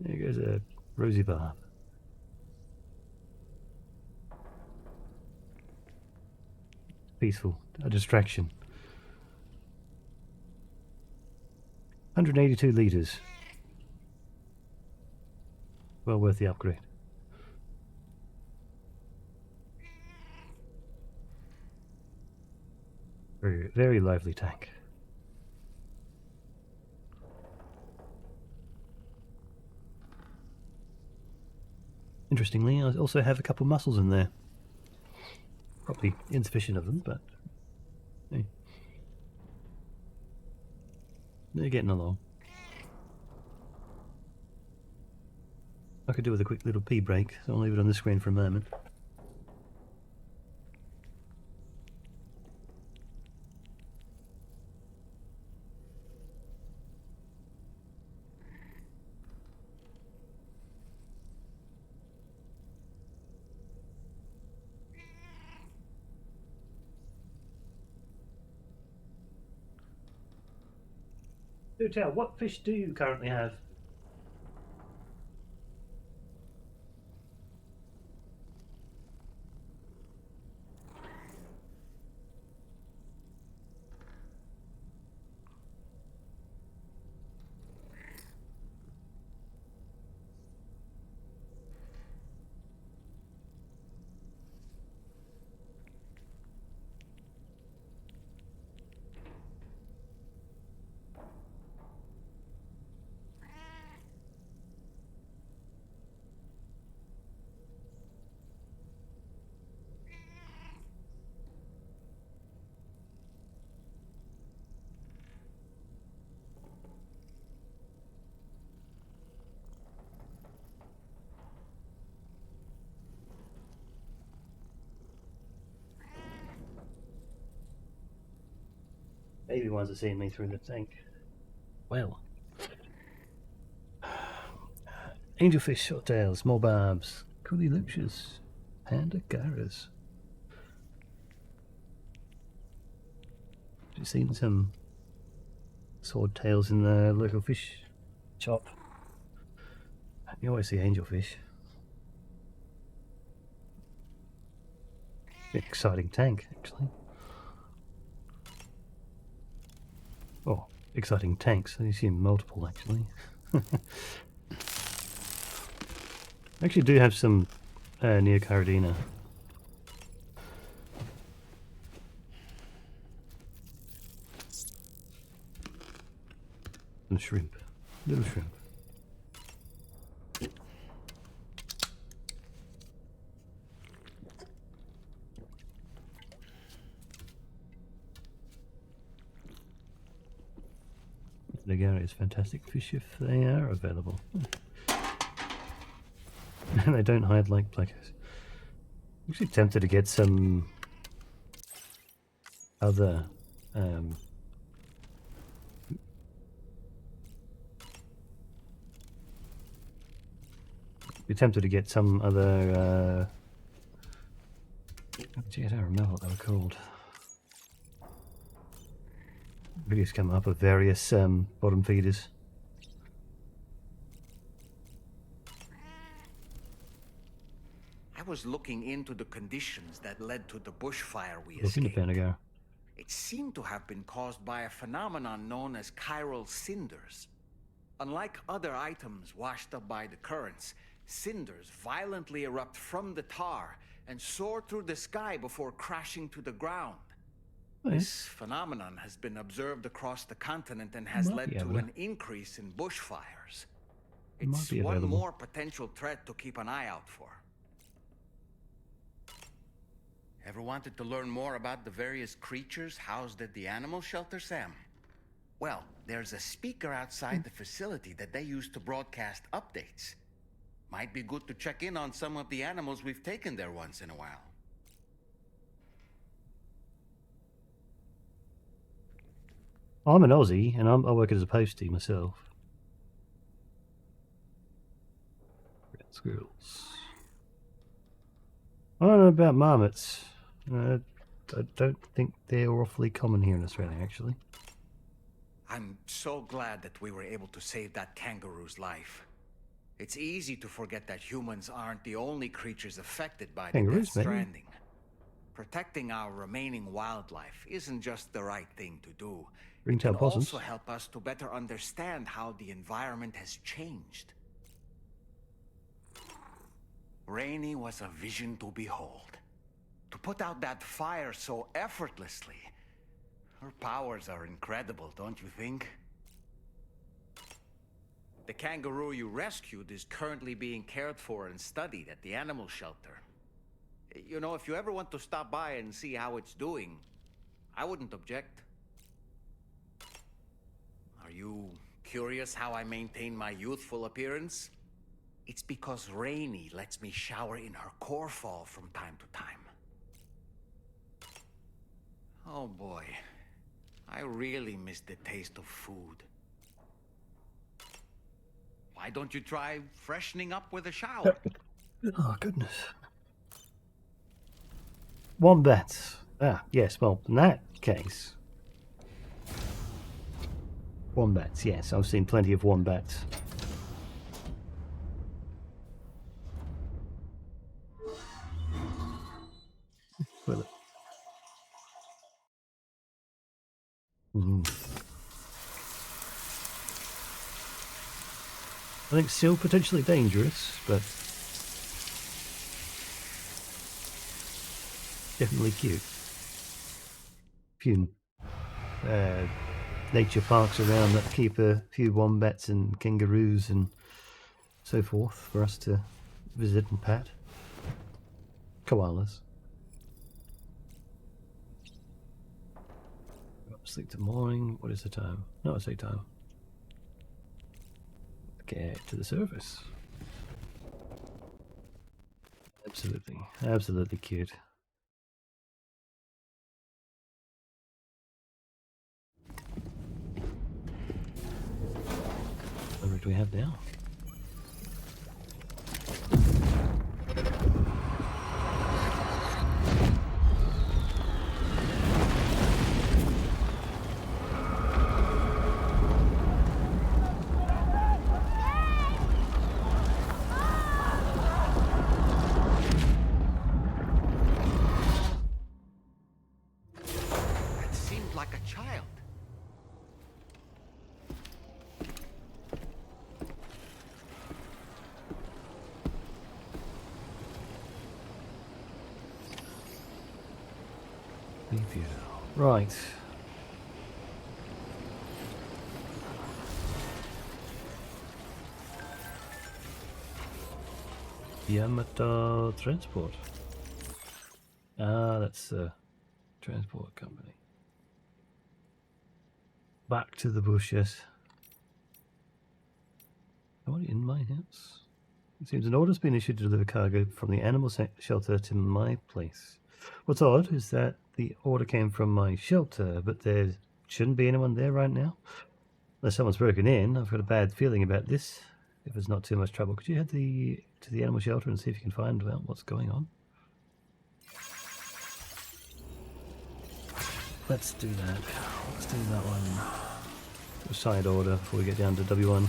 There goes a rosy barb. Peaceful, a distraction. 182 litres. Well worth the upgrade. Very, very lively tank. Interestingly, I also have a couple of muscles in there. Probably insufficient of them, but hey, they're getting along. I could do with a quick little pee break, so I'll leave it on the screen for a moment. Do tell, what fish do you currently have? Baby ones are seeing me through the tank. Well. Angelfish, short tails, small barbs, coolie luchas, panda garas. Just seen some sword tails in the local fish shop. You always see angelfish. Exciting tank, actually. Oh, exciting tanks. You see multiple, actually. I actually do have some neocaridina. And shrimp. Little shrimp. The Gary is fantastic fish if they are available. And they don't hide like placos. I'm actually tempted to get some other be tempted to get some other gee, I don't remember what they were called. Videos come up of various bottom feeders.
I was looking into the conditions that led to the bushfire we
Look into
escaped.
Panagar.
It seemed to have been caused by a phenomenon known as chiral cinders. Unlike other items washed up by the currents, cinders violently erupt from the tar and soar through the sky before crashing to the ground. This phenomenon has been observed across the continent and has led to an increase in bushfires. It's one more potential threat to keep an eye out for. Ever wanted to learn more about the various creatures housed at the animal shelter, Sam? Well, there's a speaker outside the facility that they use to broadcast updates. Might be good to check in on some of the animals we've taken there once in a while.
I'm an Aussie, and I work as a postie myself. Squirrels. I don't know about marmots. I don't think they're awfully common here in Australia, actually.
I'm so glad that we were able to save that kangaroo's life. It's easy to forget that humans aren't the only creatures affected by the
Kangaroos,
Death
maybe?
Stranding. Protecting our remaining wildlife isn't just the right thing to do. It
Ringtail
can
possums.
also help us to better understand how the environment has changed. Rainey was a vision to behold. To put out that fire so effortlessly. Her powers are incredible, don't you think? The kangaroo you rescued is currently being cared for and studied at the animal shelter. You know, if you ever want to stop by and see how it's doing, I wouldn't object. Are you curious how I maintain my youthful appearance? It's because Rainey lets me shower in her core fall from time to time. Oh boy, I really miss the taste of food. Why don't you try freshening up with a shower?
Oh, goodness. Wombats. Ah, yes, well, in that case. Wombats, yes, I've seen plenty of wombats. Well, I think still potentially dangerous, but definitely cute. Few nature parks around that keep a few wombats and kangaroos and so forth for us to visit and pat. Koalas. Sleep till morning. What is the time? No, I say time. Get to the surface. Absolutely. Absolutely cute. What do we have now?
That seemed like a child.
Review. Right. Yamato Transport. Ah, that's the transport company. Back to the bush, yes. Somebody in my house? It seems an order's been issued to deliver cargo from the animal shelter to my place. What's odd is that the order came from my shelter, but there shouldn't be anyone there right now. Unless someone's broken in, I've got a bad feeling about this. If it's not too much trouble, could you head to the animal shelter and see if you can find out what's going on? Let's do that. Let's do that one. A side order before we get down to W1.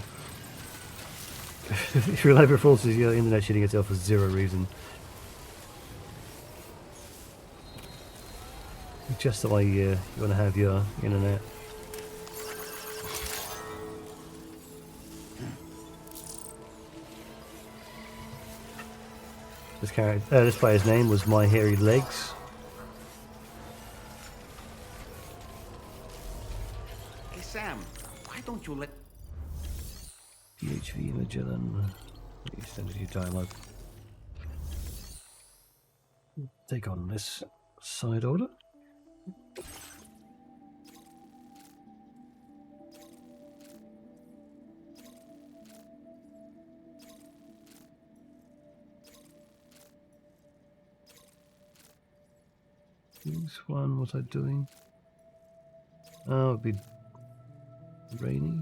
If your labor forces your internet shitting itself for zero reason. Just the way you want to have your internet. This player's name was My Hairy Legs.
Hey Sam, why don't you let...
DHV Magellan. Extended your dialogue. Take on this side order. This one, what was I doing? Oh, it'd be Rainy.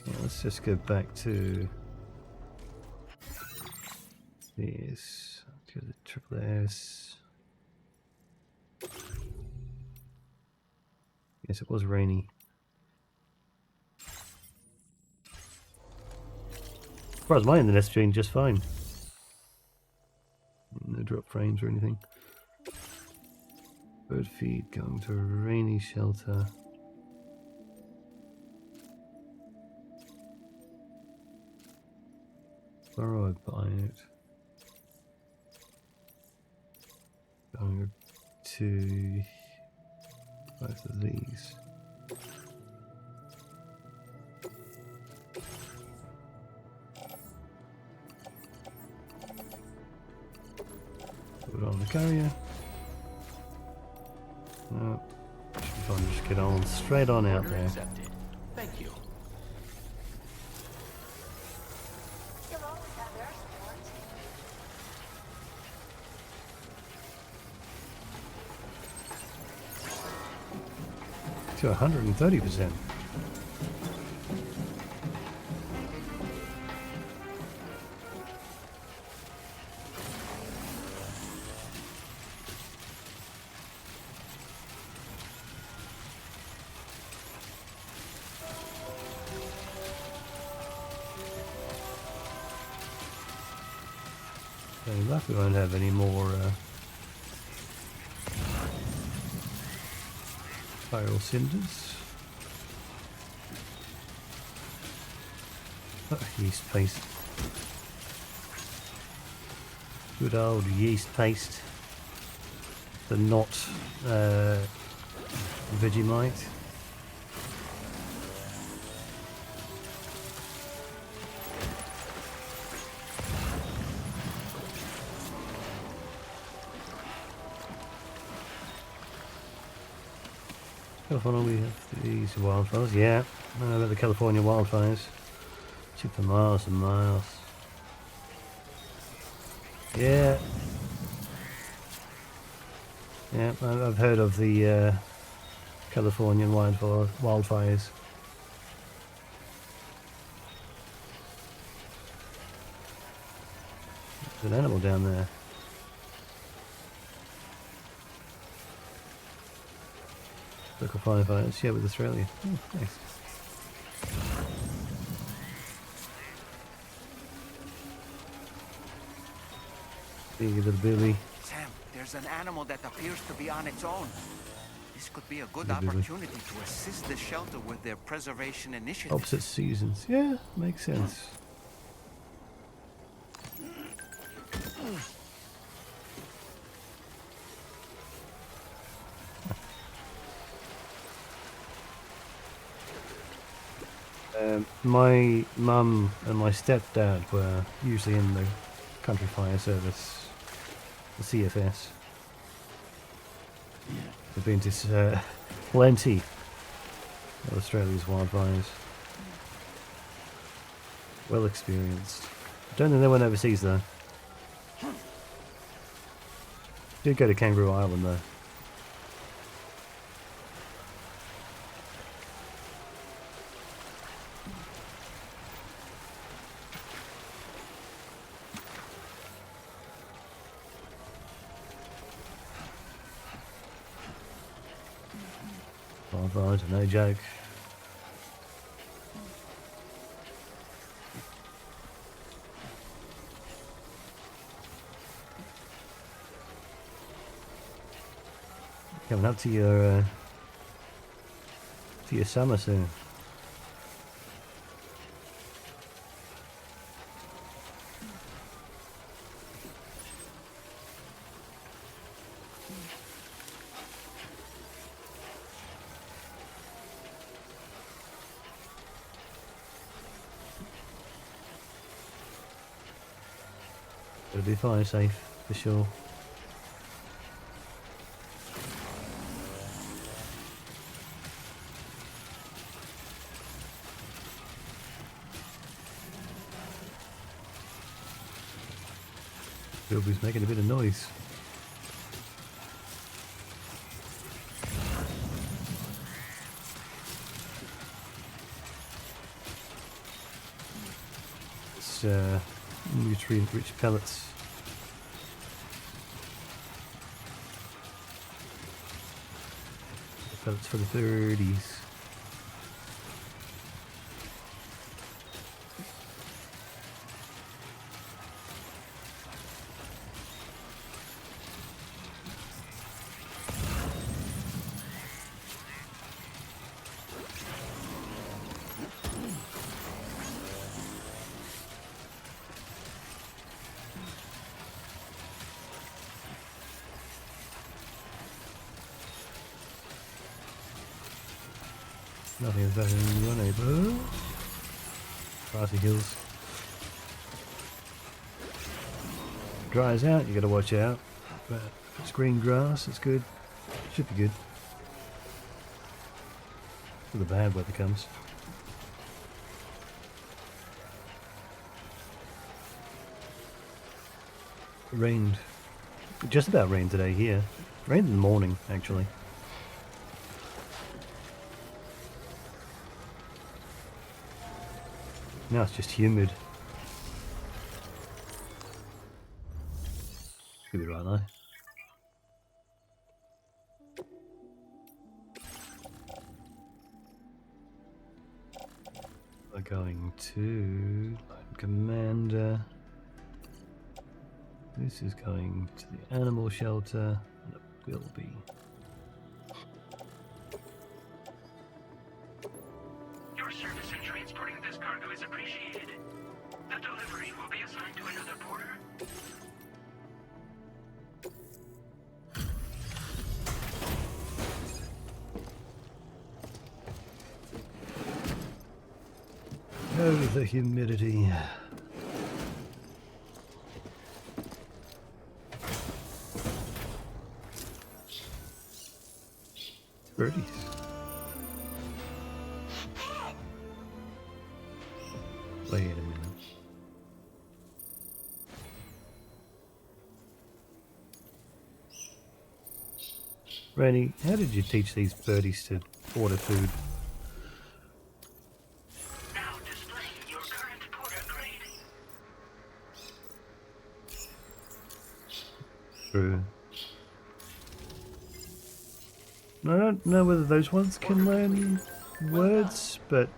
Yeah, let's just go back to Yes. Let's go to the triple S. Yes, it was rainy. As far as my internet's doing just fine. No drop frames or anything. Bird feed going to a rainy shelter. Borrow a bite. Going to both of these. Put it on the carrier. No. Should be fine, just get on straight on out there.
Accepted. Thank you.
To 130%. We won't have any more spiral cinders. Oh, yeast paste. Good old yeast paste. The not Vegemite. California, we have these wildfires. Yeah, I know about the California wildfires. Took for miles and miles. Yeah. Yeah, I've heard of the Californian wildfires. There's an animal down there. Local firefighters, yeah, with Australia. Oh, nice. Big little Billy.
Sam, there's an animal that appears to be on its own. This could be a good opportunity to assist the shelter with their preservation initiative.
Opposite seasons. Yeah, makes sense. My mum and my stepdad were usually in the country fire service, the CFS. They've been to plenty of Australia's wildfires. Well experienced. Don't think they went overseas though. Did go to Kangaroo Island though. Wildfires, no joke. Coming up to your summer soon. It'll be fire safe for sure. Bilby's making a bit of noise. It's nutrient-rich pellets Pellets for the birdies. Nothing is better than your neighbour. Grassy hills. Dries out, you gotta watch out. But if it's green grass, it's good. Should be good. Till the bad weather comes. It rained. Just about rained today here. Rained in the morning, actually. Now it's just humid. Could be right though. We're going to Commander. This is going to the animal shelter, and it will be.
Your service in transporting this cargo is appreciated. The delivery will be assigned to another porter.
Oh, the humidity. Birdies. Wait a minute. Randy, how did you teach these birdies to order food?
Now displaying your current porter grade.
True. I don't know whether those ones can learn words, but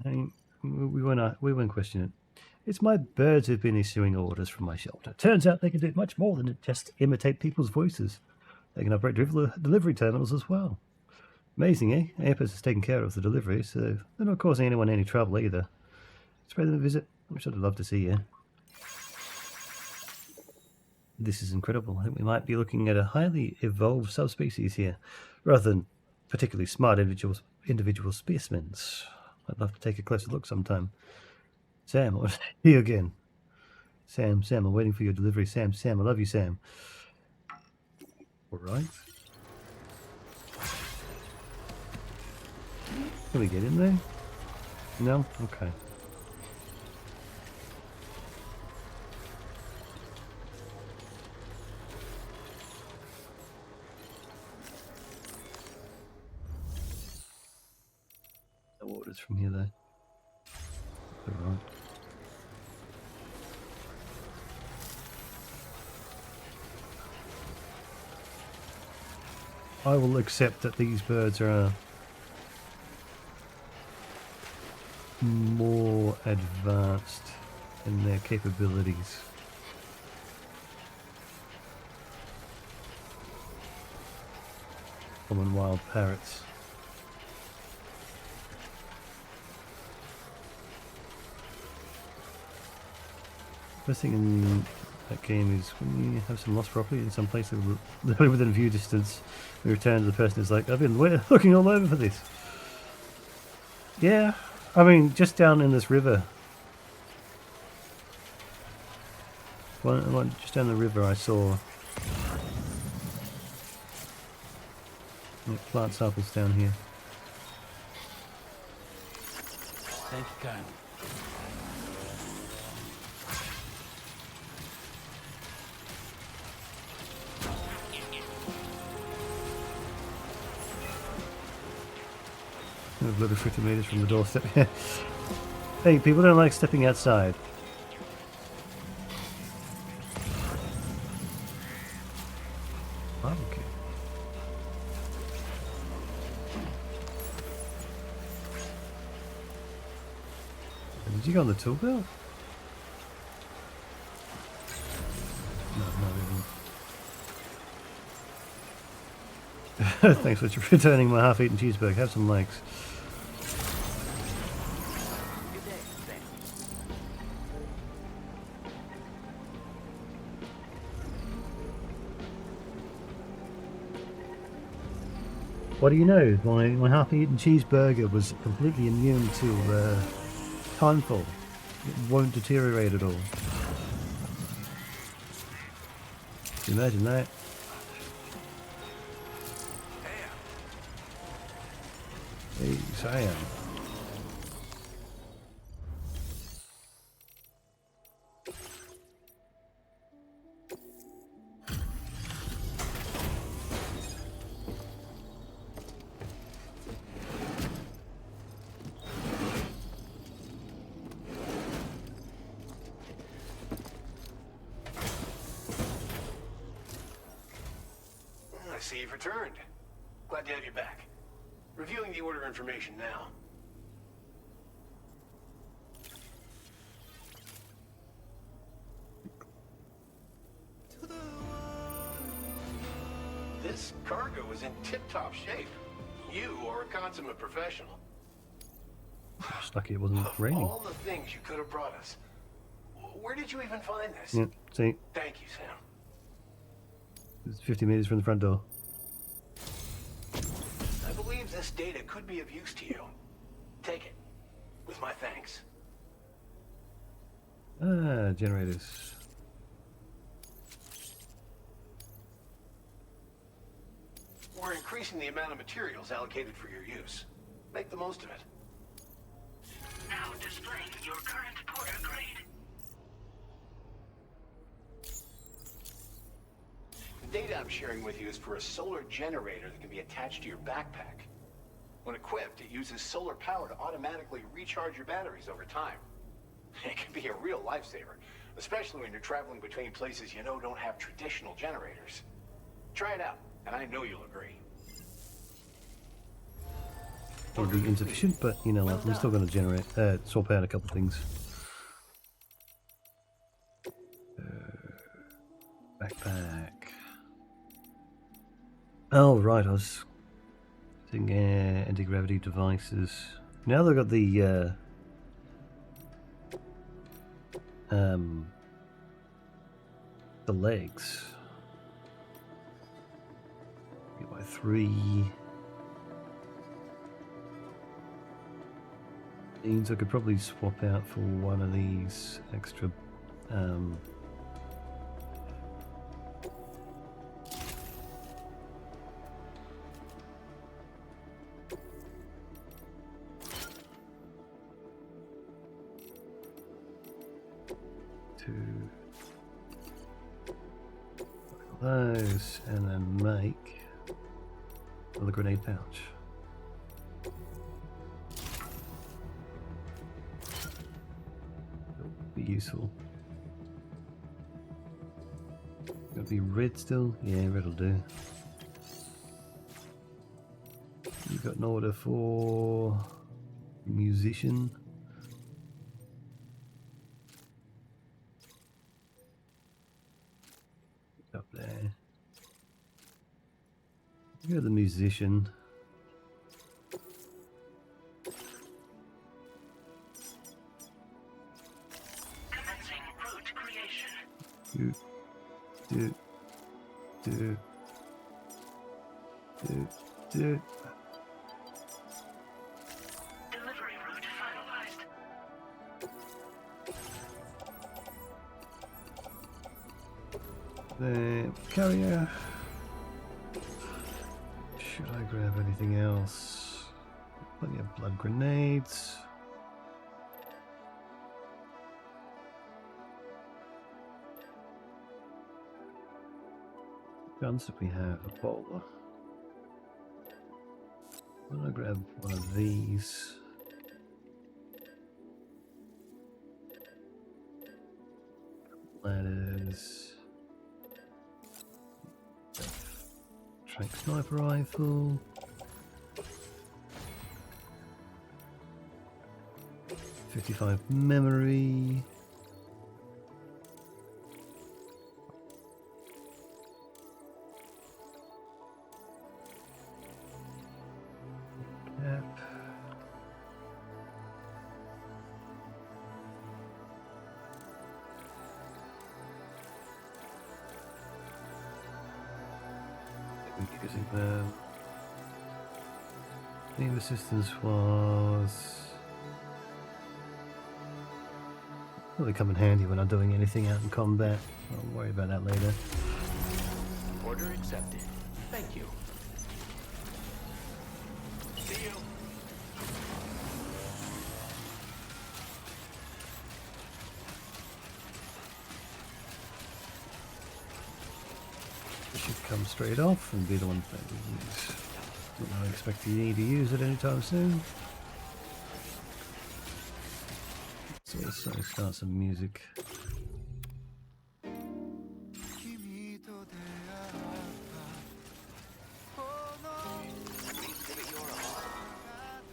I mean, we won't question it. It's my birds who've been issuing orders from my shelter. Turns out they can do much more than just imitate people's voices. They can operate delivery terminals as well. Amazing, eh? Airpost is taking care of the delivery, so they're not causing anyone any trouble either. Let's pay them a visit. I wish I'd love to see you. This is incredible. I think we might be looking at a highly evolved subspecies here, rather than particularly smart individual specimens. I'd love to take a closer look sometime. Sam, I want to see you again. Sam, I'm waiting for your delivery. Sam, I love you, Sam. Alright. Can we get in there? No? Okay. No orders from here though. Alright. I will accept that these birds are more advanced in their capabilities. Common wild parrots. First thing in that game is when you have some lost property in some place literally within view distance, we return to the person who's like, I've been looking all over for this. Yeah, I mean, just down in this river. Just down the river I saw plant samples down here.
Thank you, Kyle.
Another 50 meters from the doorstep. Hey, people don't like stepping outside. Barbecue. Did you go on the tool belt? No, not even. Thanks for returning my half-eaten cheeseburger. Have some legs. What do you know? My half-eaten cheeseburger was completely immune to timefall. It won't deteriorate at all. Can you imagine that? Hey, Sam.
I see you've returned. Glad to have you back. Reviewing the order information now. This cargo is in tip-top shape. You are a consummate professional.
Just lucky it wasn't raining.
All the things you could have brought us. Where did you even find this?
Yeah, see?
Thank you, Sam.
It's 50 meters from the front door.
I believe this data could be of use to you. Take it. With my thanks.
Ah, generators.
We're increasing the amount of materials allocated for your use. Make the most of it.
Now displaying your current porter grade.
The data I'm sharing with you is for a solar generator that can be attached to your backpack. When equipped, it uses solar power to automatically recharge your batteries over time. It can be a real lifesaver, especially when you're traveling between places you know don't have traditional generators. Try it out, and I know you'll agree.
It'll be insufficient, but you know what, I'm still going to generate, swap out a couple of things. Backpack. Oh, right, I was thinking anti-gravity devices. Now they've got the legs. Get by 3. Means I could probably swap out for one of these extra those, and then make another grenade pouch. It'll be useful. Gotta be red still? Yeah, red'll do. You got an order for musician. Up there. You're the musician.
Commencing route creation.
Do.
Delivery route finalized.
The carrier. Should I grab anything else? Plenty of blood grenades. Guns that we have, a bowler. Why don't I grab one of these? Ladders. Trank sniper rifle. 55 memory. Yep. Using the beam assistance was probably come in handy when I'm doing anything out in combat. I'll worry about that later.
Order accepted. Thank you. See you.
It should come straight off and be the one that we use. Don't expect you need to use it anytime soon. So let's start some music.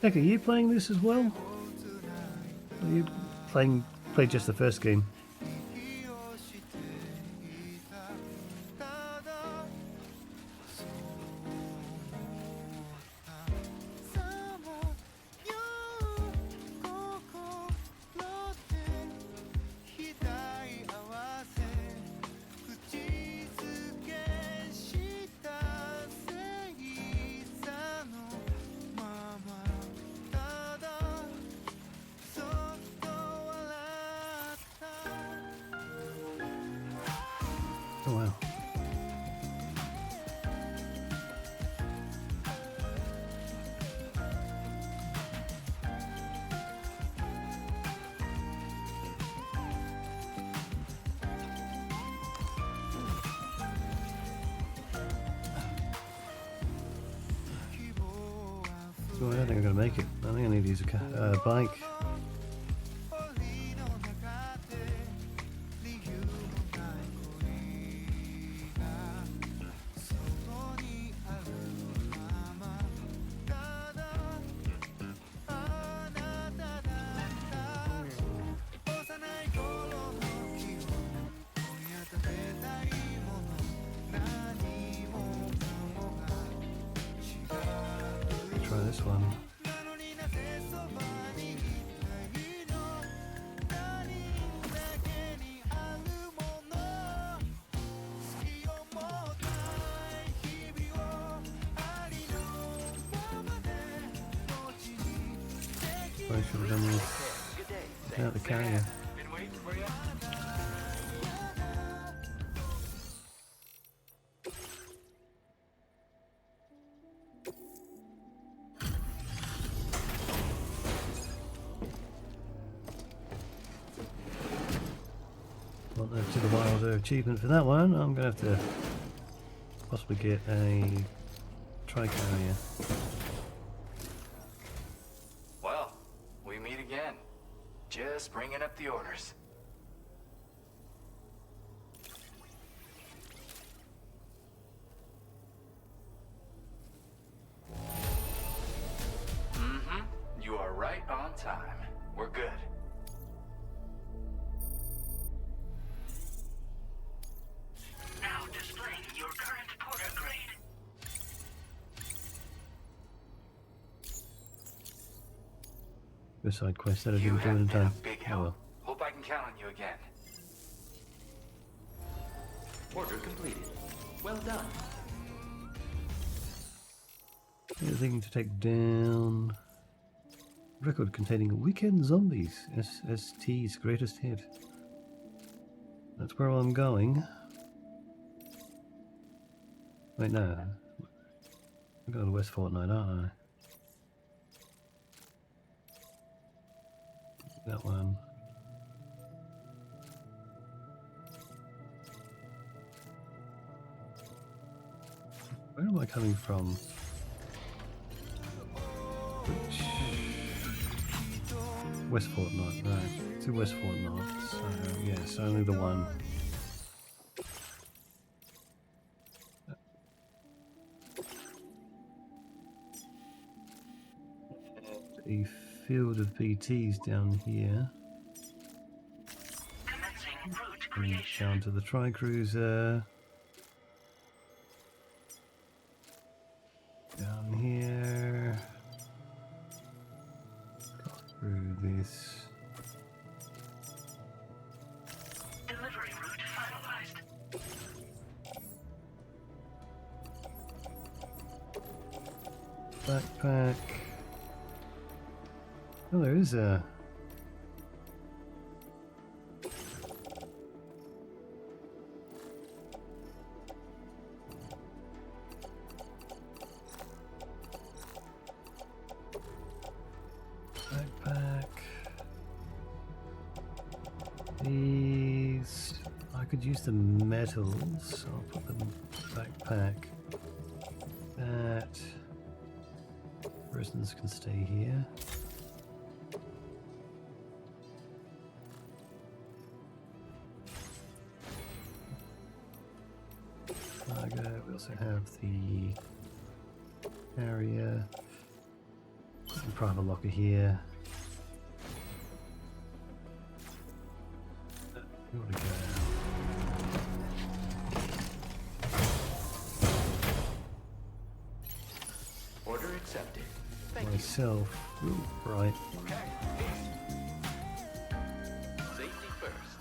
Heck, are you playing this as well? Are you play just the first game? Oh wow. So I don't think I'm going to make it. I think I need to use a bike. Try this one. I should have done this without the carrier. Want to do the wilder achievement for that one. I'm going to have to possibly get a tri-carrier.
Well, we meet again. Just bringing up the orders. Mm-hmm. You are right on time. We're good.
Now displaying your current porter grade.
The side quest that I didn't do in time. Oh well.
Hope I can count on you again.
Order completed. Well done.
Anything to take down. Record containing weekend zombies. SST's greatest hit. That's where I'm going. Wait, no. I'm going to West Fortnite, aren't I? That one. Where am I coming from? Which? West Fortnite, right. To West Fortnite. So, yes, only the one. field of BTs down here. And down to the Tri-Cruiser. Down here. Got through this.
Delivery route finalized.
Backpack. Oh, there is a... backpack. These... I could use the metals. I'll put them in the backpack. That... Prisoners can stay here. Cargo. We also have the area. Some private locker here. We want to go.
Order accepted.
Myself. Ooh, right.
Okay. Safety first.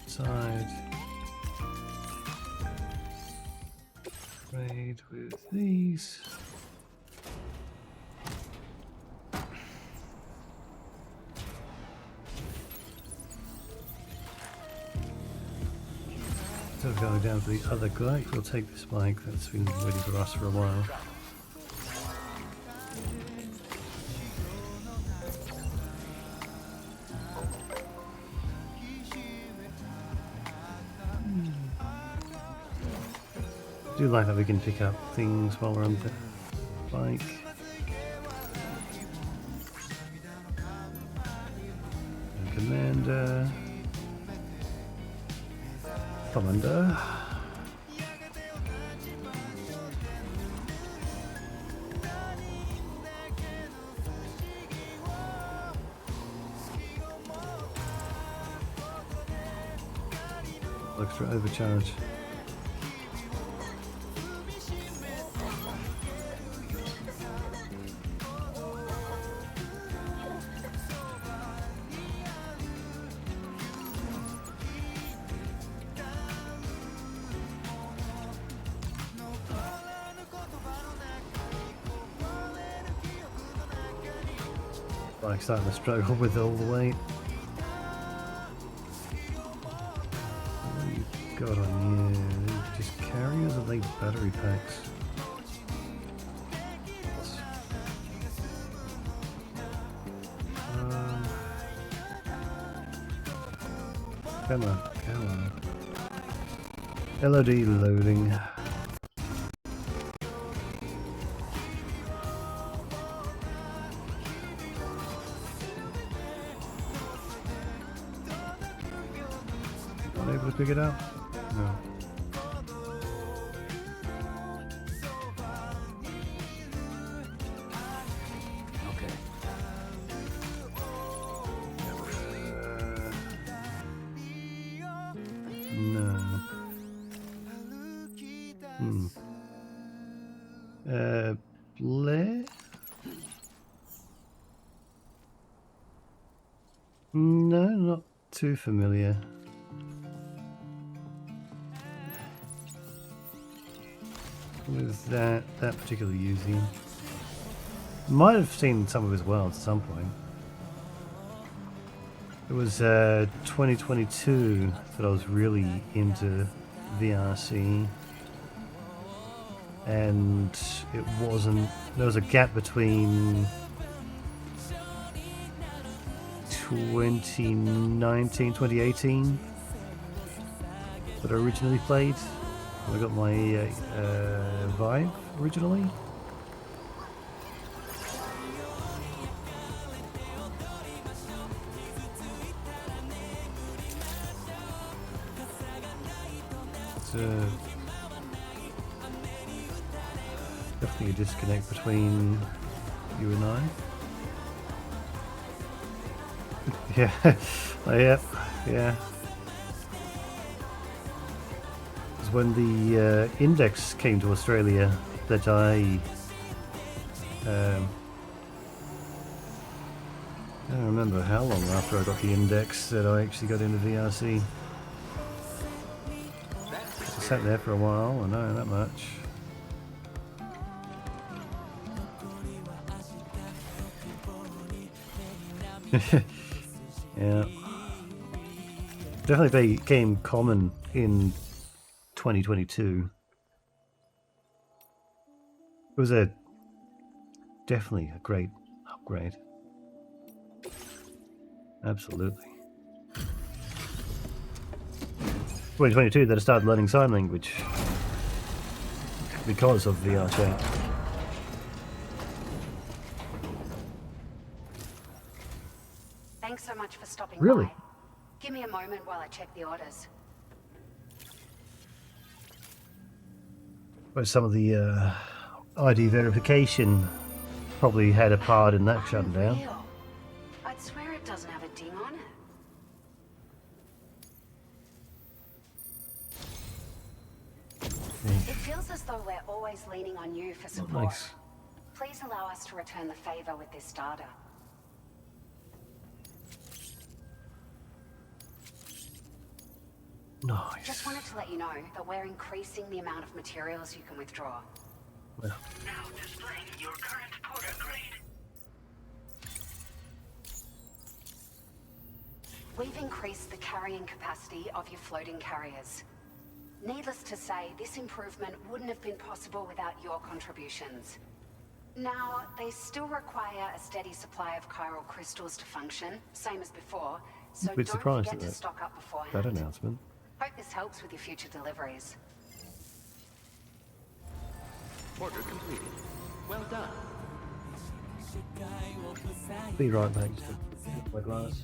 Side. Trade with these. Instead of going down to the other guy, we'll take this bike that's been waiting for us for a while. I do like that we can pick up things while we're on the bike. And Commander. Commander. Extra overcharge. Like starting to struggle with all the weight. What do you got on you? Just carriers or are they battery packs? Come on, come on. LOD loading. Able to pick it up? No.
Okay.
No. Blair? No, not too familiar. With that particular using. Might have seen some of his worlds at some point. It was 2022 that I was really into VRC, and it wasn't. There was a gap between 2019, 2018 that I originally played. I got my Vive originally. definitely a disconnect between you and I. Yeah, oh, yeah. Because when the Index came to Australia, that I don't remember how long after I got the Index that I actually got into VRC. I sat there for a while, I know that much. Yeah. Definitely became common in 2022. It was definitely a great upgrade. Absolutely. 2022 that I started learning sign language because of VRChat.
Thanks so much for stopping
Really?
by. Give me a moment while I check the orders.
But some of the ID verification probably had a part in that shutting down.
Unreal. I'd swear it doesn't have a ding on it. It feels as though we're always leaning on you for support.
Nice.
Please allow us to return the favor with this data.
Nice.
Just wanted to let you know that we're increasing the amount of materials you can withdraw.
Well.
Now displaying your current porter grade.
We've increased the carrying capacity of your floating carriers. Needless to say, this improvement wouldn't have been possible without your contributions. Now, they still require a steady supply of chiral crystals to function, same as before, so
I'm a bit
don't
surprised
forget
at
to stock up beforehand.
that announcement.
Hope this helps with your future deliveries.
Order completed. Well done.
Be right back to my glass.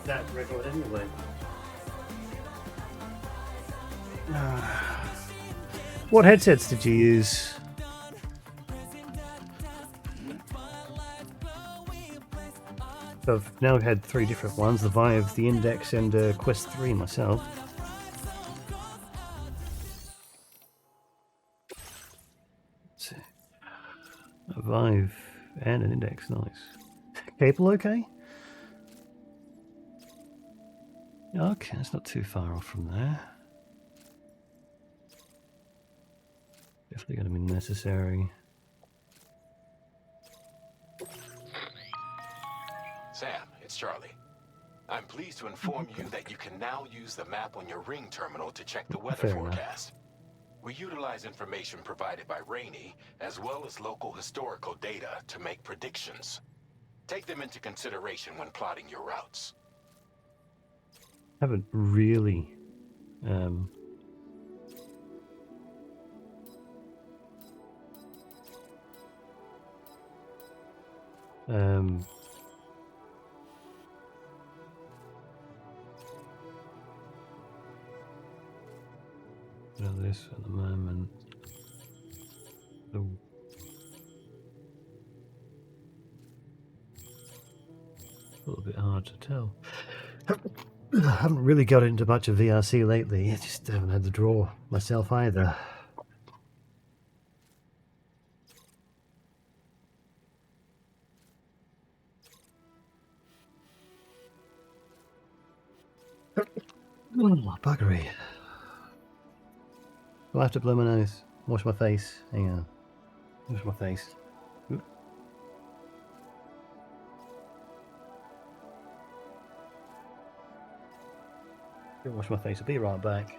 That record anyway. What headsets did you use? I've now had 3 different ones, the Vive, the Index and Quest 3 myself. A Vive and an Index, nice. Cable okay? Okay, it's not too far off from there. Definitely going to be necessary.
Sam, it's Charlie. I'm pleased to inform you that you can now use the map on your ring terminal to check the weather
Fair enough.
forecast. We utilize information provided by Rainey, as well as local historical data to make predictions. Take them into consideration when plotting your routes.
Haven't really this at the moment. Oh. A little bit hard to tell. I haven't really got into much of VRC lately. I just haven't had the draw myself either. Oh, buggery. I'll have to blow my nose. Wash my face. Hang on. Wash my face. Oop. Wash my face. I'll be right back.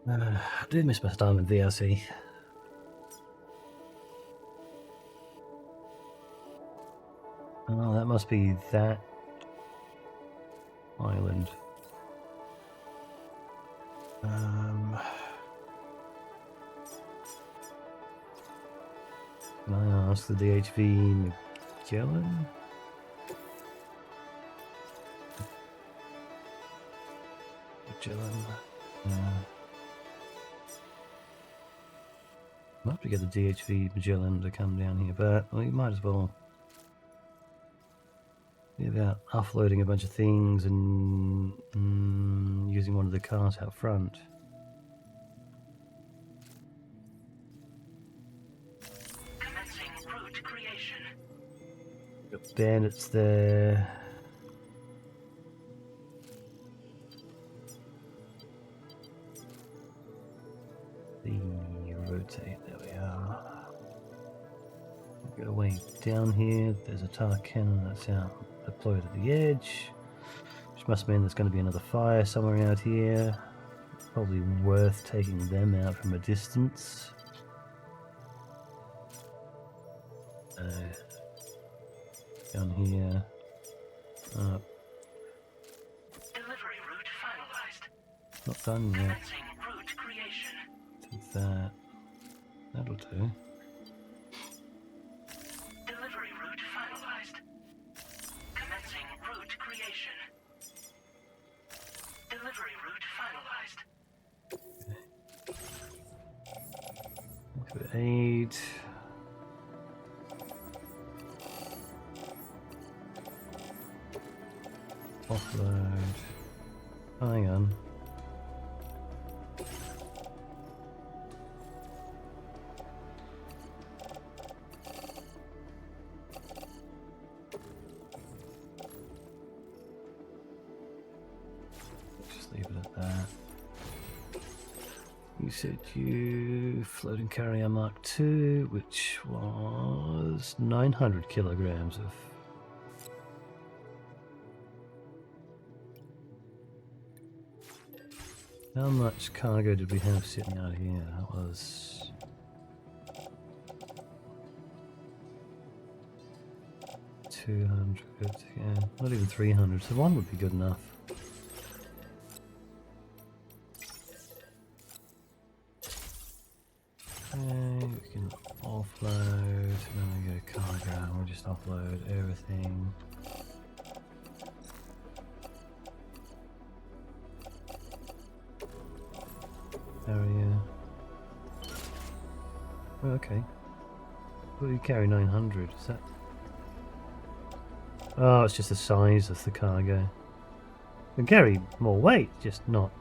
I do miss my time in VRC. Oh, that must be that island. Can I ask the DHV Magellan? I'll have to get the DHV Magellan to come down here, but we might as well be about offloading a bunch of things and using one of the cars out front.
Commencing route creation.
Got bandits there. Rotate, there we are. Go way down here, there's a tar cannon that's out deployed at the edge, which must mean there's going to be another fire somewhere out here. Probably worth taking them out from a distance. Down here. Up.
Delivery route finalized.
Not done yet.
Commencing route creation.
Take that. That'll do.
Delivery route finalized. Commencing route creation. Delivery route finalized.
Go 8. Offload. Hang on. Just leave it at that. You said you floating carrier Mark II, which was 900 kilograms of. How much cargo did we have sitting out here? That was 200, yeah, not even 300, so one would be good enough. Okay, we can offload, and then we go cargo, we'll just offload everything. Area. Oh, okay. Well, you carry 900, is that? Oh, it's just the size of the cargo. You can carry more weight, just not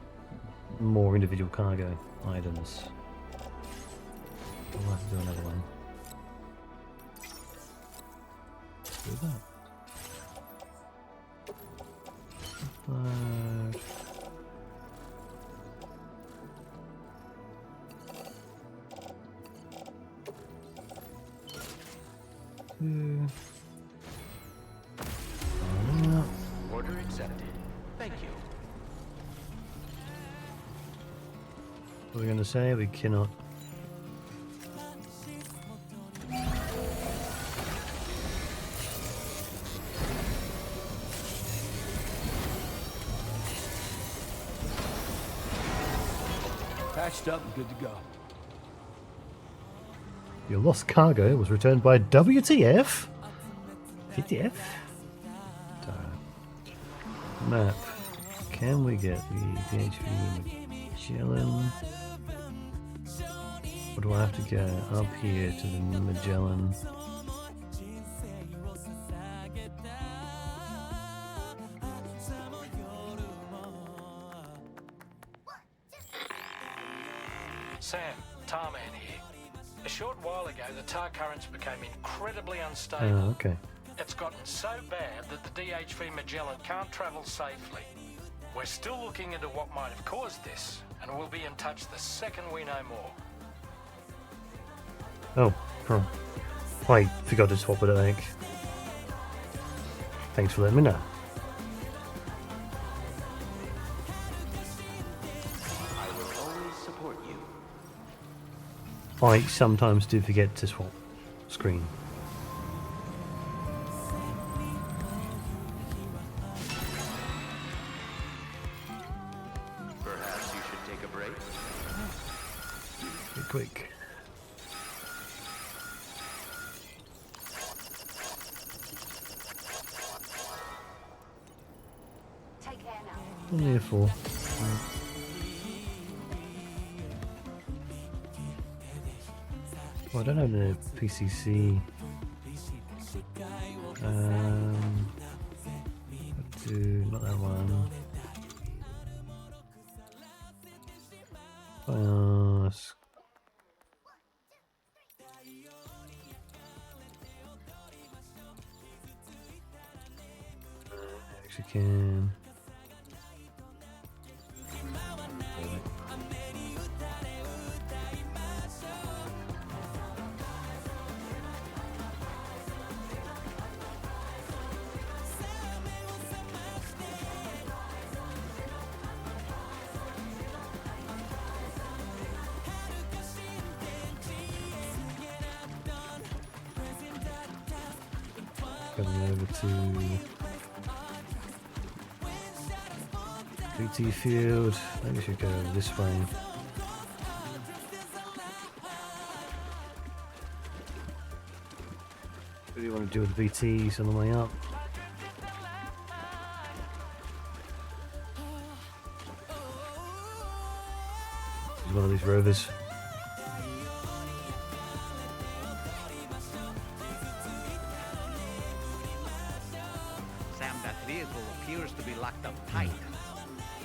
more individual cargo items. I'll have to do another one. Let's do that.
Order accepted. Thank you.
What are we going to say? We cannot.
Patched up and good to go.
Your lost cargo was returned by WTF? VTF? Map. Can we get the DHV Magellan? Or do I have to go up here to the Magellan?
Sam, Tarman here. A short while ago, the tar currents became incredibly unstable.
Oh, okay.
It's gotten so bad that the DHV Magellan can't travel safely. We're still looking into what might have caused this, and we'll be in touch the second we know more.
Oh, I forgot to swap it at egg. Thanks for letting me know.
I will always support
I sometimes do forget to swap screen.
Perhaps you should take a break.
Be quick.
Take air now.
Only a 4. Well, I don't have the PCC. Not that one. Ask. Actually can. Going over to BT field. Maybe we should go this way. What do you want to do with the BTs on the way up? This is one of these rovers.
Sam, that vehicle appears to be locked up tight.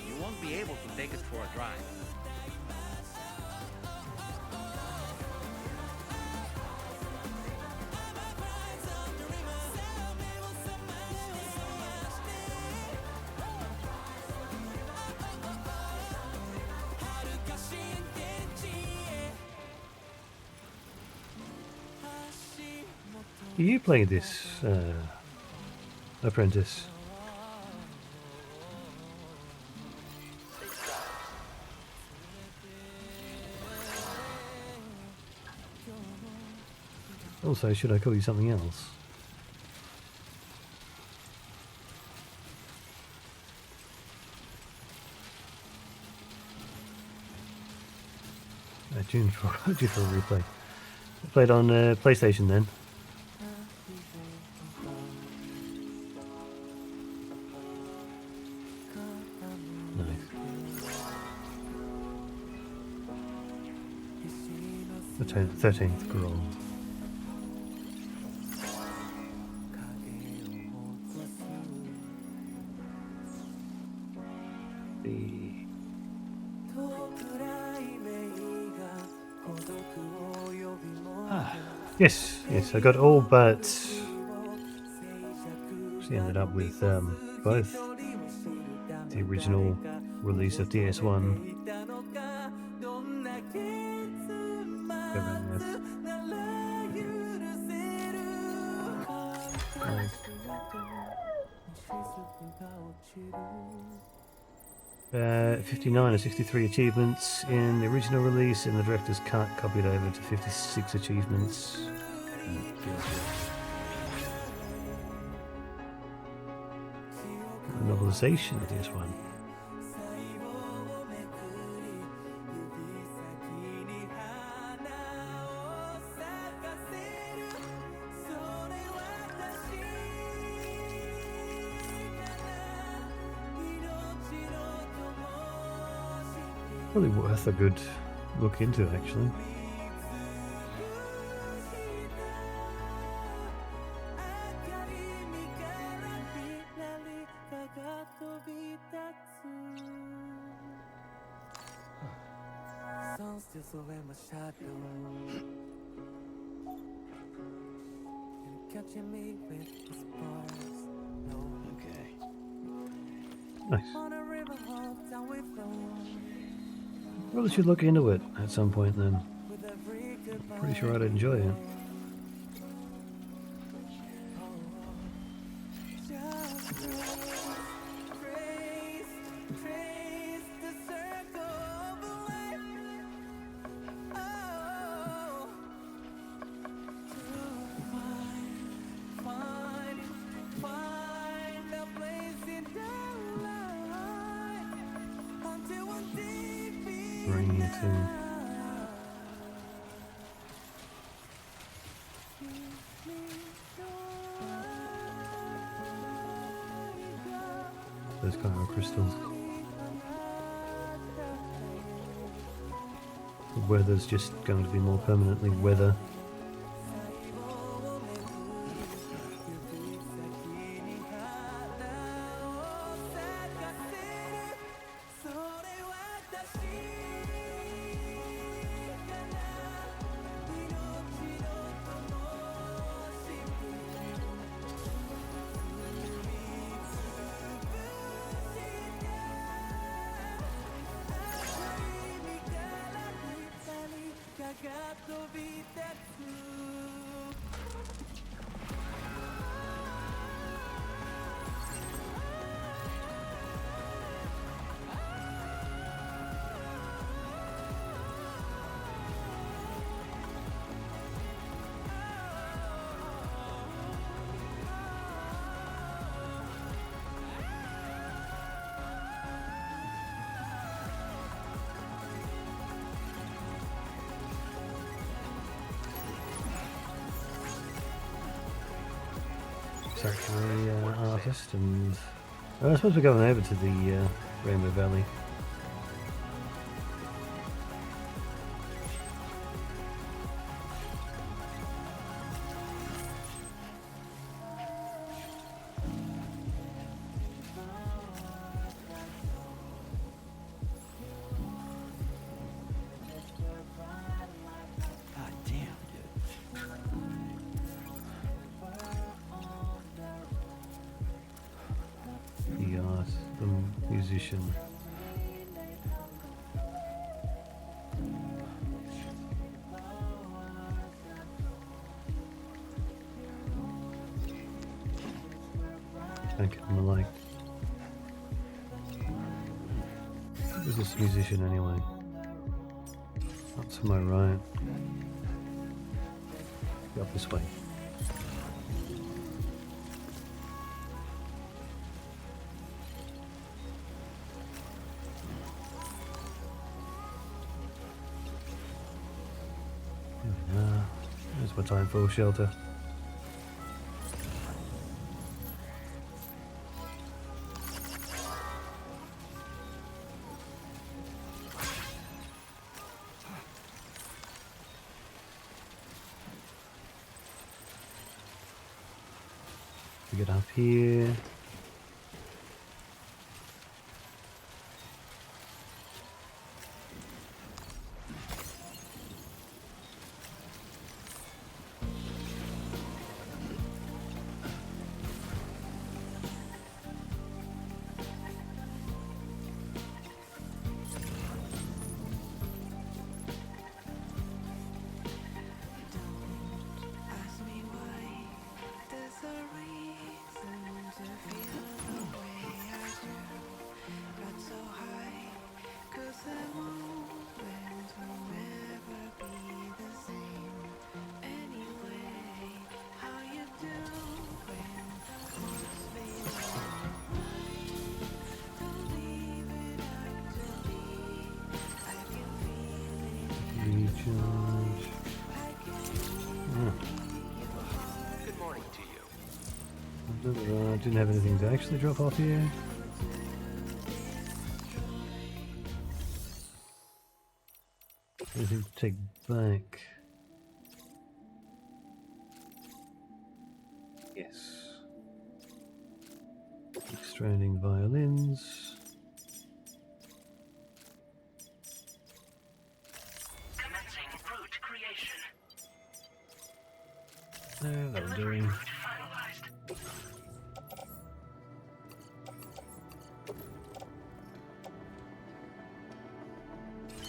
You won't be able to take it for a drive.
You played this, Apprentice? Also, should I call you something else? Due for a replay. I played on PlayStation then. The 13th Growl. Yes, I got all but she ended up with both the original release of DS1 59 or 63 achievements in the original release, and the director's cut copied over to 56 achievements. The novelization of this one. Probably worth a good look into, actually. Okay. Nice. Probably should look into it at some point then. Pretty sure I'd enjoy it. bringing it in. Those kind of crystals. The weather's just going to be more permanently weather. Actually, artist, and I suppose we're going over to the Rainbow Valley. Musician. Okay, I'm like, who's this musician anyway? Up to my right. Go up this way. There's my time for shelter. We get up here.
Good morning to you.
I didn't have anything to actually drop off here. Anything to take back? Yes. Stranding violins.
Commencing route creation.
That'll do.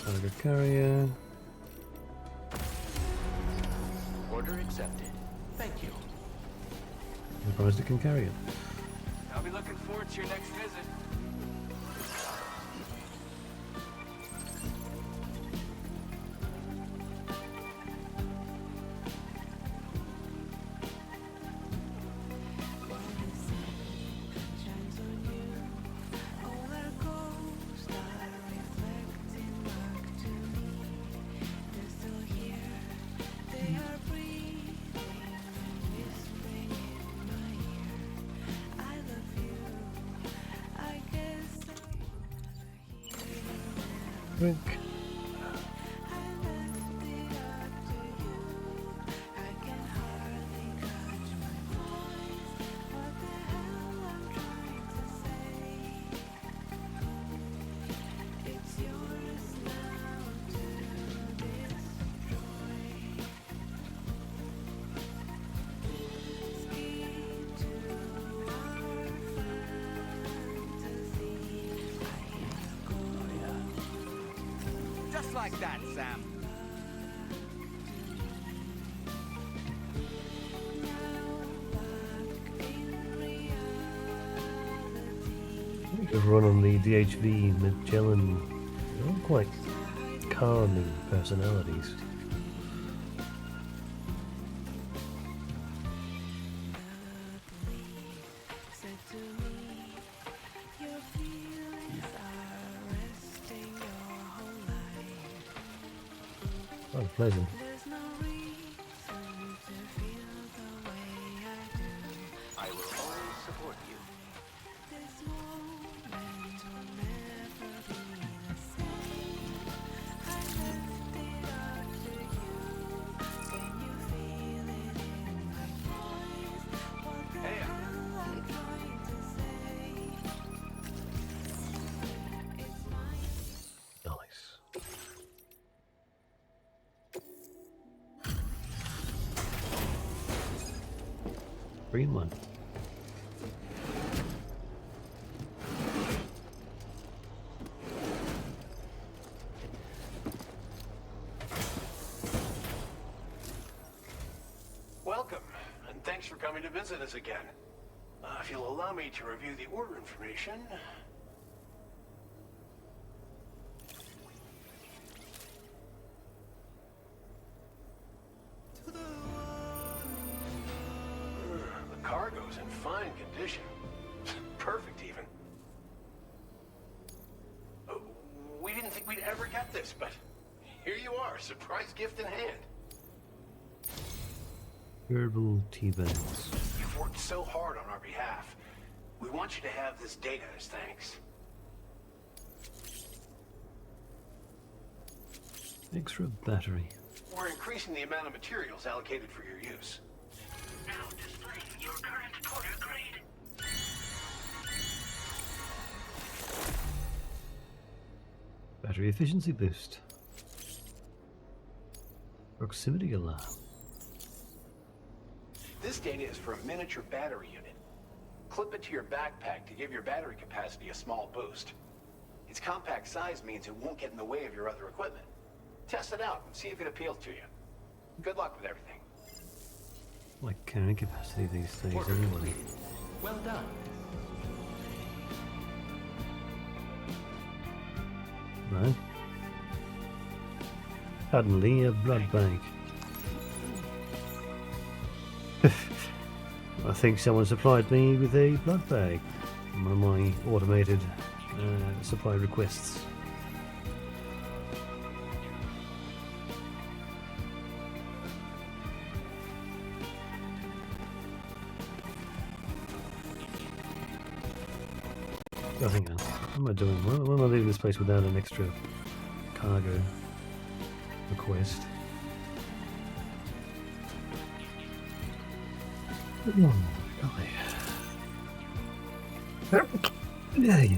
Cargo carrier.
Order accepted. Thank you.
I'm surprised it can carry it.
I'll be looking forward to your next visit.
drink.
Just like that, Sam.
Everyone on the DHV Magellan, they're all quite calming personalities. Oh, pleasant.
I will always support you.
Nice. Green one.
Welcome, and thanks for coming to visit us again. If you'll allow me to review the order information. The cargo's in fine condition. Perfect, even. We didn't think we'd ever get this, but here you are, surprise gift in hand.
Herbal tea bags.
You've worked so hard on our behalf. We want you to have this data as thanks.
Extra battery.
We're increasing the amount of materials allocated for your use.
Now displaying your current porter grade.
Battery efficiency boost. Proximity alarm.
This data is for a miniature battery unit. Clip it to your backpack to give your battery capacity a small boost. Its compact size means it won't get in the way of your other equipment. Test it out and see if it appeals to you. Good luck with everything.
Like carrying capacity these days
Order
anyway.
completed. Well done.
Right. Suddenly a blood bank. I think someone supplied me with a blood bag. One of my automated supply requests. Nothing else. What am I doing? Why am I leaving this place without an extra cargo request? Oh, golly. Yeah.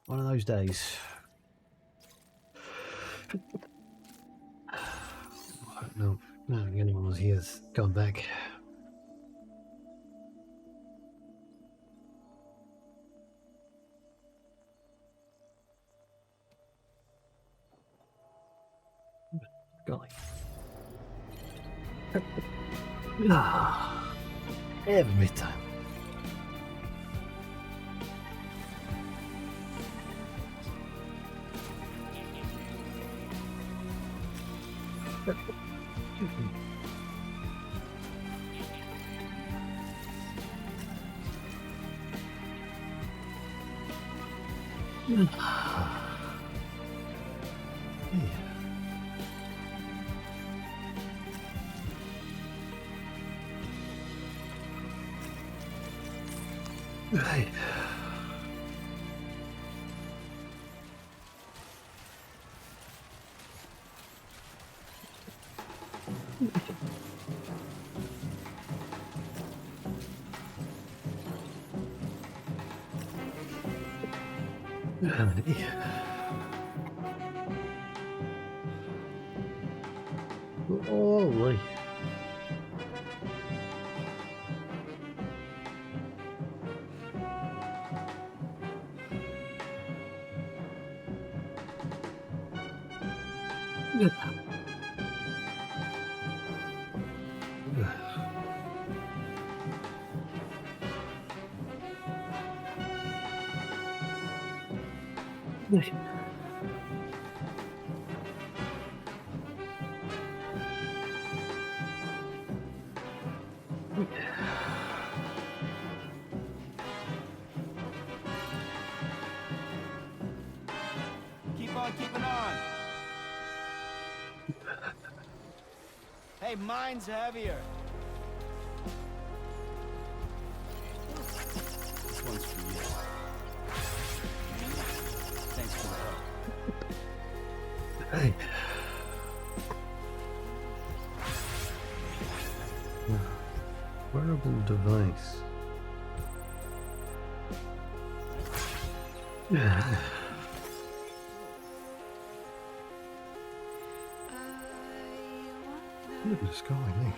One of those days. I don't know if anyone was here that's gone back. Golly. Every time. Right. Holy.
Keep on keeping on. Hey, mine's heavier.
This one's for you. Thanks for the help.
Hey. Wearable device. Look at the sky, eh?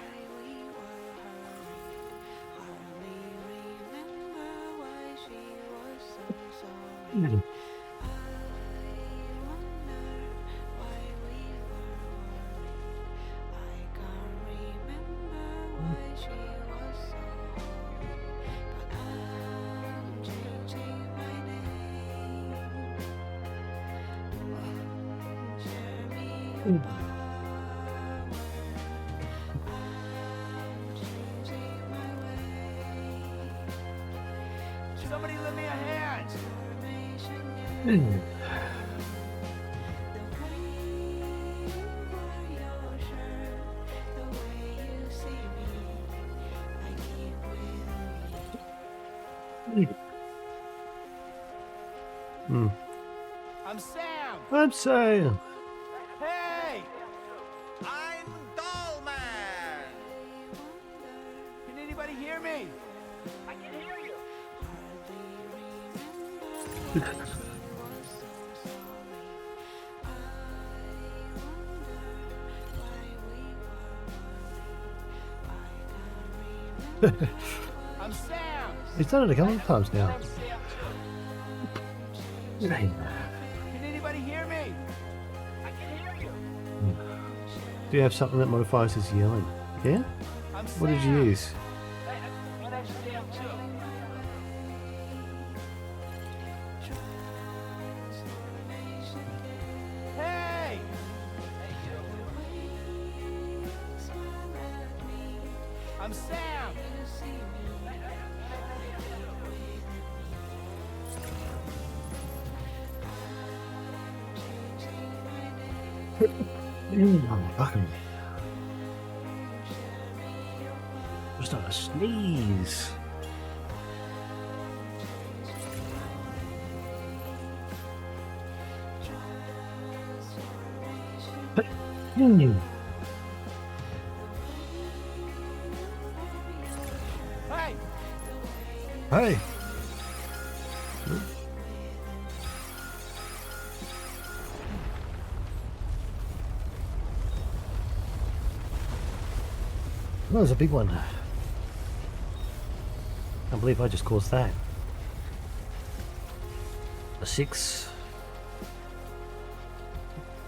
Somebody lend me a hand. I'm Sam.
I'm Sam.
Hey! I'm Dollman. Can anybody hear me? I can hear you. I'm Sam.
He's done it a couple of times now.
Can anybody hear me? I can hear you.
Do you have something that modifies his yelling? Yeah?
I'm
What did you use?
My name's Sam too. Hey! I'm Sam.
Fucking. Just not a sneeze.
Hey!
Hey! That was a big one. I can't believe I just caused that. A 6.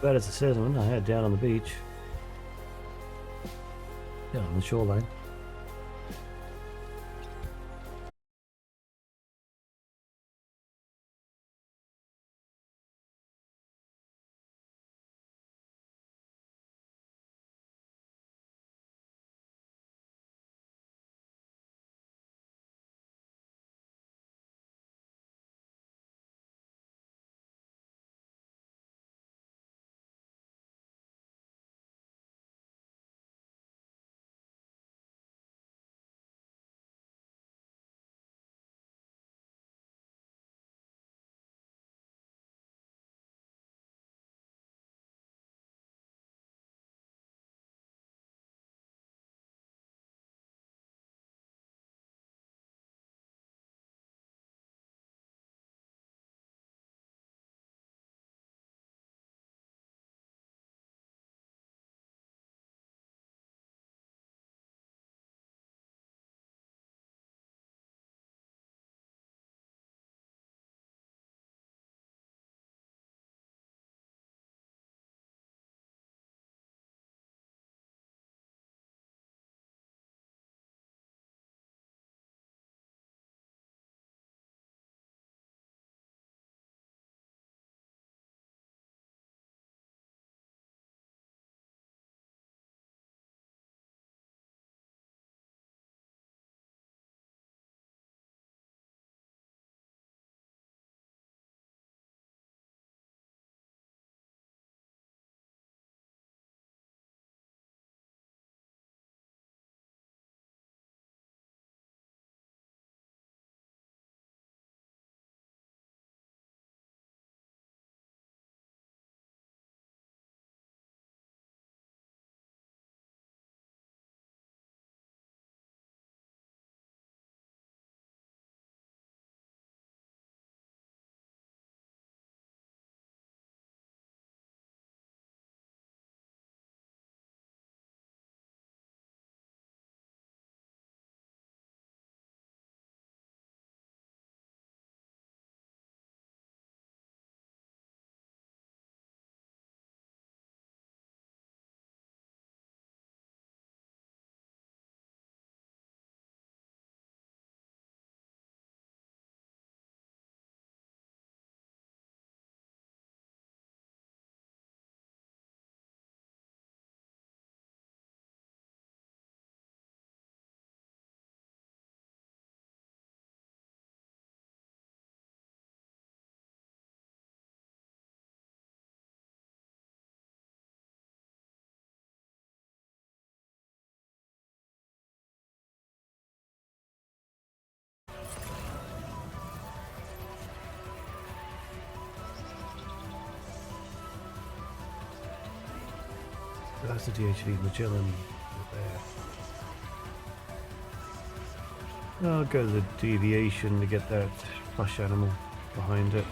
Bad as a 7 I had down on the beach. Down on the shoreline. How's the DHV Magellan there? I'll go to the deviation to get that plush animal behind it.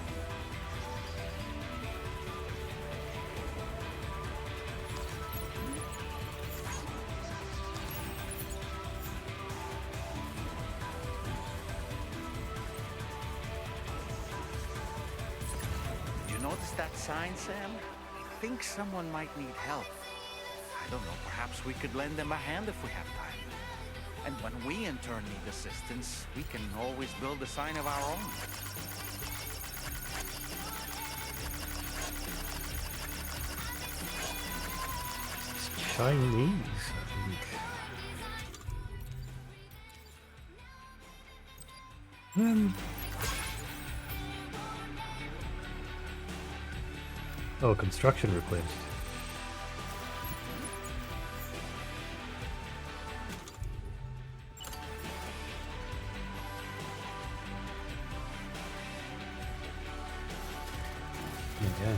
Did you notice that sign, Sam? I think someone might need help. I don't know, perhaps we could lend them a hand if we have time. And when we in turn need assistance, we can always build a sign of our own.
It's Chinese, I think. Oh, construction replaced. Okay.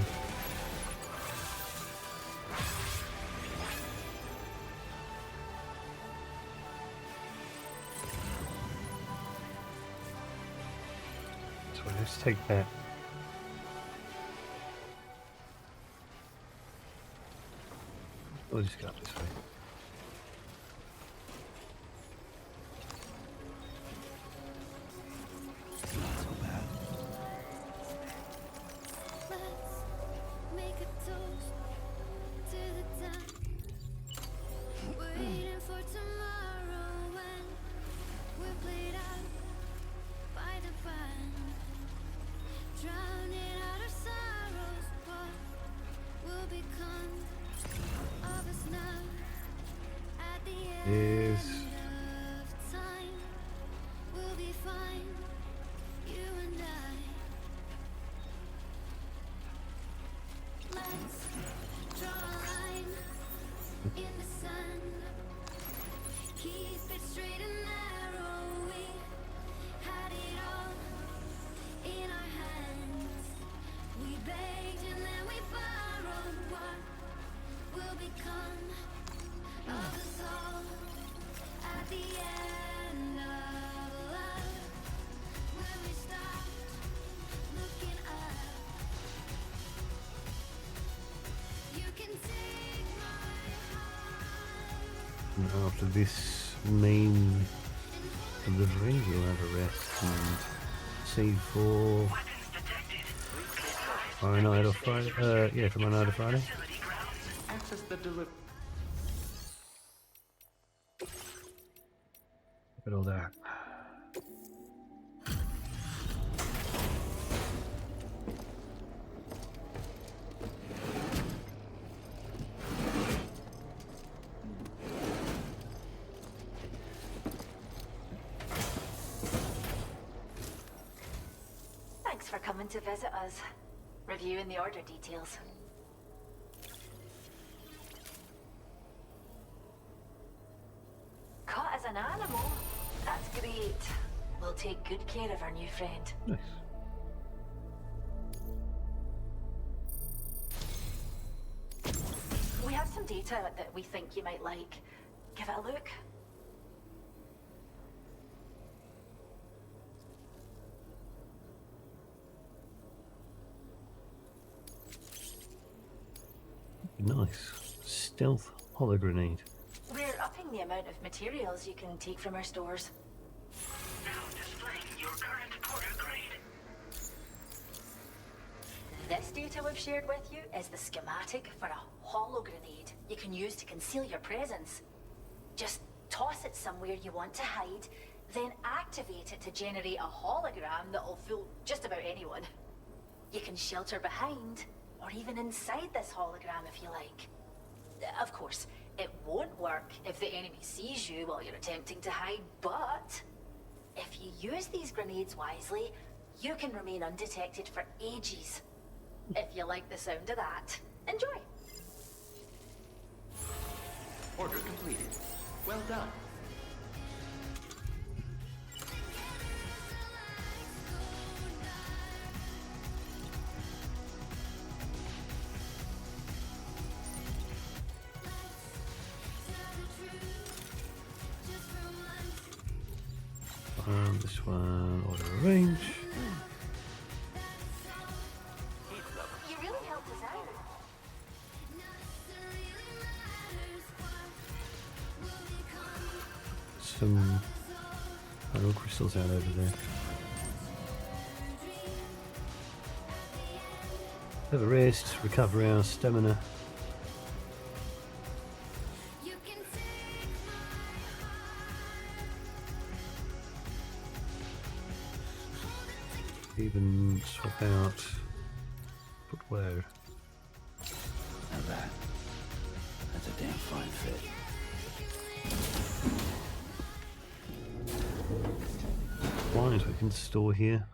So let's take that. We'll just go this way.
Not so bad.
Make a toast to the time. Waiting for tomorrow when we're played out by the band. Drowning out our sorrows, what will become of us now at the end of time? We'll be fine, you and I. Let's draw a line in the sand. Keep it straight and narrow. We had it all in our hands. We begged and then we borrowed. What will become of us all at the end of love? When we stopped looking up. You can take my heart.
And after this main delivery, we'll have a rest and save for tomorrow night or Friday. Yeah, tomorrow night or Friday.
Access the delivery.
Look at all that.
Thanks for coming to visit us. Reviewing the order details. Caught as an animal? That's great. We'll take good care of our new friend.
Nice.
We have some data that we think you might like. Give it a look.
Nice. Stealth hologrenade.
We're upping the amount of materials you can take from our stores.
Now displaying your current porter grade.
This data we've shared with you is the schematic for a holo grenade you can use to conceal your presence. Just toss it somewhere you want to hide, then activate it to generate a hologram that'll fool just about anyone. You can shelter behind, or even inside this hologram if you like. Of course, it won't work if the enemy sees you while you're attempting to hide, but if you use these grenades wisely, you can remain undetected for ages. If you like the sound of that, enjoy.
Order completed. Well done.
This one, auto range.
You really helped us out.
Some mineral crystals out over there. Have a rest, recover our stamina. Even swap out footwear.
Now that's a damn fine fit.
Wines we can store here.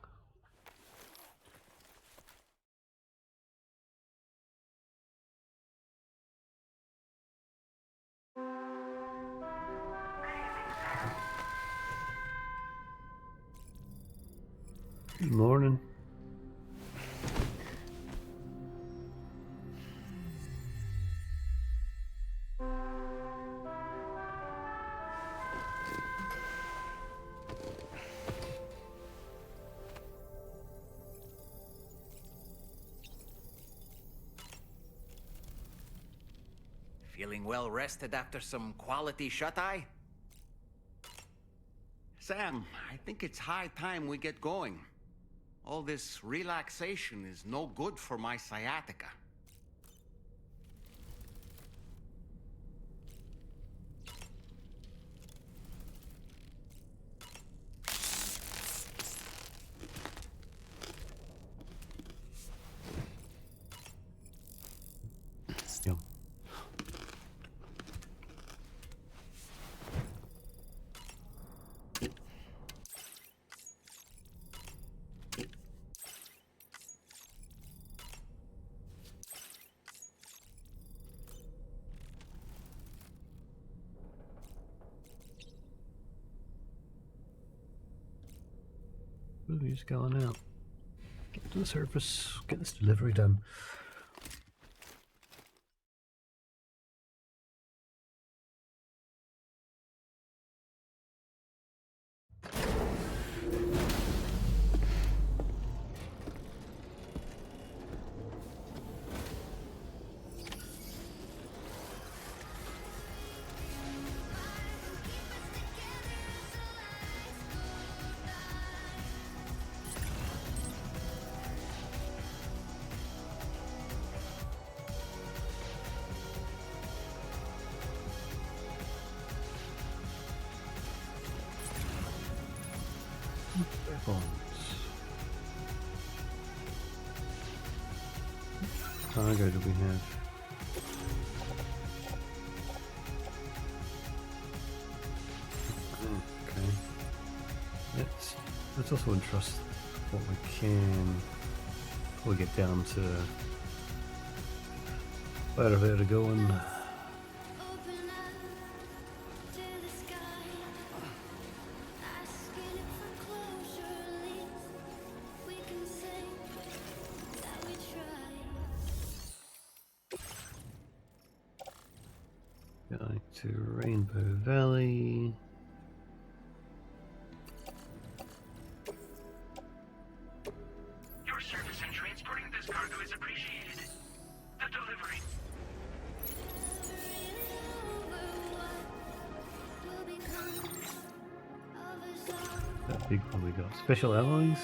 Good morning.
Feeling well rested after some quality shut-eye? Sam, I think it's high time we get going. All this relaxation is no good for my sciatica.
Yep. Who's going out? Get to the surface, get this delivery done. Cargo do we have? Okay. Let's also entrust what we can before we get down to wherever to go and going to Rainbow Valley.
Your service in transporting this cargo is appreciated. The delivery.
That big one we got. Special alloys?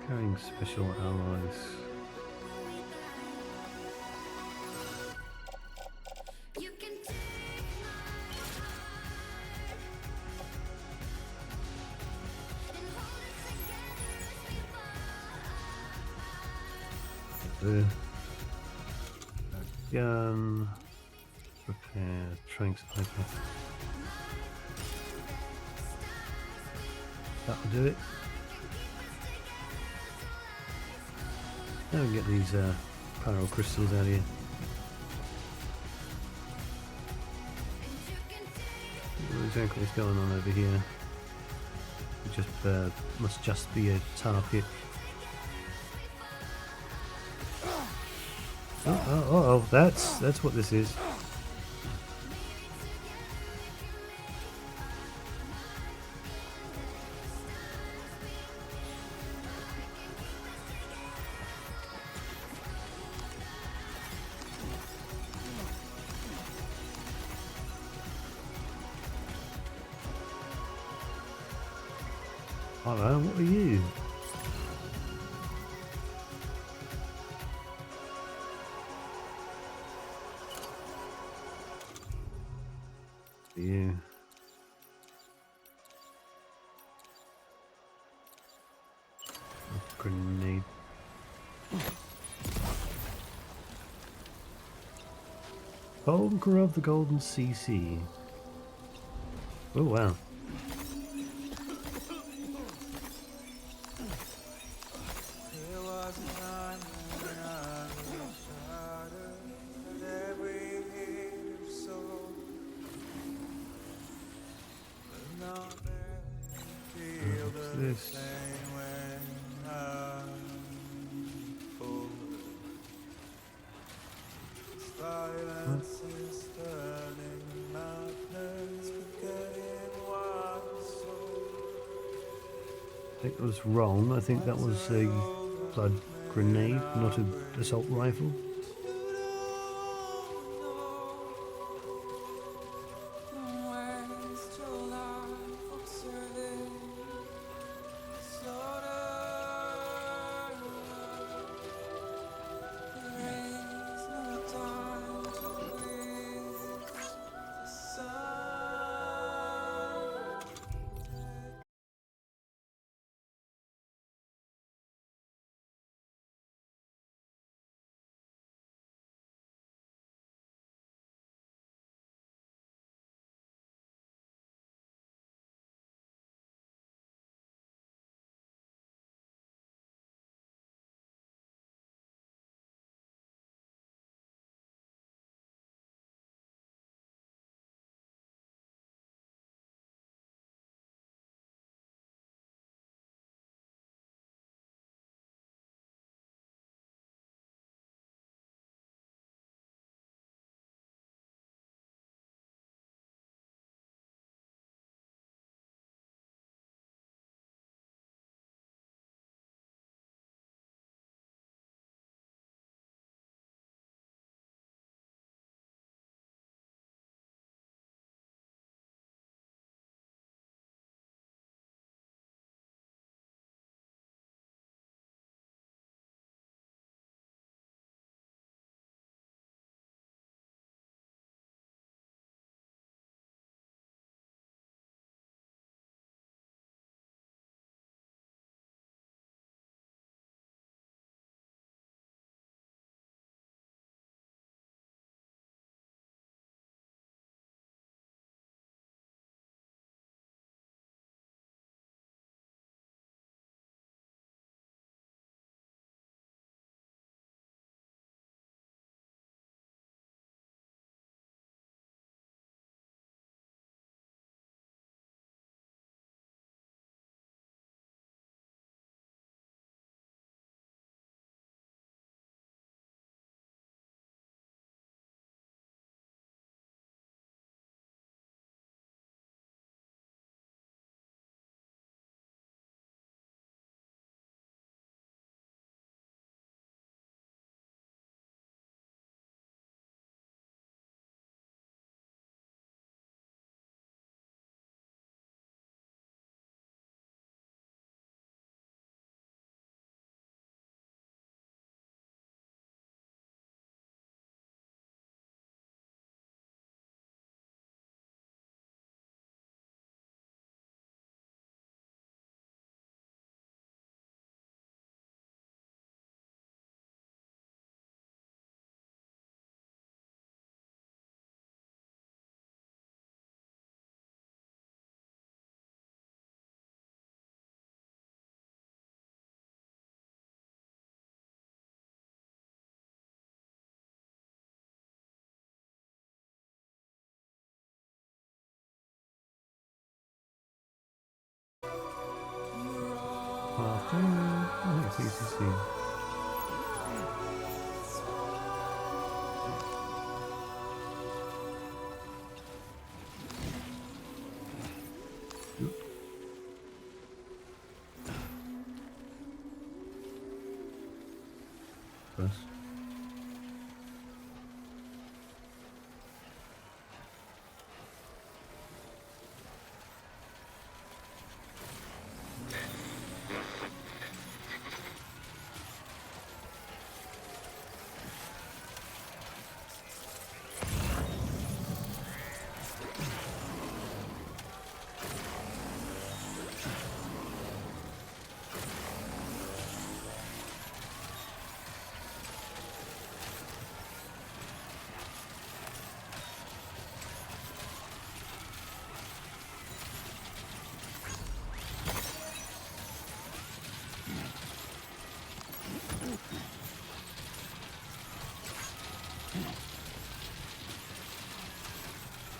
Carrying special alloys. Gun, repair, tranks, okay. That'll do it. Now we can get these pyro crystals out of here. What exactly is going on over here? It just must just be a tar pit. Oh, that's what this is. Hello, what are you? You. Grenade. Conqueror of the Golden CC. Oh wow.
There was a time when I was shattered at every hit of soul, but now I feel
What's
the
this?
same when I'm full. Silence is turning madness, forgetting what soul.
I think I was wrong. I think that was a blood grenade, not an assault rifle. I think it's easy to see. Press.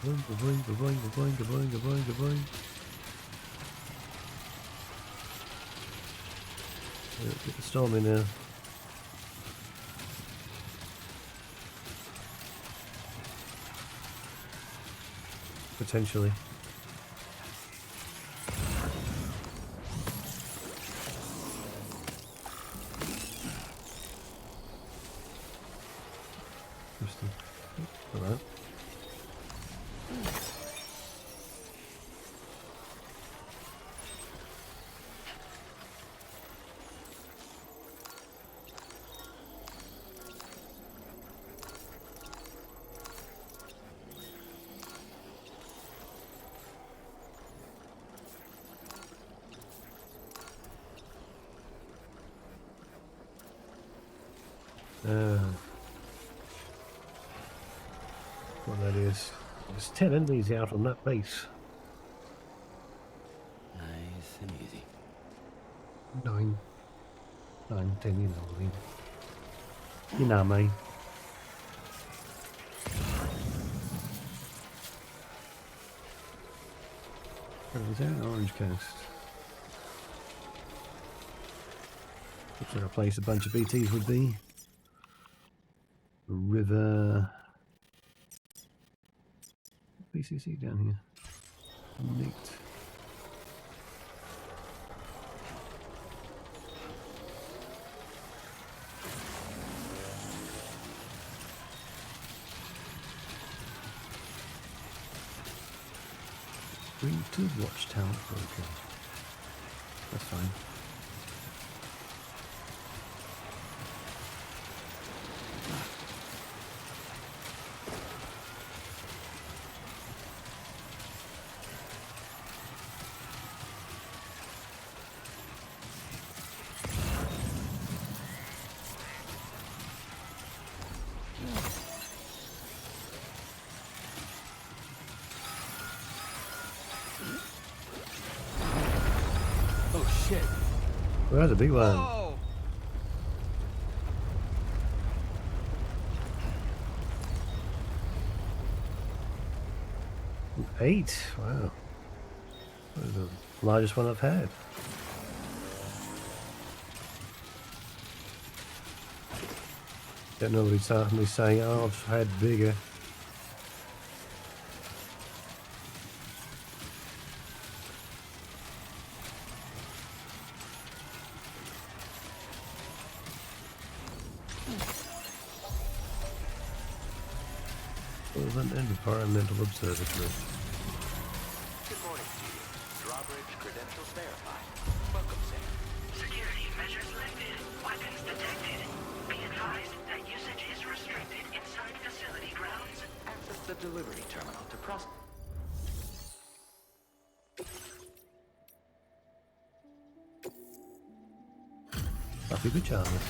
Boing, boing, boing, boing, boing, boing. Get the storm in there. Potentially. Interesting. Hello. What that is. There's 10 enemies out on that base.
Nice and easy.
9, 10, you know what I mean. You know me. What was that? Orange Coast. Looks like a place a bunch of BTs would be. River. BCC down here. Neat. Bring to Watchtower broken. That's fine.
Shit.
Well, that's a big one.
Whoa.
8. Wow. That was the largest one I've had. Don't know what he's talking me saying, oh, I've had bigger. An environmental observatory.
Good morning to you. Drawbridge credentials verified. Welcome, Sam.
Security measures lifted. Weapons detected. Be advised that usage is restricted inside facility grounds.
Access the delivery terminal to process.
Happy pajamas.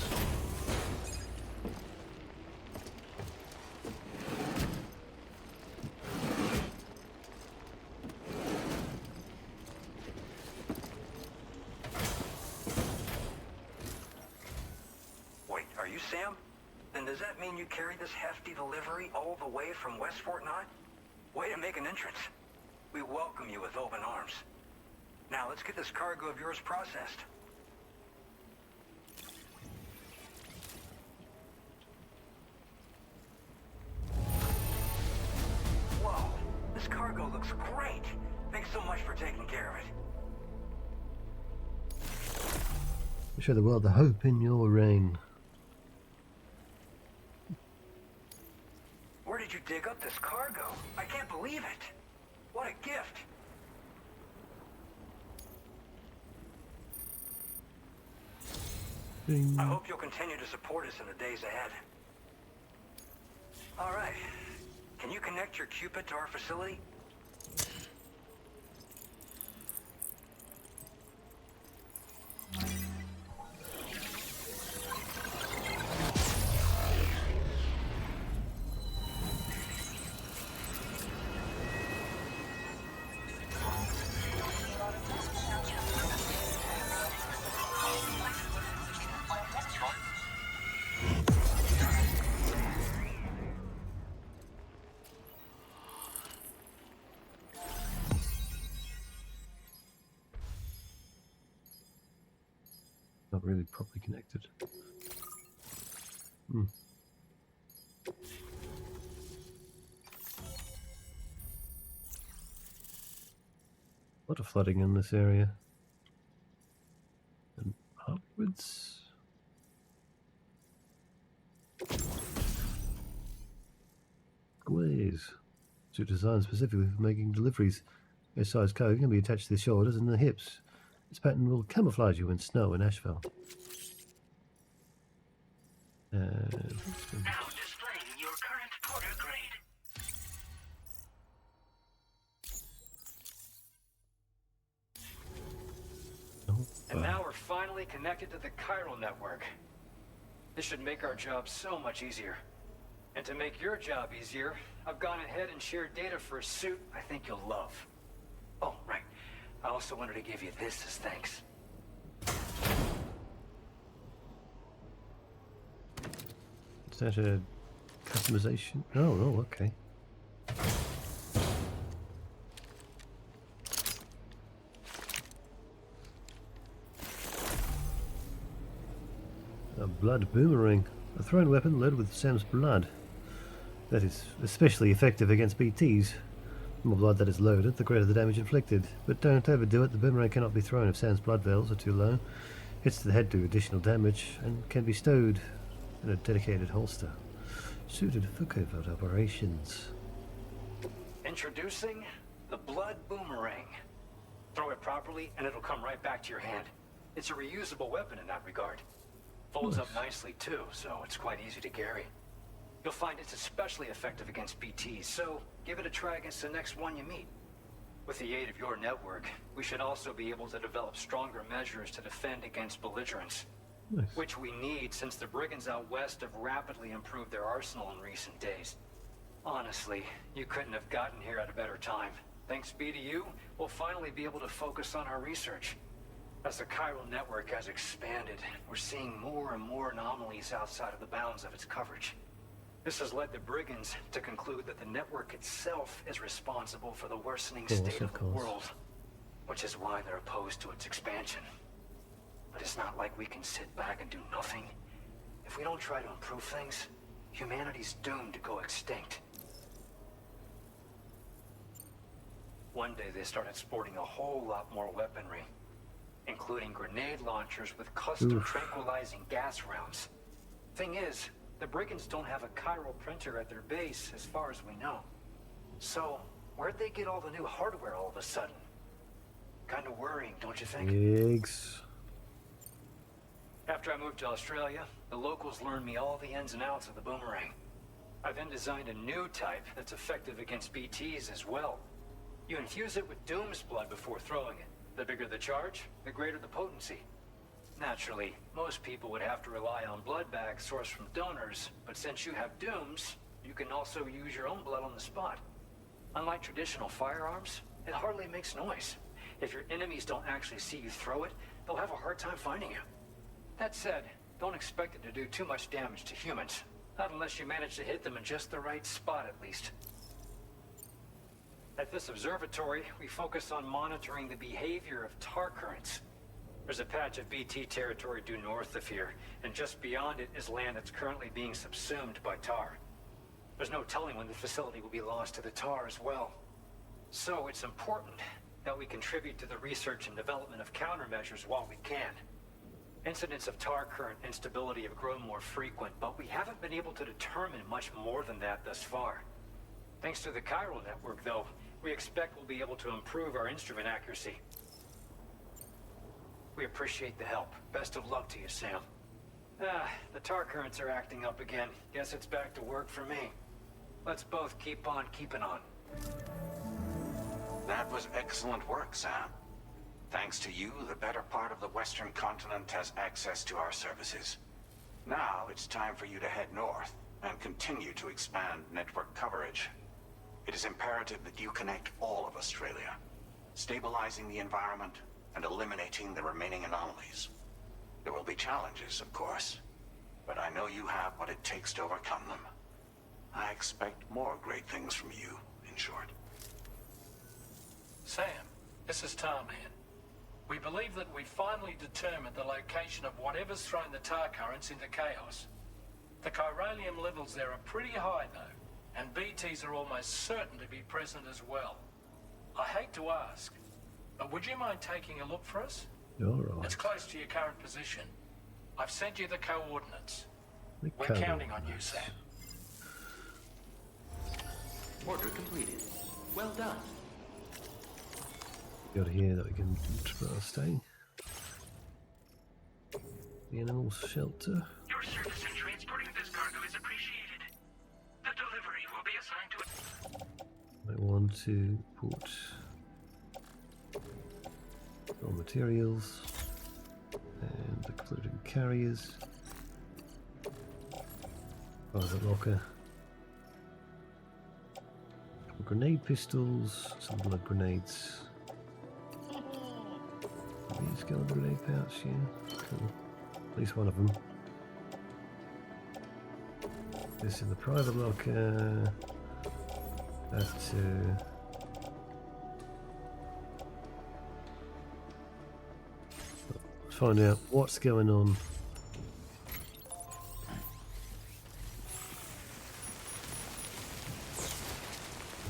Sam? Then does that mean you carried this hefty delivery all the way from West Fort Knott? Way to make an entrance. We welcome you with open arms. Now let's get this cargo of yours processed. Whoa, this cargo looks great. Thanks so much for taking care of it.
Show the world the hope in your reign.
Where did you dig up this cargo? I can't believe it. What a gift.
Bing.
I hope you'll continue to support us in the days ahead. All right. Can you connect your Cupid to our facility?
not really properly connected. Hmm. A lot of flooding in this area. And upwards. Ways. Suit designed specifically for making deliveries. A size code can be attached to the shoulders and the hips. This pattern will camouflage you in snow and asphalt.
Now displaying your current porter grade.
And now we're finally connected to the chiral network. This should make our job so much easier. And to make your job easier, I've gone ahead and shared data for a suit I think you'll love. Oh, right. I also wanted to give you this as thanks.
Is that a customization? Oh, okay. A blood boomerang. A thrown weapon loaded with Sam's blood. That is especially effective against BTs. The more blood that is loaded, the greater the damage inflicted. But don't overdo it, the boomerang cannot be thrown if Sam's blood levels are too low. Hits to the head do additional damage, and can be stowed in a dedicated holster. Suited for covert operations.
Introducing the blood boomerang. Throw it properly and it'll come right back to your hand. It's a reusable weapon in that regard. Folds up nicely too, so it's quite easy to carry. You'll find it's especially effective against BTs, so give it a try against the next one you meet. With the aid of your network, we should also be able to develop stronger measures to defend against belligerents.
Nice.
Which we need since the brigands out west have rapidly improved their arsenal in recent days. Honestly, you couldn't have gotten here at a better time. Thanks be to you, we'll finally be able to focus on our research. As the chiral network has expanded, we're seeing more and more anomalies outside of the bounds of its coverage. This has led the brigands to conclude that the network itself is responsible for the worsening state of the world, which is why they're opposed to its expansion. But it's not like we can sit back and do nothing. If we don't try to improve things, humanity's doomed to go extinct. One day they started sporting a whole lot more weaponry, including grenade launchers with custom tranquilizing gas rounds. Thing is, the brigands don't have a chiral printer at their base, as far as we know. So, where'd they get all the new hardware all of a sudden? Kind of worrying, don't you think?
Eggs.
After I moved to Australia, the locals learned me all the ins and outs of the boomerang. I then designed a new type that's effective against BTs as well. You infuse it with Doom's blood before throwing it. The bigger the charge, the greater the potency. Naturally, most people would have to rely on blood bags sourced from donors, but since you have Doom's, you can also use your own blood on the spot. Unlike traditional firearms, it hardly makes noise. If your enemies don't actually see you throw it, they'll have a hard time finding you. That said, don't expect it to do too much damage to humans. Not unless you manage to hit them in just the right spot, at least. At this observatory, we focus on monitoring the behavior of tar currents. There's a patch of BT territory due north of here, and just beyond it is land that's currently being subsumed by tar. There's no telling when the facility will be lost to the tar as well. So it's important that we contribute to the research and development of countermeasures while we can. Incidents of tar current instability have grown more frequent, but we haven't been able to determine much more than that thus far. Thanks to the chiral network, though, we expect we'll be able to improve our instrument accuracy. We appreciate the help. Best of luck to you, Sam. The tar currents are acting up again. Guess it's back to work for me. Let's both keep on keeping on.
That was excellent work, Sam. Thanks to you, the better part of the Western continent has access to our services. Now it's time for you to head north and continue to expand network coverage. It is imperative that you connect all of Australia, stabilizing the environment and eliminating the remaining anomalies. There will be challenges, of course, but I know you have what it takes to overcome them. I expect more great things from you, in short.
Sam, this is Tom, man. We believe that we finally determined the location of whatever's thrown the tar currents into chaos. The chiralium levels there are pretty high though, and BTs are almost certain to be present as well. I hate to ask, but would you mind taking a look for us?
All right.
It's close to your current position. I've sent you the coordinates.
The
We're counting on you, Sam.
Order completed. Well done.
Got here that we can stay. The animal shelter.
Your service in transporting this cargo is appreciated. The delivery will be assigned to
I want to put raw materials and including carriers. Private locker. Couple grenade pistols, some blood grenades. These go in the grenade pouch, yeah. Cool. At least one of them. This in the private locker. That let's find out what's going on.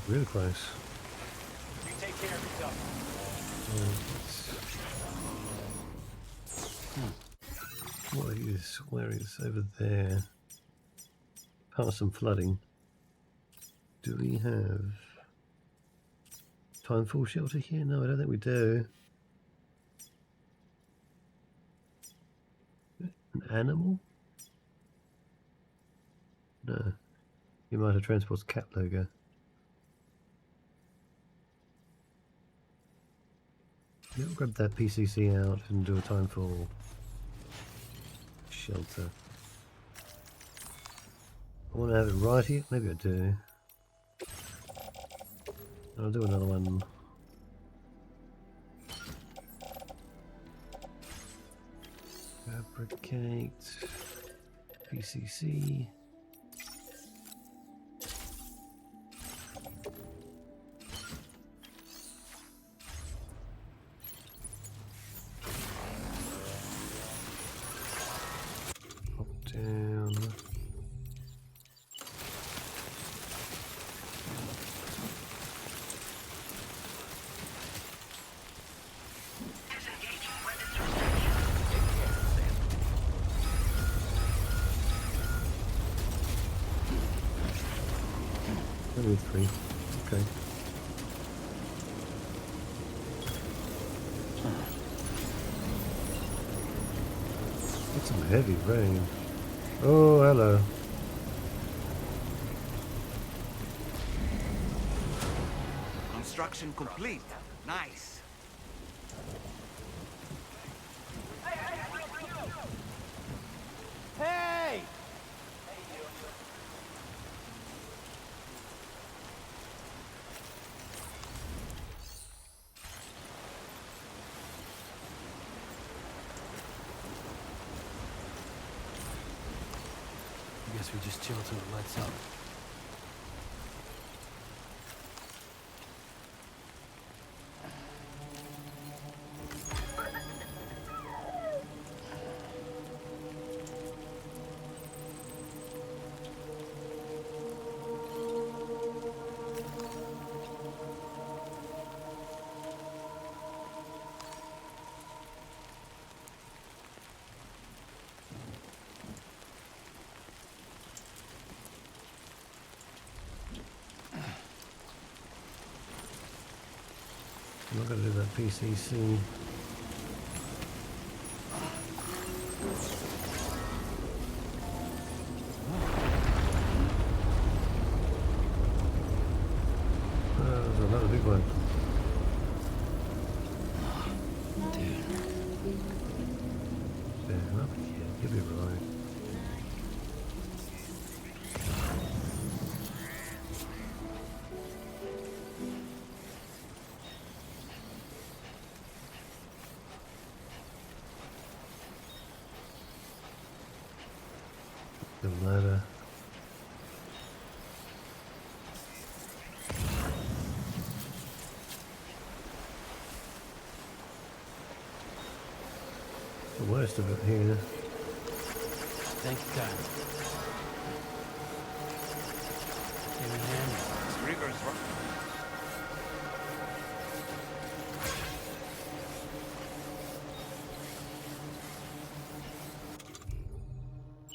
Really close.
You take care of yourself.
Where is over there? Past some flooding. Do we have time for shelter here? No, I don't think we do. An animal? No. You might have transport's cat logo. Yeah, grab that PCC out and do a time for shelter. I want to have it right here. Maybe I do. I'll do another one. Fabricate. PCC. Down. Only 3. Okay. It's some heavy rain. Oh, hello.
Construction complete. Nice.
Hey!
I guess we just chill till it lights up.
I'm not going to do that PCC. There's another big one. Fair enough. Yeah, you'll be right. The ladder. the worst of it here.
Thank you, God. Any hand?
This river's rough.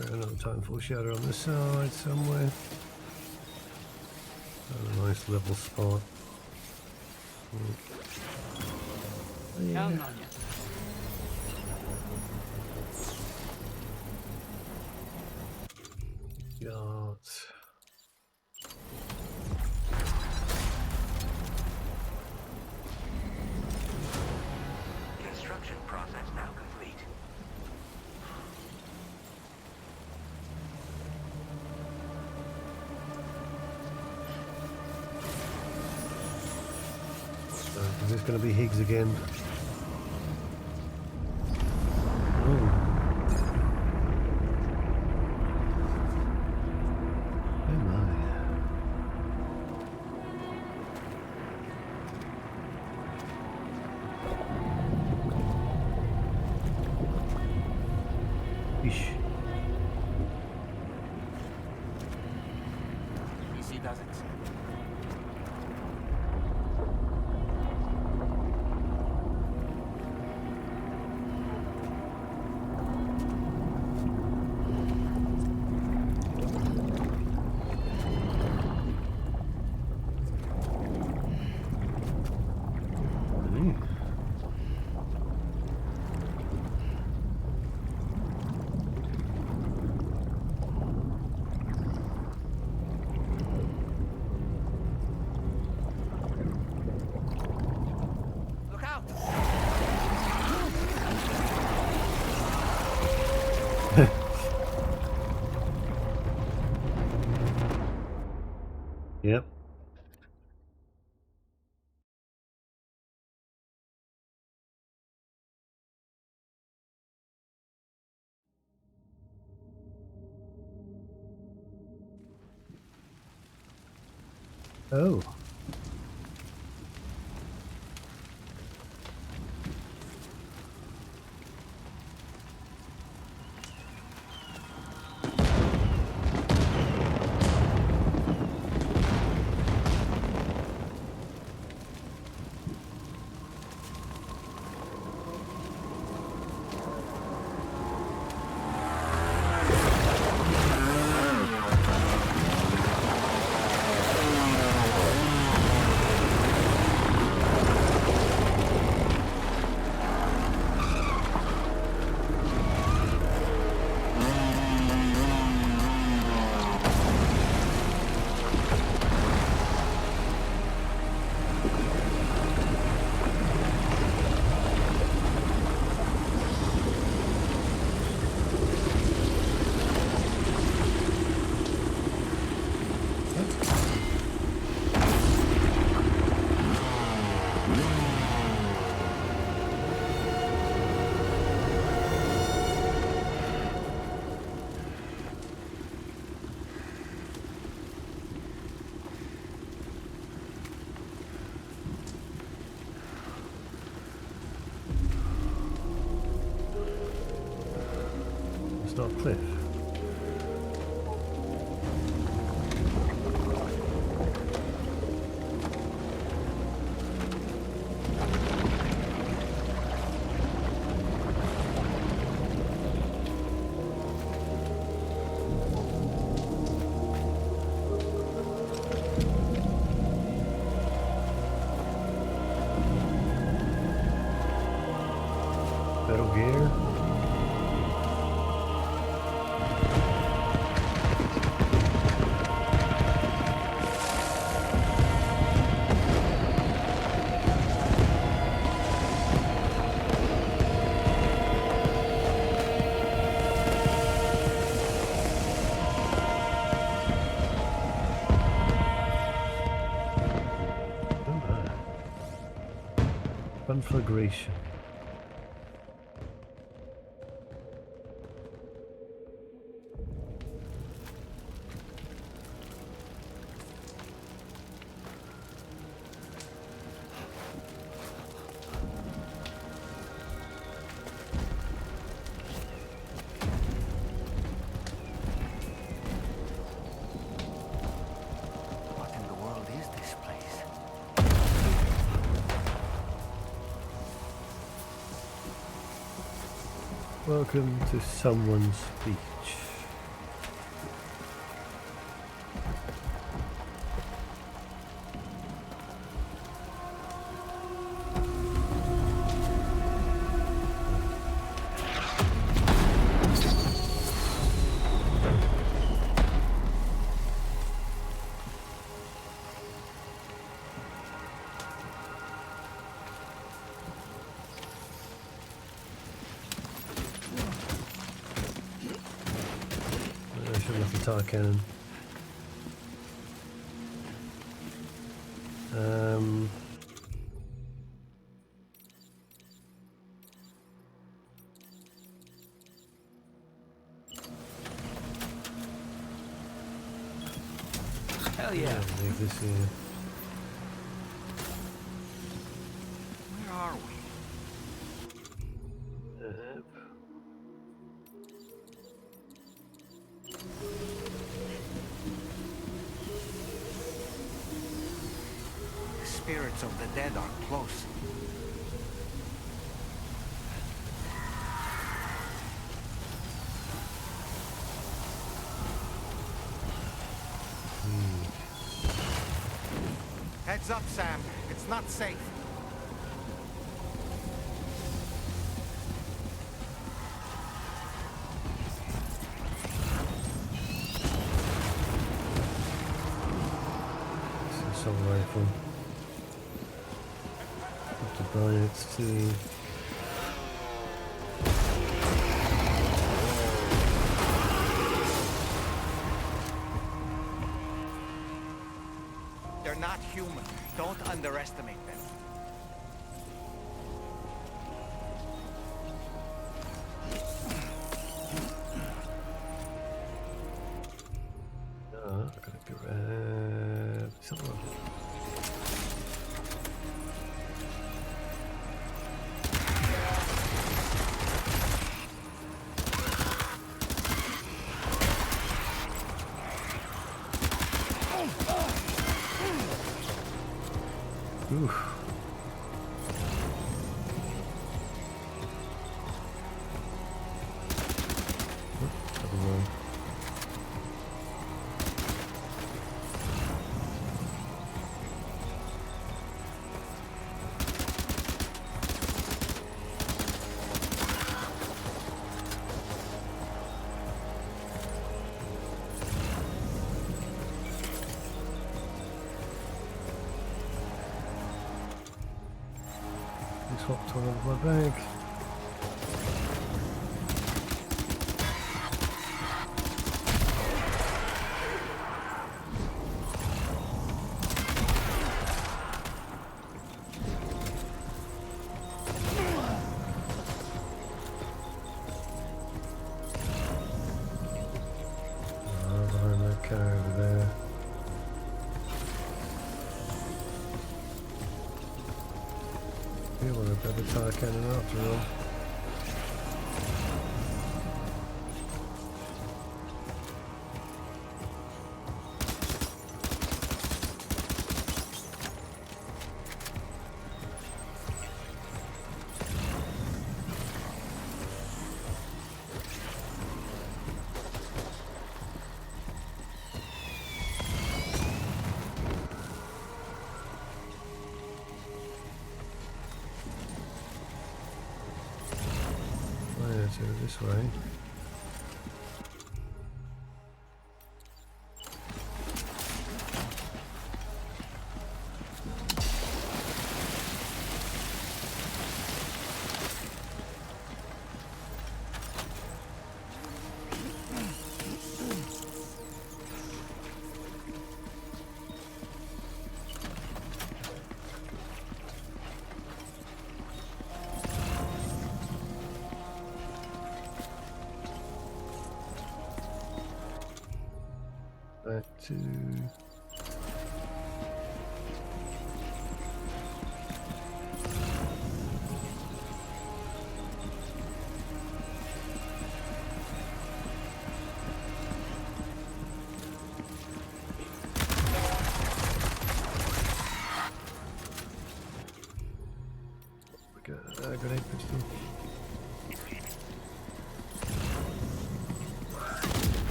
Another Titanfall shadow on the side somewhere. A nice level spot. Yeah.
Counting on you.
Got
Construction process now complete.
so, is this going to be Higgs again?
Easy does it.
Look out!
Yep. Oh. Stop cliff. Pedal gear. Conflagration. Welcome to someone's beach. Guitar cannon.
Hell yeah.
Leave this here.
Where are we? The spirits of the dead are close. Heads up, Sam. It's not safe.
Assault rifle. Put the bayonets too.
They're not human. Don't underestimate them.
I gotta grab something. Oof. Swapped one out of my bag. Behind that car over there. We want a bit of a tar cannon after all. So this way. Back to we got a grenade pistol.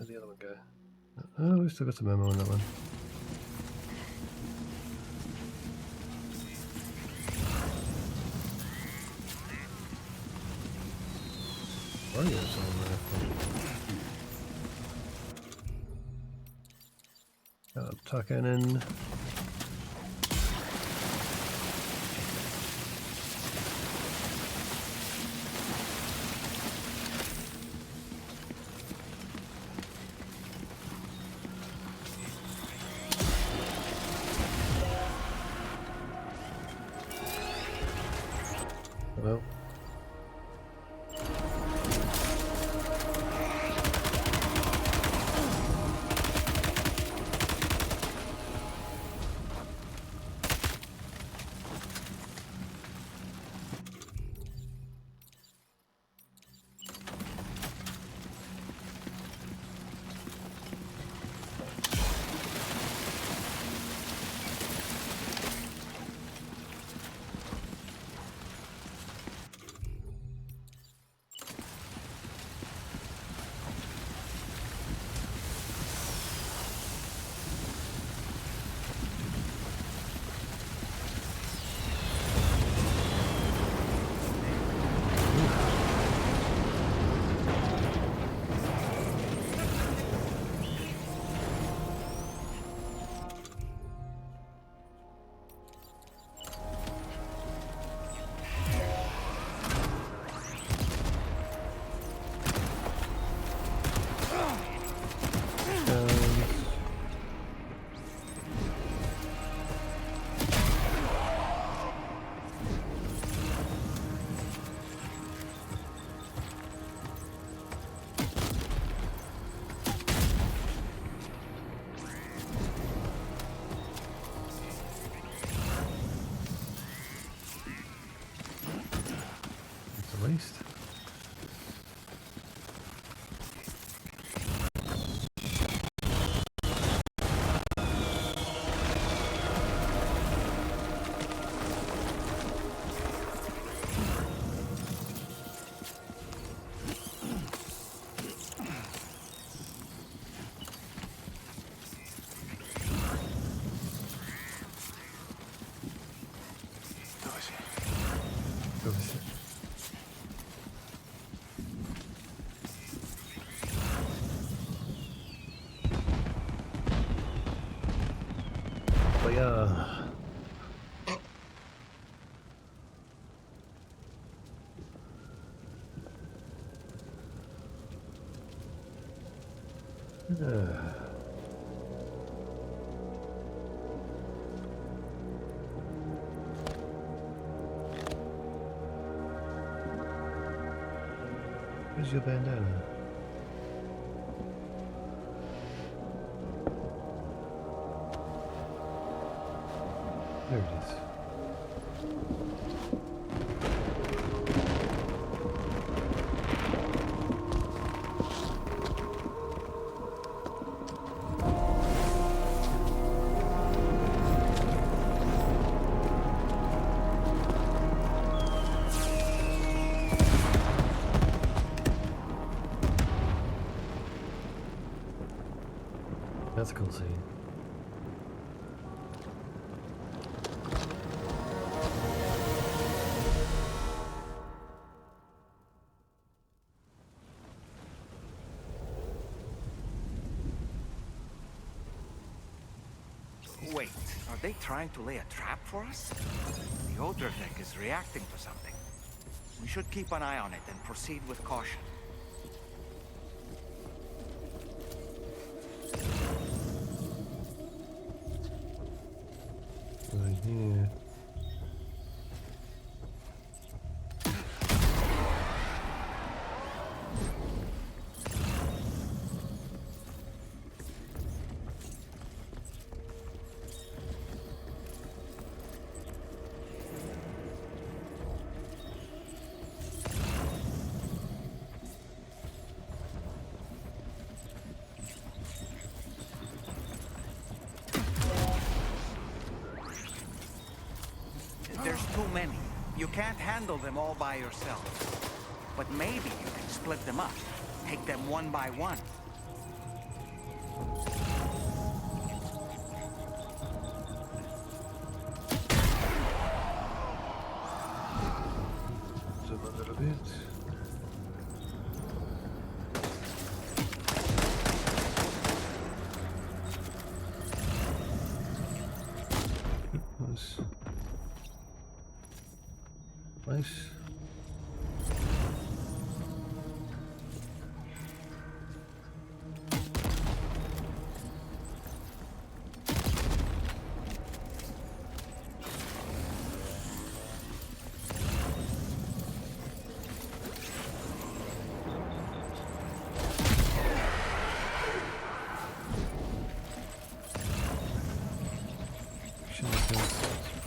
Where'd the other one go? Oh, we've still got some ammo on that one. Oh yeah, it's on there. Tucking in. Well. Least. Where's your bandana? There it is. That's a cool scene.
Wait, are they trying to lay a trap for us? The older deck is reacting to something. We should keep an eye on it and proceed with caution.
Right here.
There's too many. You can't handle them all by yourself. But maybe you can split them up. Take them one by one.
Zoom a little bit. Nice. Nice.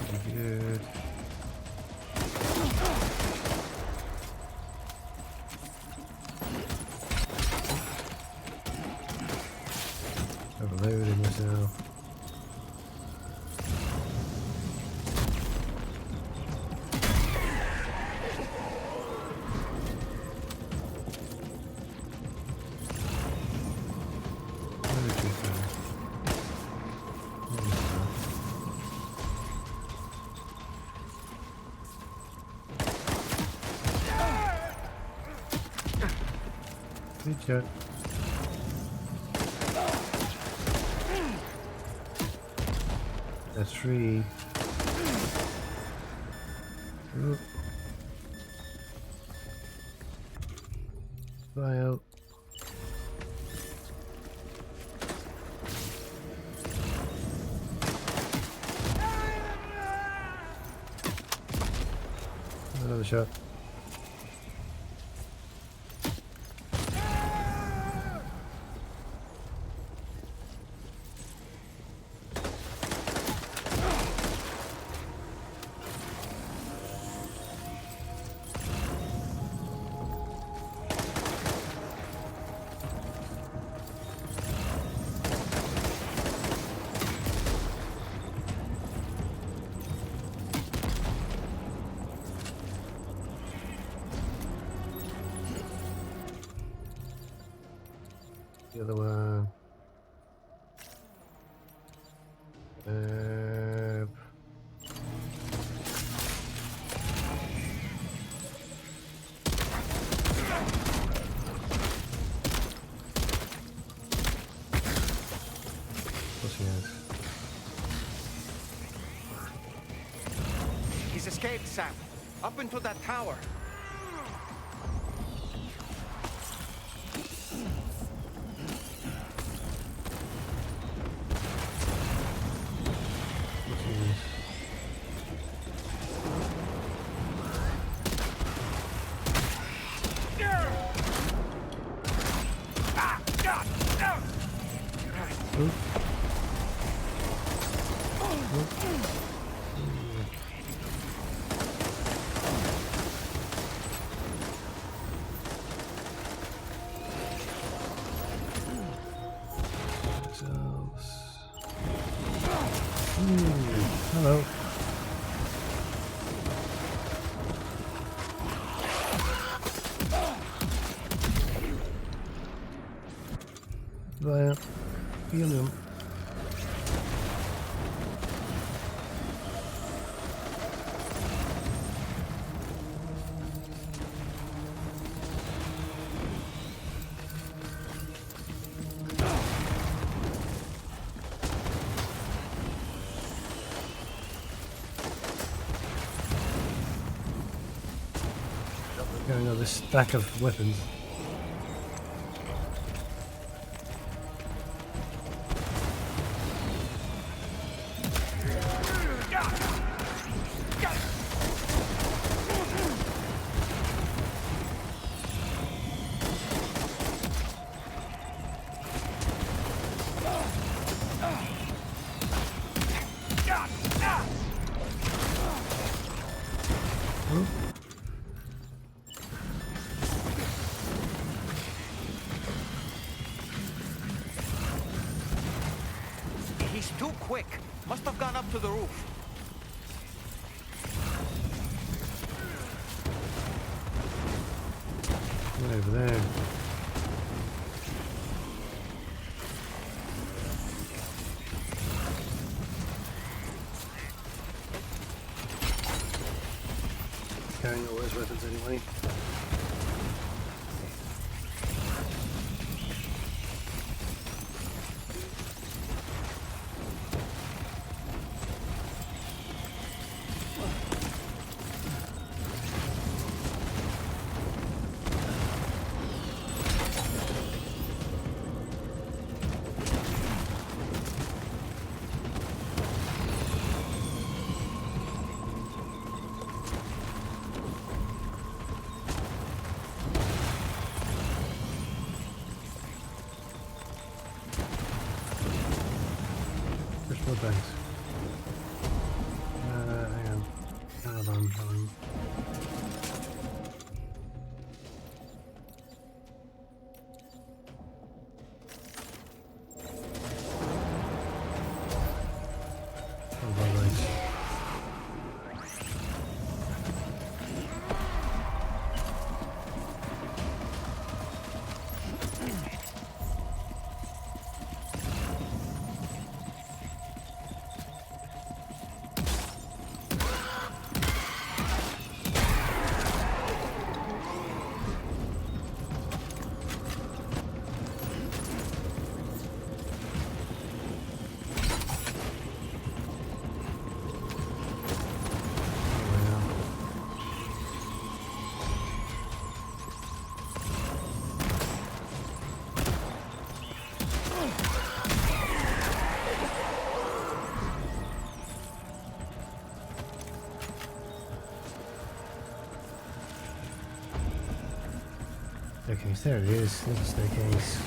Pretty good. Overloading myself. Where did you go? VRChat. That's free. Oop. Fly out. Another shot. The other one.
He's escaped, Sam. Up into that tower.
Hello. Via helium. Got another stack of weapons.
He's too quick. Must have gone up to the roof.
Right over there. carrying all those weapons anyway. Thanks. Hang on. Hold on. Staircase, there it is, little staircase.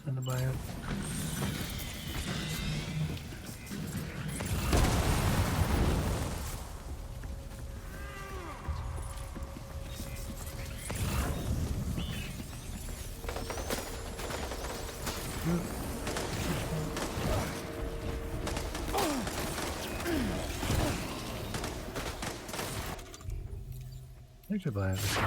And the bio. Thanks for buying this.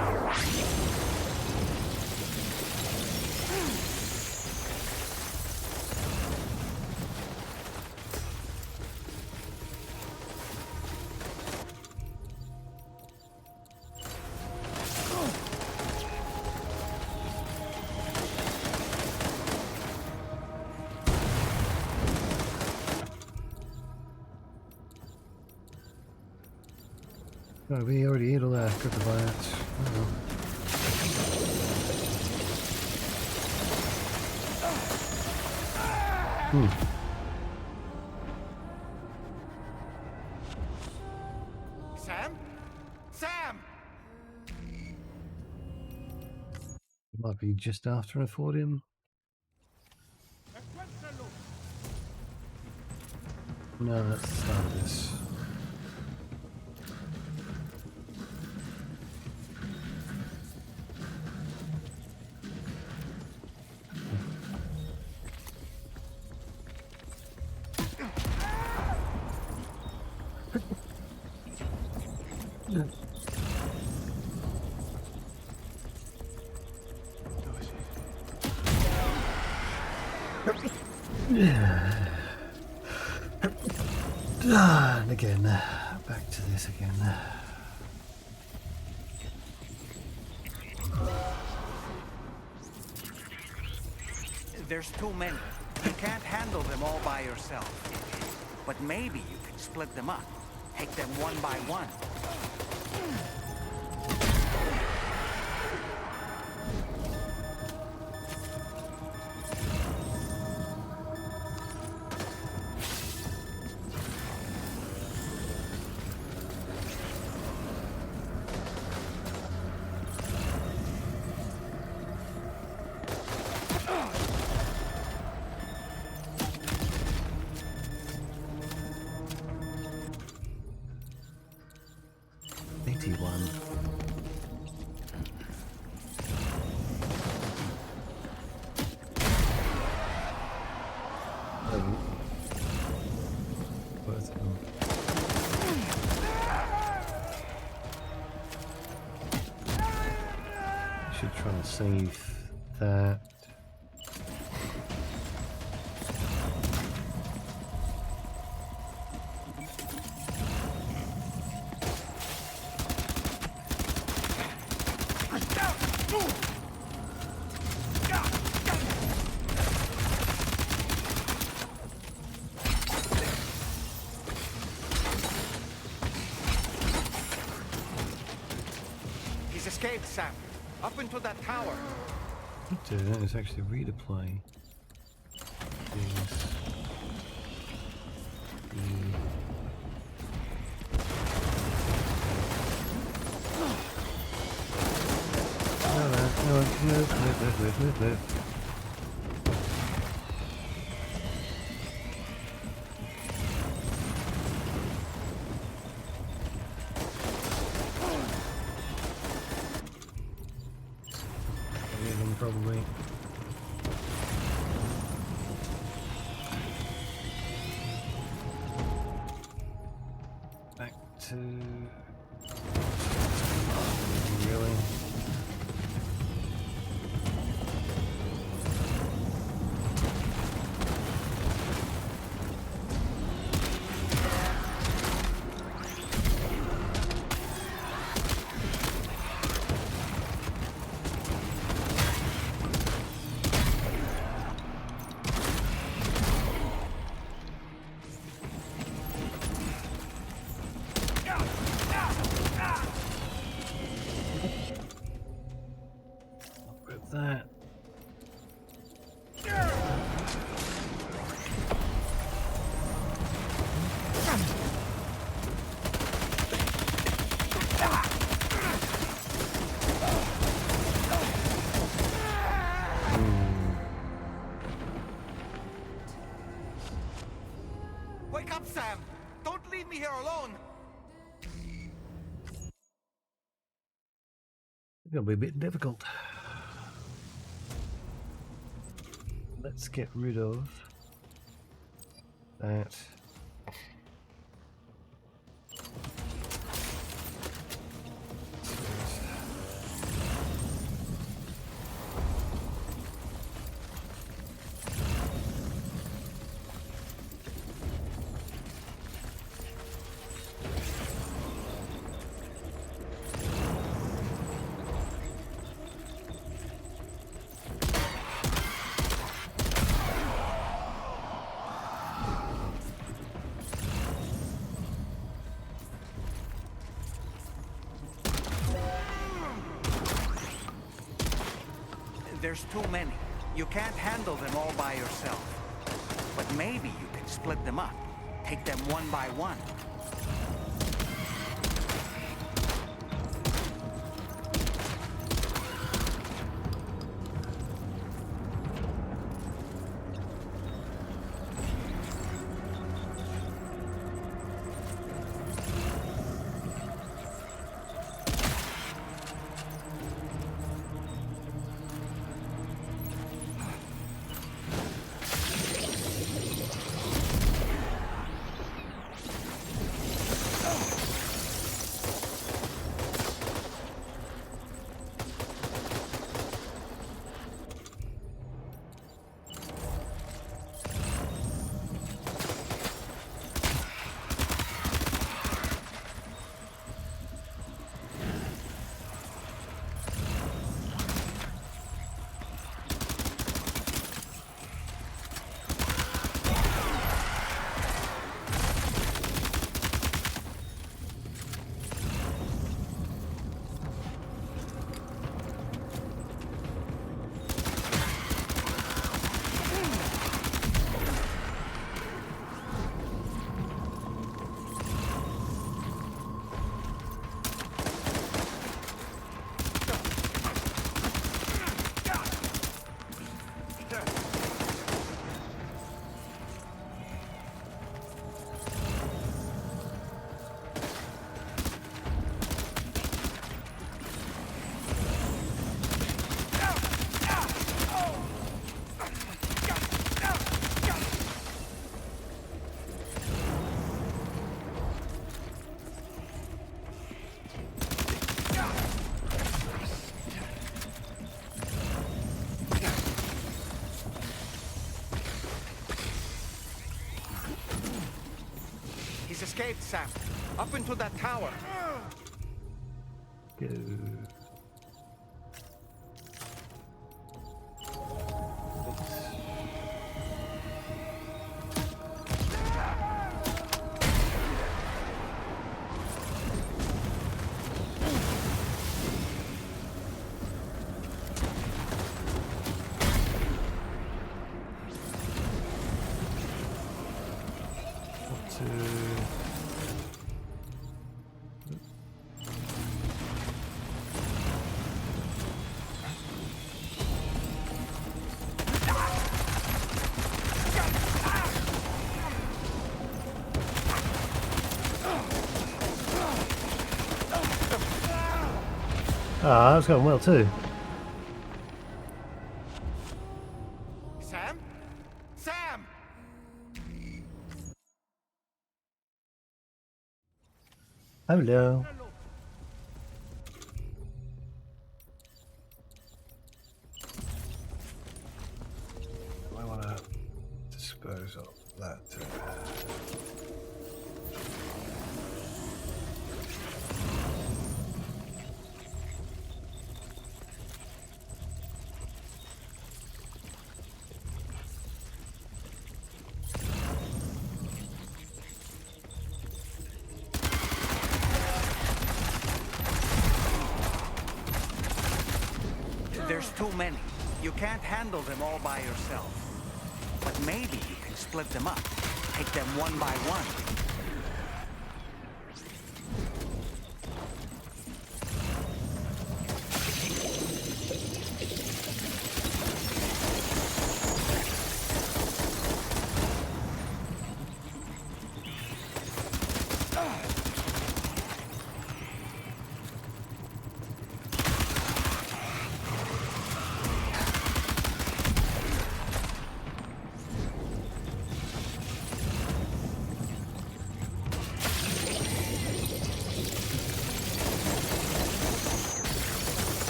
Oh, we already ate all that. Got the bites.
Sam? Sam!
Might be just after I fought him. No, that's the start of this. And again, back to this again.
There's too many. You can't handle them all by yourself. But maybe you can split them up. Take them one by one.
one. Both of them. Should try and save that.
He's escaped, Sam. Up into that tower.
Do that is actually redeploy these. No. Probably. Back to really. That.
Wake up, Sam! Don't leave me here alone!
It'll be a bit difficult. Let's get rid of that.
There's too many. You can't handle them all by yourself. But maybe you can split them up. Take them one by one. escaped, Sam. Up into that tower.
Go. Ah, that's going well too.
Sam? Sam!
Hello.
I want to dispose of that.
There's too many. You can't handle them all by yourself. But maybe you can split them up. Take them one by one.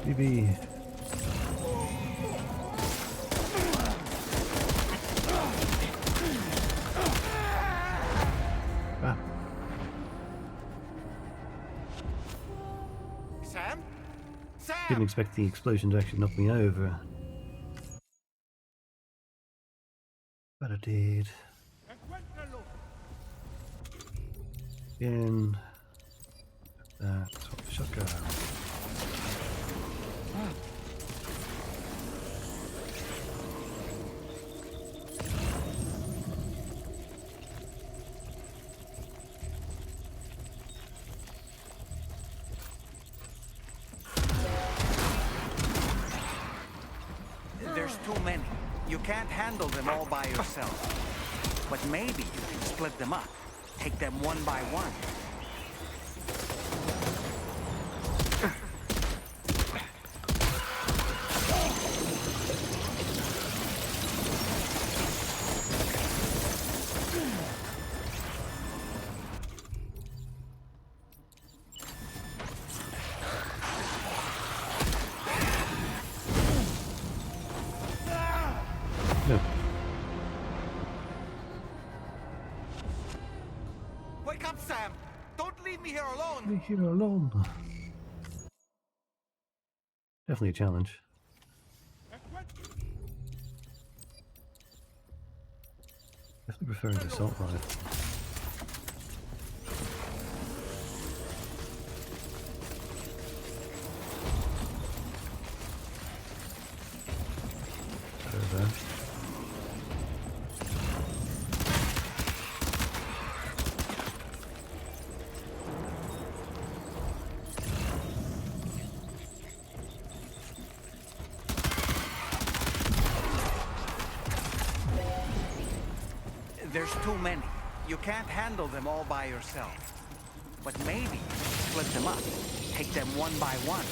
BB. Ah.
Sam? Sam!
Didn't expect the explosion to actually knock me over. But it did. In that shotgun.
There's too many. You can't handle them all by yourself. But maybe you can split them up. Take them one by one.
No.
Wake up, Sam! Don't leave me here alone!
Leave you alone. Definitely a challenge. Definitely preferring the assault rifle. Over.
There's too many. You can't handle them all by yourself. But maybe you can split them up. Take them one by one.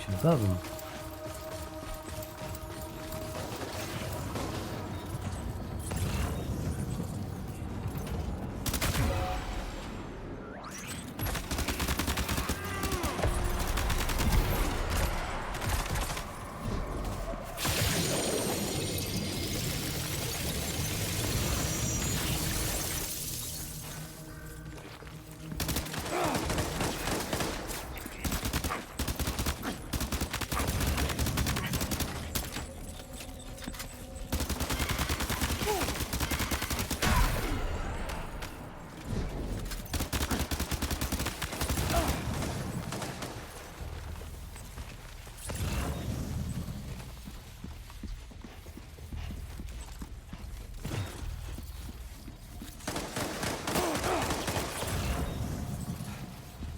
station above him.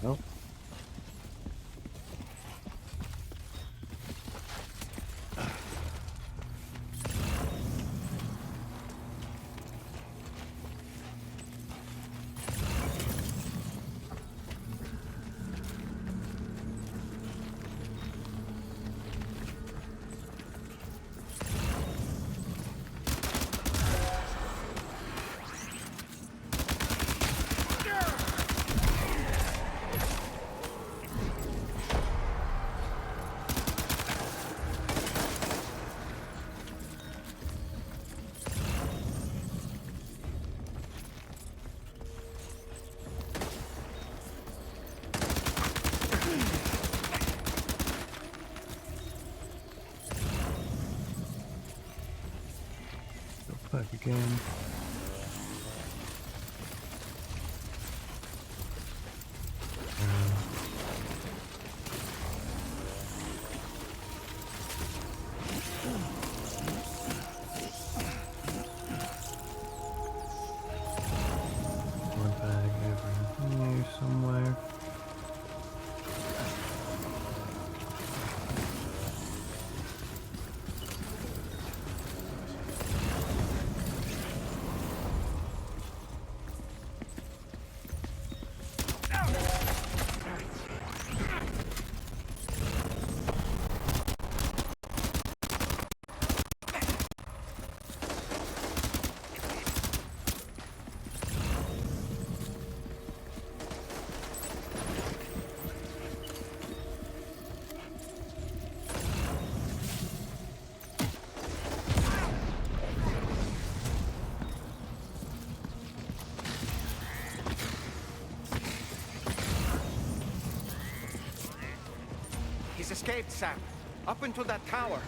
Nope. Go back again. One bag over here somewhere.
He's escaped, Sam. Up into that tower.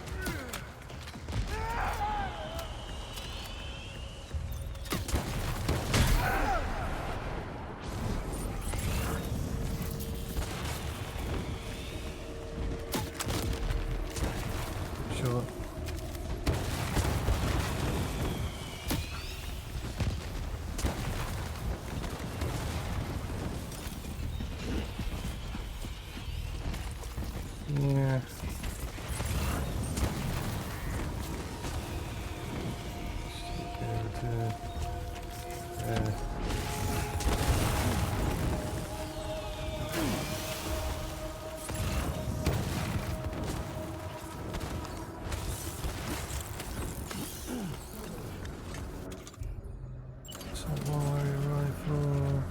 Sure. Yeah. Rifle.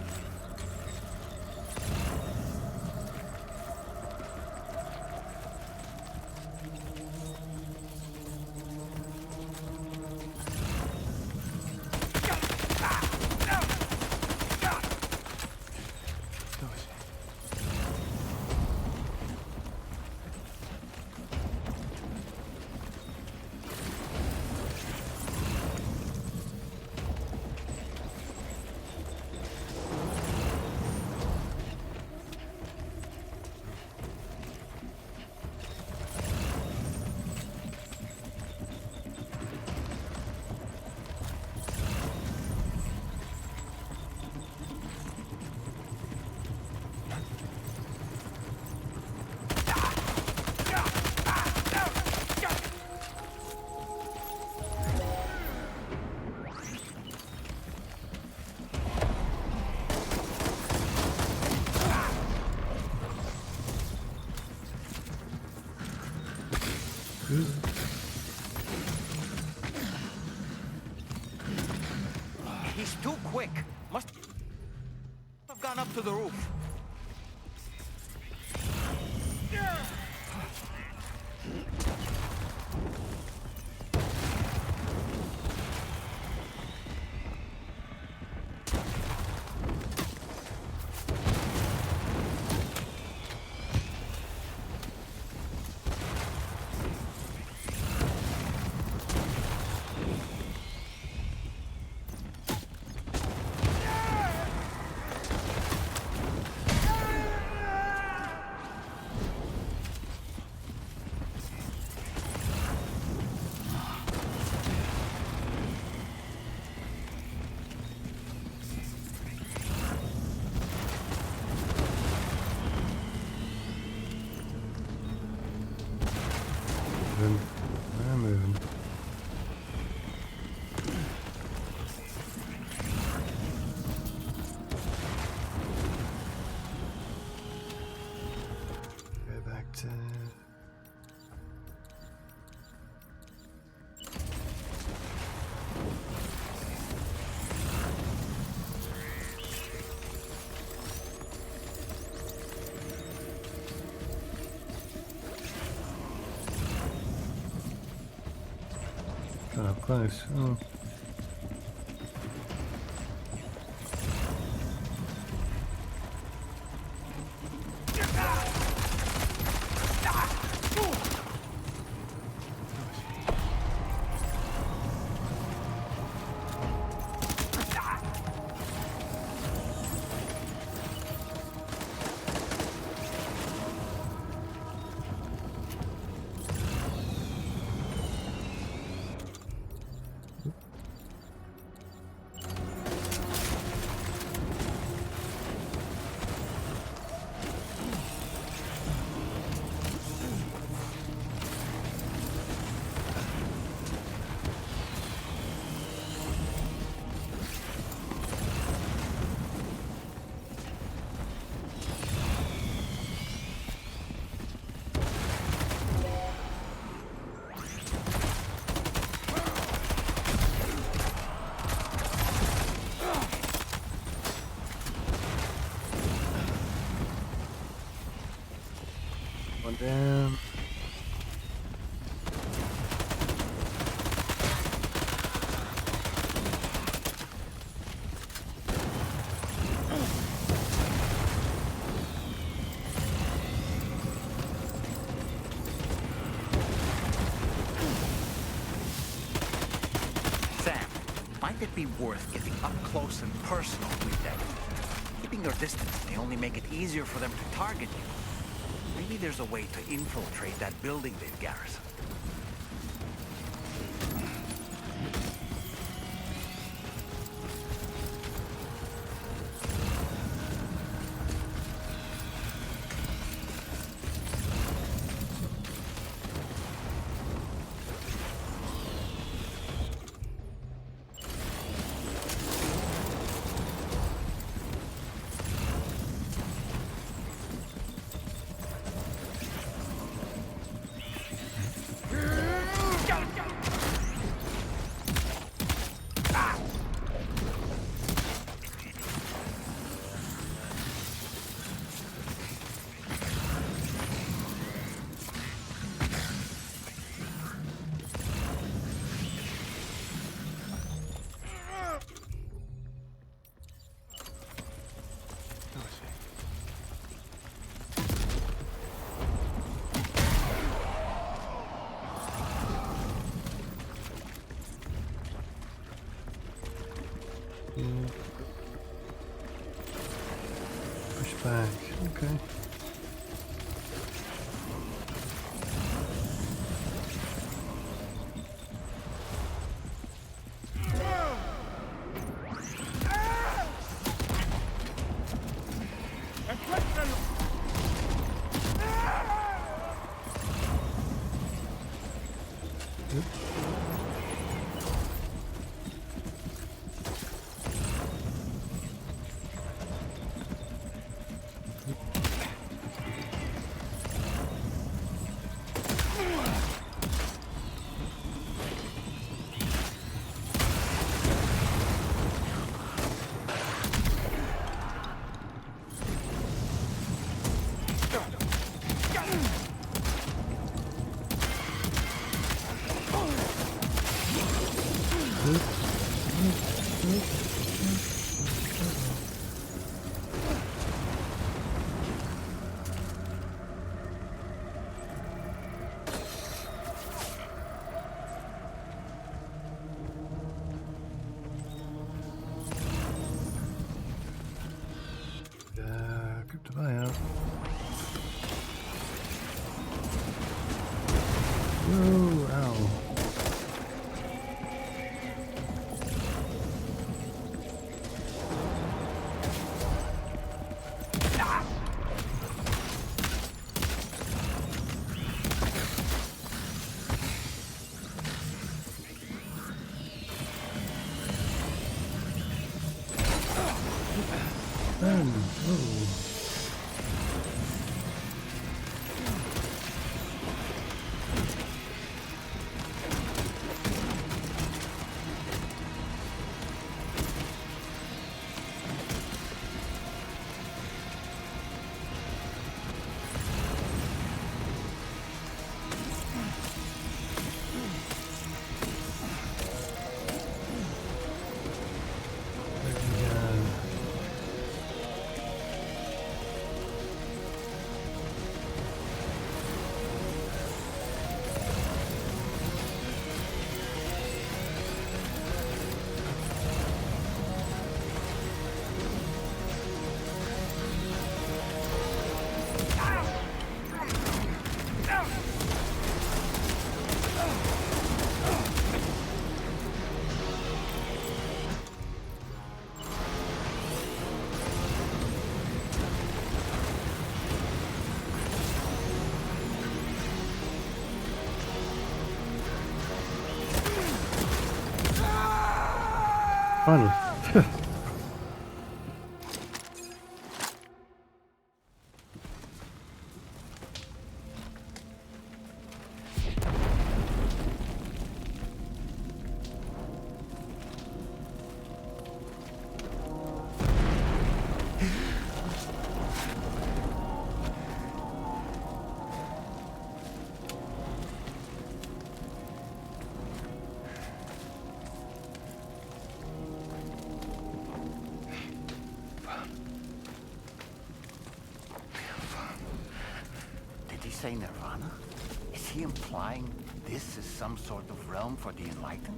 too quick. Must have gone up to the roof.
They're moving. Go back to... Got up close. Oh. One down.
Sam, might it be worth getting up close and personal with them? Keeping your distance may only make it easier for them to target you. Maybe there's a way to infiltrate that building they've garrisoned.
Push back. Okay.
Goodbye out. Whoa, ow. Finally.
Did he say Nirvana? Is he implying this is some sort of realm for the enlightened?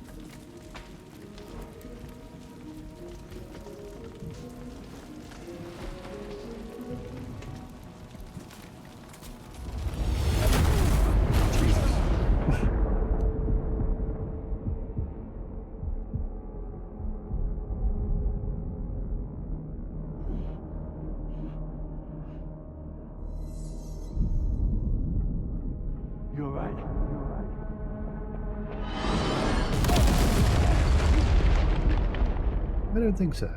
You're right.
I don't think so.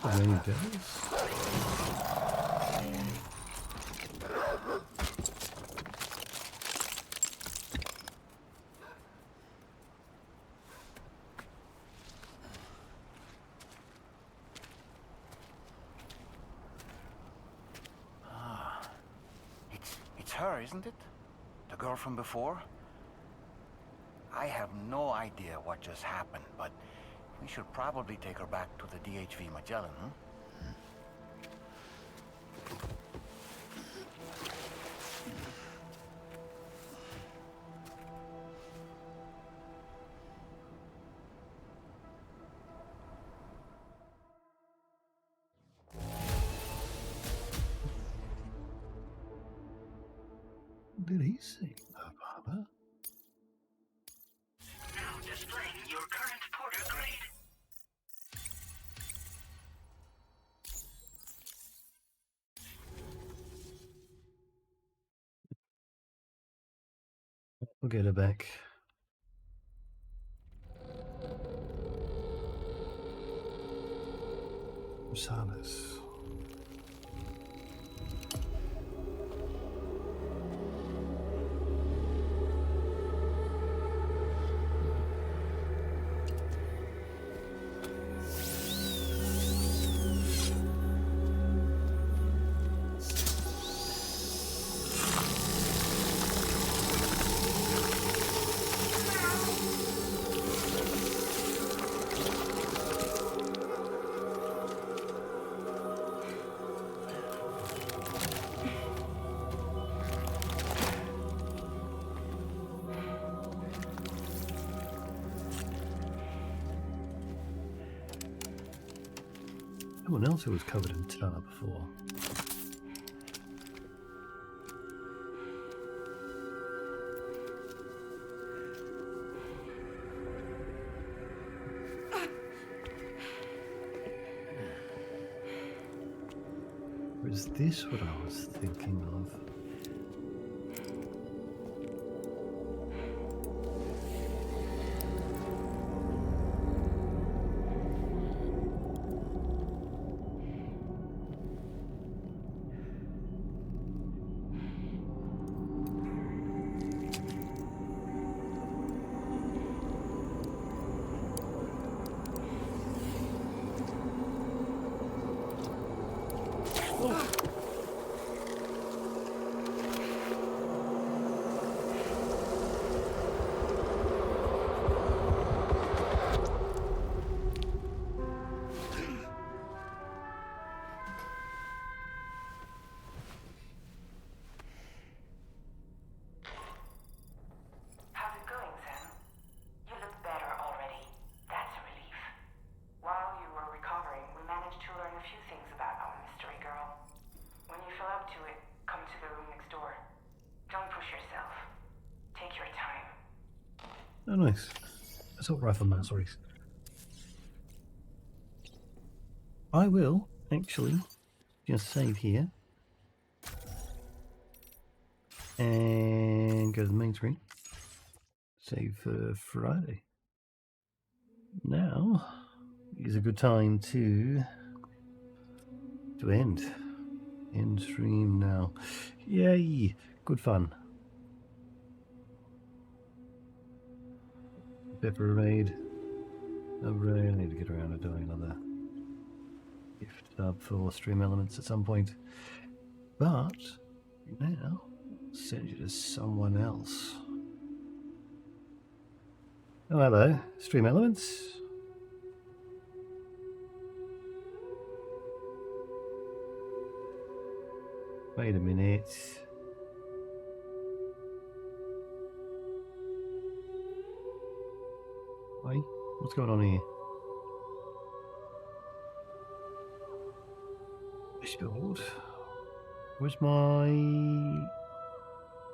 Range
It's her, isn't it? The girl from before? I have no idea what just happened, but we should probably take her back to the DHV Magellan, huh?
Did he say Papa?
We'll get her back. Silence. Someone else who was covered in tar before. Was this what I was thinking of?
How's it going, Sam? You look better already. That's a relief. While you were recovering, we managed to learn a few things about our mystery girl. When you feel up to it, come to the room next door. Don't push yourself. Take your time.
Oh, nice. Assault rifleman, sorry. I will actually just save here and go to the main screen. Save for Friday. Now is a good time to end stream now. Yay! Good fun. Pepper raid. I really need to get around to doing another gift sub for stream elements at some point. But now I'll send you to someone else. Oh, hello, stream elements. Wait a minute. Wait, what's going on here? Dashboard. Where's my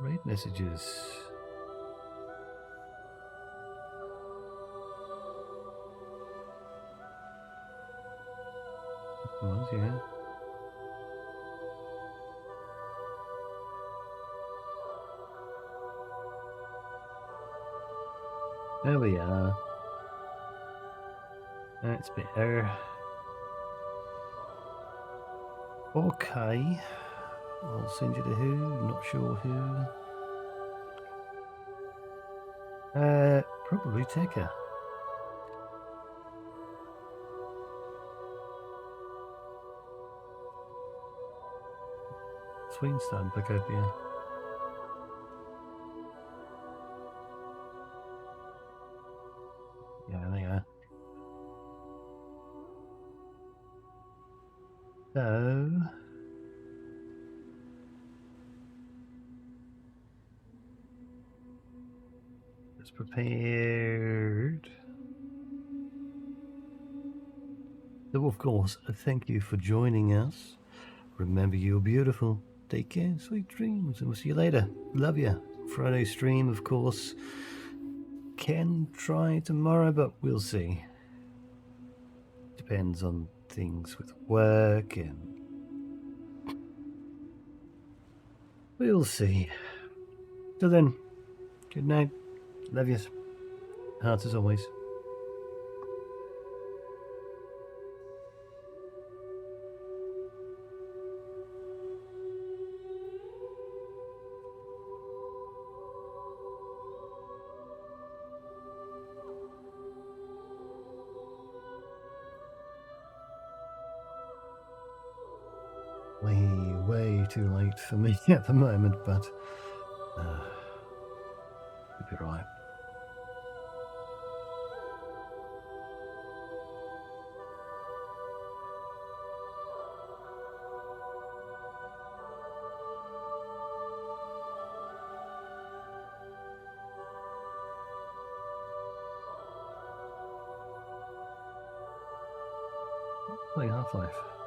raid messages? Was, yeah. There we are. That's better. Okay. I'll send you to who, not sure who. Probably Tekka. Sweenstone, Bacopia. Yeah, there you are. So, it's prepared. So, of course, thank you for joining us. Remember, you're beautiful. Take care, sweet dreams, and we'll see you later. Love you. Friday stream, of course. Can try tomorrow, but we'll see. Depends on things with work and we'll see. Till then, Good night. Love yous. Hearts as always. Way too late for me at the moment, but you'll be right. Playing Half-Life.